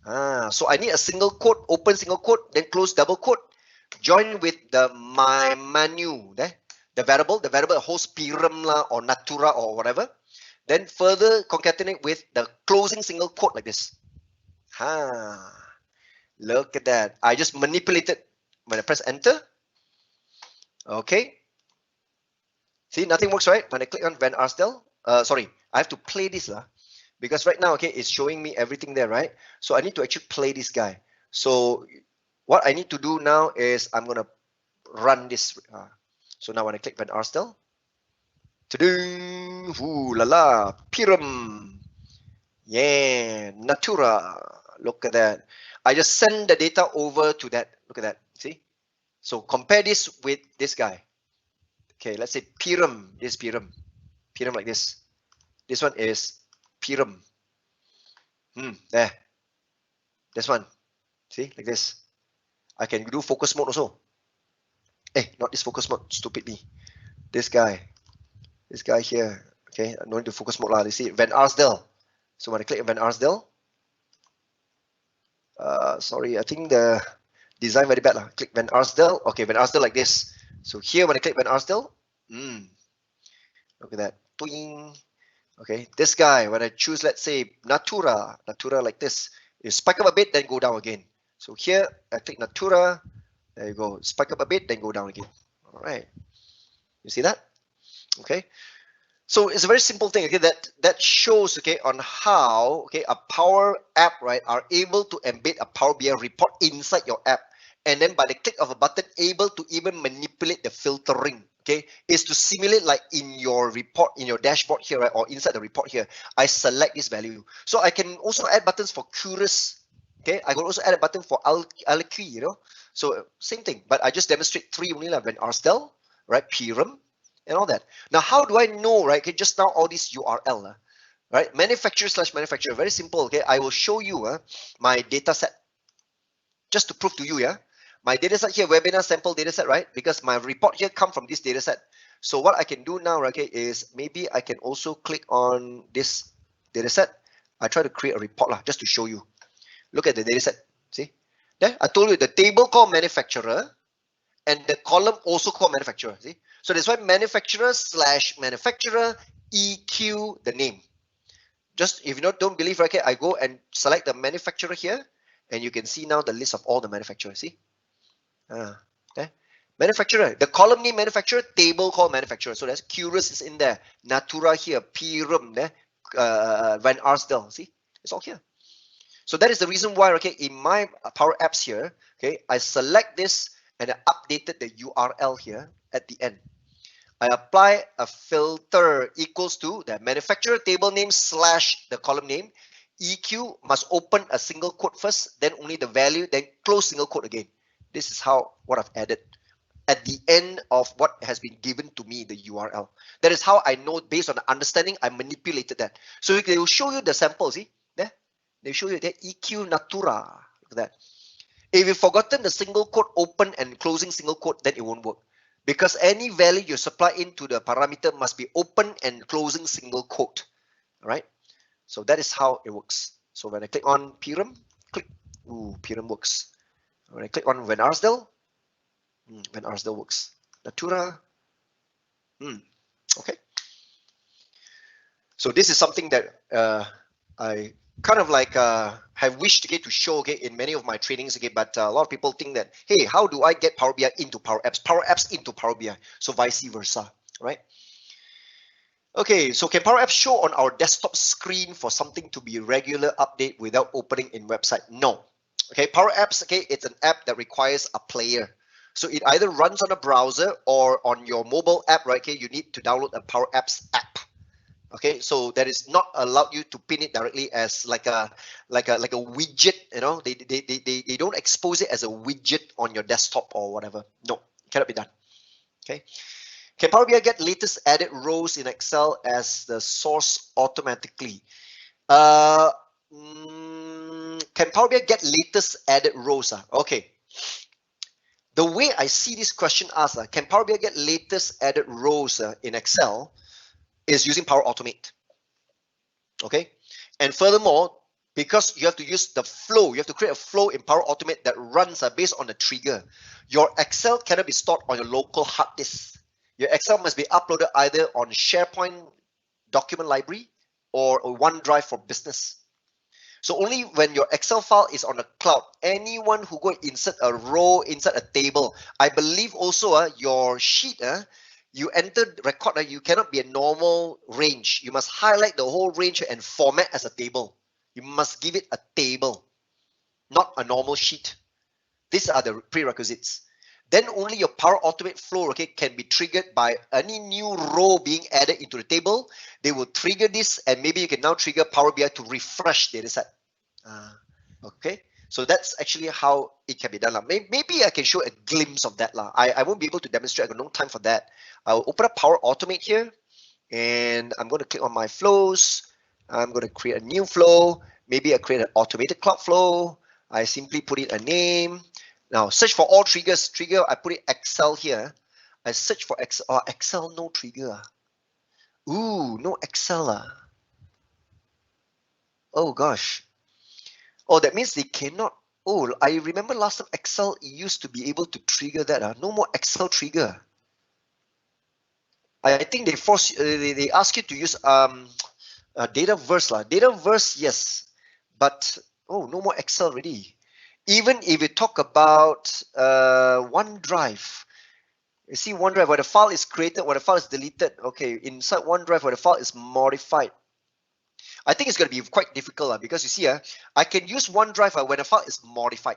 So I need a single quote, open single quote, then close double quote, join with the my menu, the variable holds Pirum or Natura or whatever. Then further concatenate with the closing single quote like this. Look at that. I just manipulated when I press enter. Okay. See, nothing works, right? When I click on Van Arsdale, sorry, I have to play this lah. Because right now, okay, it's showing me everything there, right? So I need to actually play this guy. So what I need to do now is I'm going to run this. So now when I click Van Arsdale, ooh la la, Pirum, yeah, Natura, look at that. I just send the data over to that. Look at that, see? So compare this with this guy. Okay, let's say Pirum, this Pirum like this. This one is Pirum. There. This one, see, like this. I can do focus mode also. Not this focus mode, stupid me. This guy here. Okay, no need to focus mode lah. You see, Van Arsdale. So when I click Van Arsdale, sorry, I think the design very bad lah. Click Van Arsdale. Okay, Van Arsdale like this. So here when I click Van Arsdale, look at that. Twing. Okay, this guy, when I choose, let's say Natura like this, you spike up a bit, then go down again. So here I click Natura, there you go, spike up a bit, then go down again. All right, you see that? Okay, so it's a very simple thing. Okay, that shows, okay, on how, okay, a Power App, right, are able to embed a Power BI report inside your app, and then by the click of a button, able to even manipulate the filtering. Okay, is to simulate like in your report, in your dashboard here, right, or inside the report here. I select this value, so I can also add buttons for Curious. Okay, I can also add a button for Alki, you know. So same thing, but I just demonstrate 3 only, like Van Arsdale, right, Pirum, and all that. Now, how do I know, right? Okay, just now all this URL, right? Manufacturer, very simple. Okay, I will show you my data set just to prove to you, yeah. My data set here, webinar sample data set, right? Because my report here come from this data set. So what I can do now, okay, is maybe I can also click on this data set. I try to create a report lah, just to show you. Look at the data set. See? There, I told you the table called manufacturer and the column also called manufacturer. See? So that's why manufacturer/manufacturer EQ the name. Just if you don't believe, okay, I go and select the manufacturer here, and you can see now the list of all the manufacturers. See? Okay. Manufacturer, the column name manufacturer, table called manufacturer. So that's Curious is in there, Natura here, Pirum there, Van Arsdale. See, it's all here. So that is the reason why, okay, in my Power Apps here, okay, I select this and I updated the URL here at the end. I apply a filter equals to the manufacturer table name / the column name. EQ must open a single quote first, then only the value, then close single quote again. This is what I've added at the end of what has been given to me, the URL. That is how I know, based on the understanding, I manipulated that. So they will show you the sample, see? There. They show you that EQ Natura. Look at that. If you've forgotten the single quote open and closing single quote, then it won't work. Because any value you supply into the parameter must be open and closing single quote. All right? So that is how it works. So when I click on Pirum, click, Pirum works. When I click on Van Arsdale, Van Arsdale works. Natura, okay. So this is something that I kind of like have wished to get to show, okay, in many of my trainings, okay, but a lot of people think that, hey, how do I get Power BI into Power Apps into Power BI, so vice versa, right? Okay, so can Power Apps show on our desktop screen for something to be regular update without opening in website? No. Okay, Power Apps, okay, it's an app that requires a player. So it either runs on a browser or on your mobile app, right? Okay, you need to download a Power Apps app. Okay, so that is not allowed you to pin it directly as like a widget, you know. They don't expose it as a widget on your desktop or whatever. No, it cannot be done. Okay. Can Power BI get latest added rows in Excel as the source automatically? Can Power BI get latest added rows? Okay. The way I see this question asked, can Power BI get latest added rows in Excel, is using Power Automate. Okay. And furthermore, because you have to use the flow, you have to create a flow in Power Automate that runs based on the trigger. Your Excel cannot be stored on your local hard disk. Your Excel must be uploaded either on SharePoint document library or OneDrive for business. So only when your Excel file is on the cloud, anyone who go insert a row inside a table, I believe also your sheet, you enter record, you cannot be a normal range. You must highlight the whole range and format as a table. You must give it a table, not a normal sheet. These are the prerequisites. Then only your Power Automate flow, okay, can be triggered by any new row being added into the table. They will trigger this, and maybe you can now trigger Power BI to refresh data set. Okay, so that's actually how it can be done. Maybe I can show a glimpse of that. I won't be able to demonstrate. I got no time for that. I'll open up Power Automate here, and I'm going to click on my flows. I'm going to create a new flow. Maybe I create an automated cloud flow. I simply put in a name. Now search for all triggers. Trigger, I put it Excel here. I search for Excel. Oh, Excel no trigger. Ooh, no Excel. Oh gosh. Oh, that means they cannot. Oh, I remember last time Excel used to be able to trigger that. No more Excel trigger. I think they force they ask you to use Dataverse lah. Dataverse, yes, but oh, no more Excel already. Even if you talk about OneDrive, you see OneDrive where the file is created, where the file is deleted. Okay, inside OneDrive where the file is modified. I think it's going to be quite difficult because you see, I can use OneDrive when the file is modified.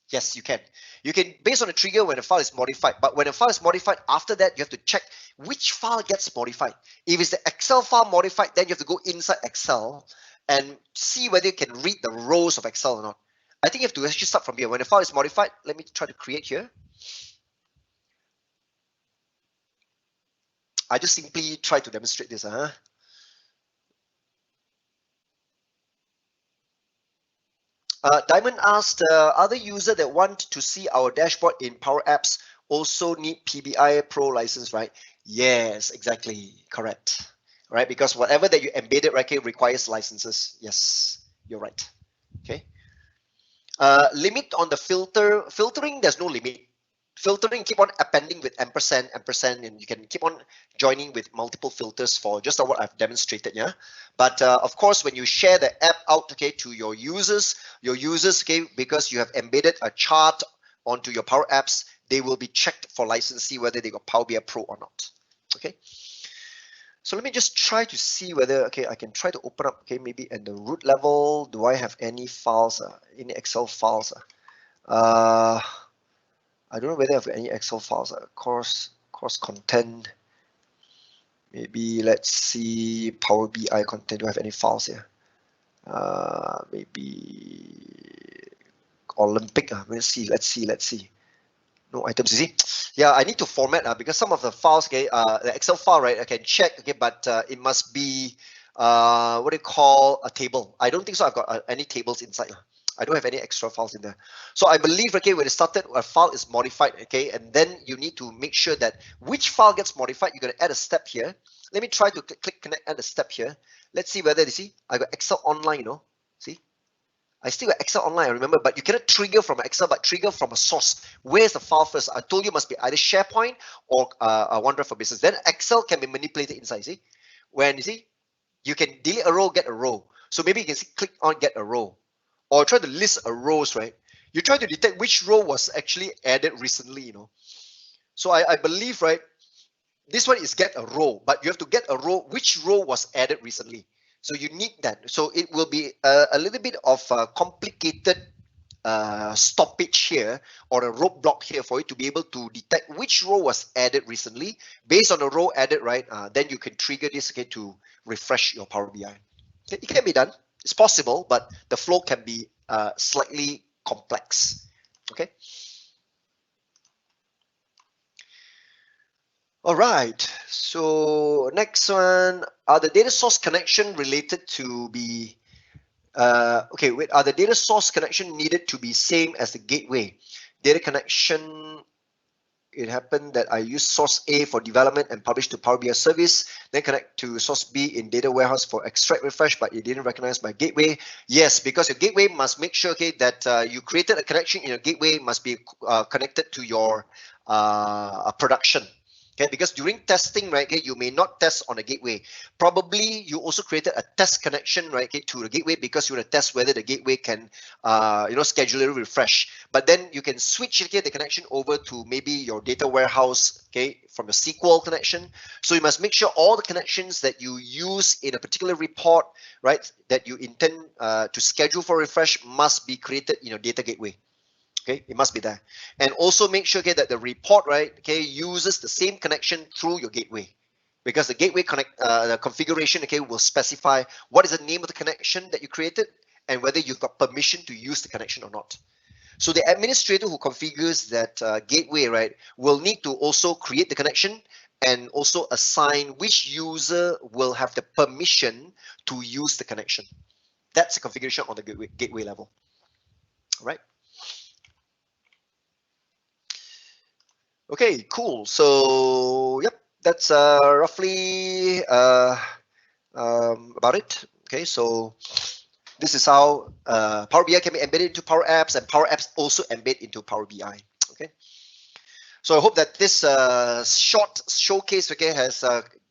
Yes, you can. You can based on the trigger when the file is modified. But when the file is modified, after that, you have to check which file gets modified. If it's the Excel file modified, then you have to go inside Excel and see whether you can read the rows of Excel or not. I think you have to actually start from here. When the file is modified, let me try to create here. I just simply try to demonstrate this. Diamond asked, other users that want to see our dashboard in Power Apps also need PBI Pro license, right? Yes, exactly, correct. Right, because whatever that you embedded, right, okay, requires licenses. Yes, you're right. Okay. Limit on the filtering, there's no limit. Filtering, keep on appending with ampersand, and you can keep on joining with multiple filters for just what I've demonstrated, yeah. But of course, when you share the app out, okay, to your users, okay, because you have embedded a chart onto your Power Apps, they will be checked for license, see whether they got Power BI Pro or not. Okay. So let me just try to see whether, okay, I can try to open up, okay, maybe at the root level. Do I have any files, any Excel files? I don't know whether I have any Excel files. Course content. Maybe let's see Power BI content. Do I have any files here? Maybe Olympic. Let's see. No items. You see? Yeah, I need to format because some of the files, okay, the Excel file, right? I can check, okay, but it must be what do you call a table? I don't think so. I've got any tables inside. I don't have any extra files in there. So I believe, okay, when it started, a file is modified, okay, and then you need to make sure that which file gets modified. You're going to add a step here. Let me try to click connect, add a step here. Let's see whether, you see, I got Excel Online, you know, see? I still got Excel Online, I remember, but you cannot trigger from Excel, but trigger from a source. Where's the file first? I told you must be either SharePoint or OneDrive for Business. Then Excel can be manipulated inside, see? When, you see, you can delete a row, get a row. So maybe you can see, click on get a row. Or try to list a rows, right? You try to detect which row was actually added recently, you know. So I believe, right, this one is get a row, but you have to get a row, which row was added recently. So you need that. So it will be a little bit of a complicated stoppage here or a roadblock here for you to be able to detect which row was added recently. Based on the row added, right, then you can trigger this, okay, to refresh your Power BI. Okay, it can be done. It's possible, but the flow can be slightly complex. Okay. All right. So next one, are the data source connection related to be okay? Wait, are the data source connection needed to be same as the gateway? Data connection. It happened that I used source A for development and published to Power BI service, then connect to source B in data warehouse for extract refresh, but it didn't recognize my gateway. Yes, because your gateway must make sure, okay, that you created a connection in your gateway must be connected to your production. Okay, because during testing, right, okay, you may not test on a gateway. Probably you also created a test connection, right, okay, to the gateway because you want to test whether the gateway can, schedularly refresh. But then you can switch, okay, the connection over to maybe your data warehouse, okay, from a SQL connection. So you must make sure all the connections that you use in a particular report, right, that you intend to schedule for refresh must be created in your data gateway. Okay, it must be there. And also make sure, okay, that the report, right, okay, uses the same connection through your gateway, because the gateway the configuration, okay, will specify what is the name of the connection that you created and whether you've got permission to use the connection or not. So the administrator who configures that gateway, right, will need to also create the connection and also assign which user will have the permission to use the connection. That's the configuration on the gateway level. right? Okay, cool. So yep, that's roughly about it. Okay, so this is how Power BI can be embedded into Power Apps, and Power Apps also embed into Power BI. Okay, so I hope that this short showcase, okay, has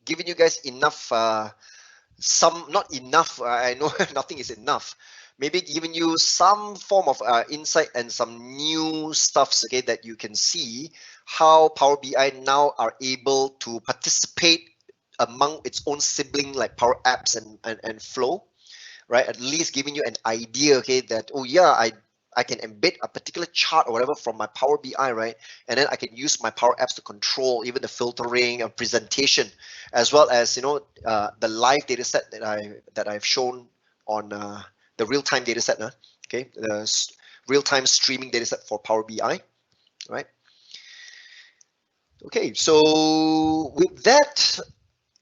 given you guys enough, not enough. I know nothing is enough. Maybe giving you some form of insight and some new stuffs, okay, that you can see how Power BI now are able to participate among its own sibling like Power Apps and Flow, right? At least giving you an idea, okay, that, oh yeah, I can embed a particular chart or whatever from my Power BI, right? And then I can use my Power Apps to control even the filtering and presentation, as well as, you know, the live data set that I've shown on the real-time data set, okay, the real-time streaming data set for Power BI, right? Okay, so with that,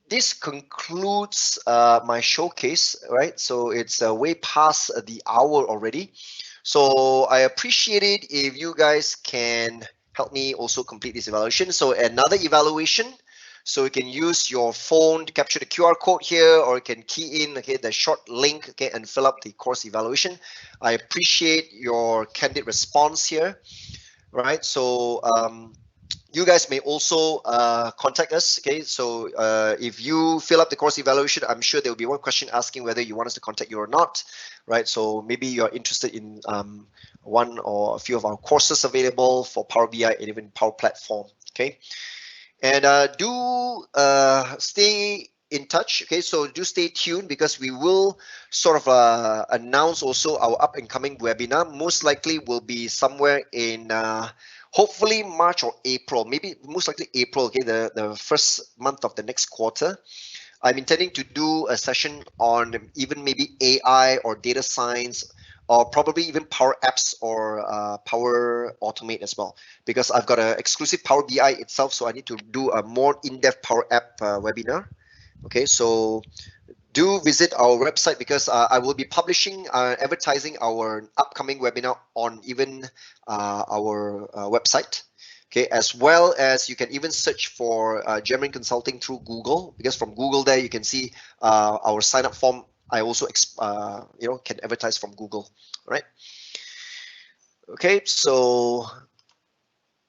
this concludes my showcase, right? So it's way past the hour already. So I appreciate it if you guys can help me also complete this evaluation. So another evaluation. So you can use your phone to capture the QR code here, or you can key in, okay, the short link, okay, and fill up the course evaluation. I appreciate your candid response here, right? So you guys may also contact us, okay? So if you fill up the course evaluation, I'm sure there will be one question asking whether you want us to contact you or not, right? So maybe you're interested in one or a few of our courses available for Power BI and even Power Platform, okay? And do stay in touch, okay? So do stay tuned, because we will sort of announce also our up and coming webinar. Most likely will be somewhere in hopefully March or April, maybe most likely April, okay, the first month of the next quarter. I'm intending to do a session on even maybe AI or data science, or probably even Power Apps or Power Automate as well, because I've got an exclusive Power BI itself, so I need to do a more in-depth Power App webinar. Okay, so do visit our website, because I will be publishing, advertising our upcoming webinar on even our website. Okay, as well as you can even search for Gemin Consulting through Google, because from Google there you can see our sign up form. I also you know, can advertise from Google, right? Okay, so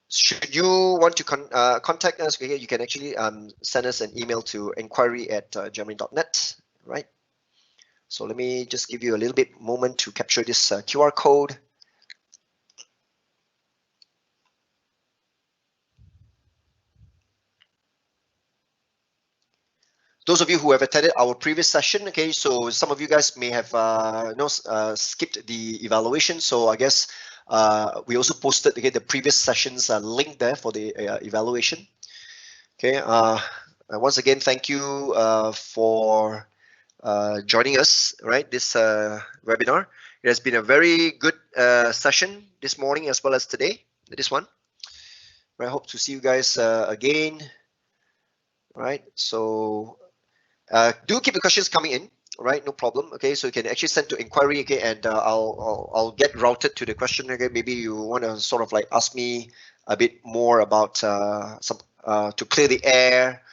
should you want to contact us, okay, you can actually send us an email to inquiry@gemin.net, right? So let me just give you a little bit moment to capture this QR code. Those of you who have attended our previous session, okay, so some of you guys may have skipped the evaluation. So I guess we also posted, okay, the previous sessions link there for the evaluation. Okay, once again, thank you for joining us, right, this webinar. It has been a very good session this morning as well as today, this one. I hope to see you guys again, right? So do keep the questions coming in, right? No problem. Okay, so you can actually send to inquiry, okay, and I'll get routed to the question. Okay, maybe you want to sort of like ask me a bit more about some to clear the air,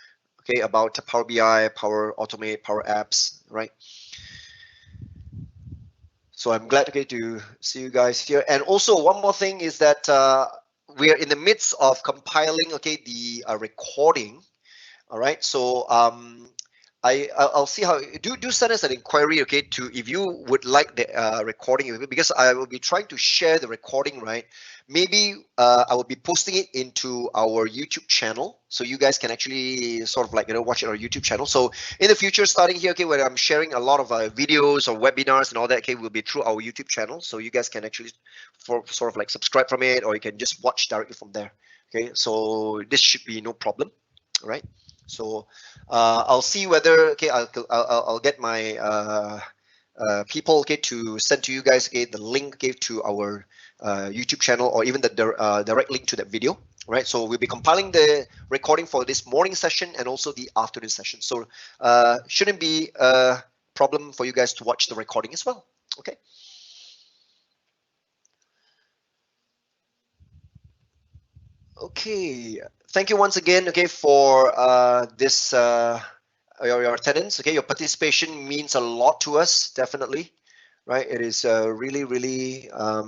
okay, about Power BI, Power Automate, Power Apps, right? So I'm glad, okay, to see you guys here. And also one more thing is that we are in the midst of compiling, okay, the recording. All right, so I'll see how do send us an inquiry, okay, to if you would like the recording, because I will be trying to share the recording, right? Maybe I will be posting it into our YouTube channel, so you guys can actually sort of like, you know, watch it on our YouTube channel. So in the future, starting here, okay, when I'm sharing a lot of videos or webinars and all that, okay, will be through our YouTube channel, so you guys can actually sort of like subscribe from it, or you can just watch directly from there. Okay, so this should be no problem, right? So I'll see whether, okay, I'll get my people, okay, to send to you guys, okay, the link, okay, to our YouTube channel, or even the direct link to that video, right? So we'll be compiling the recording for this morning session and also the afternoon session. So shouldn't be a problem for you guys to watch the recording as well. Okay. Okay, thank you once again, okay, for this your attendance. Okay, your participation means a lot to us, definitely, right? It is really, really uh,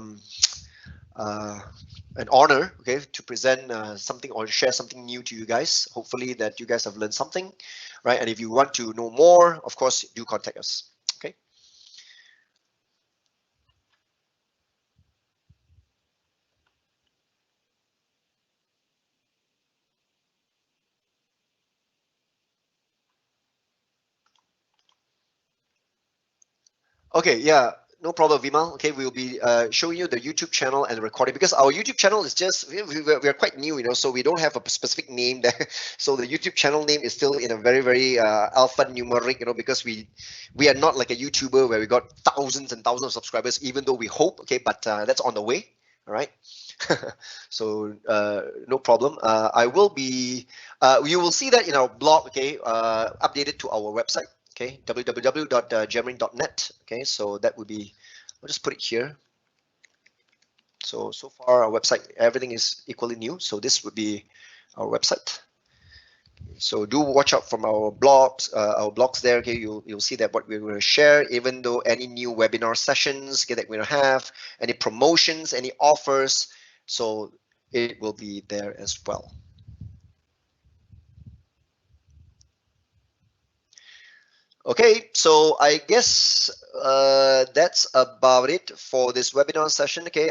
an honor, okay, to present something or share something new to you guys. Hopefully that you guys have learned something, right? And if you want to know more, of course, do contact us. Okay. Okay, yeah, no problem, Vimal. Okay, we'll be showing you the YouTube channel and the recording because our YouTube channel is just we are quite new, you know, so we don't have a specific name there. So the YouTube channel name is still in a very very alphanumeric, you know, because we are not like a YouTuber where we got thousands and thousands of subscribers, even though we hope. Okay, but that's on the way. All right. So no problem. I will be. You will see that in our blog. Okay, updated to our website. Okay, www.gemerin.net. Okay, so that would be, I'll just put it here. So far our website, everything is equally new. So this would be our website. So do watch out from our blogs there. Okay, you'll see that what we're going to share, even though any new webinar sessions, okay, that we're going to have, any promotions, any offers, so it will be there as well. Okay, so I guess that's about it for this webinar session. Okay,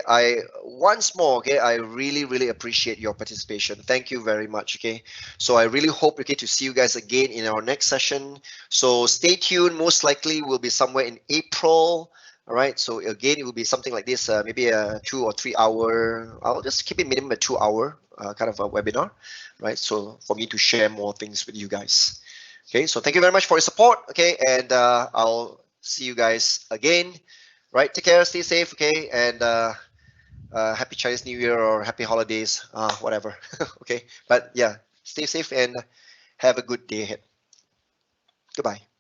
once more, okay, I really appreciate your participation. Thank you very much. Okay, so I really hope, okay, to see you guys again in our next session. So stay tuned. Most likely will be somewhere in April. All right, so again, it will be something like this, maybe a 2 or 3 hour. I'll just keep it minimum a 2 hour kind of a webinar, right? So for me to share more things with you guys. Okay, so thank you very much for your support. Okay, and I'll see you guys again. Right, take care, stay safe. Okay, and happy Chinese New Year or happy holidays, whatever. Okay, but yeah, stay safe and have a good day ahead. Goodbye.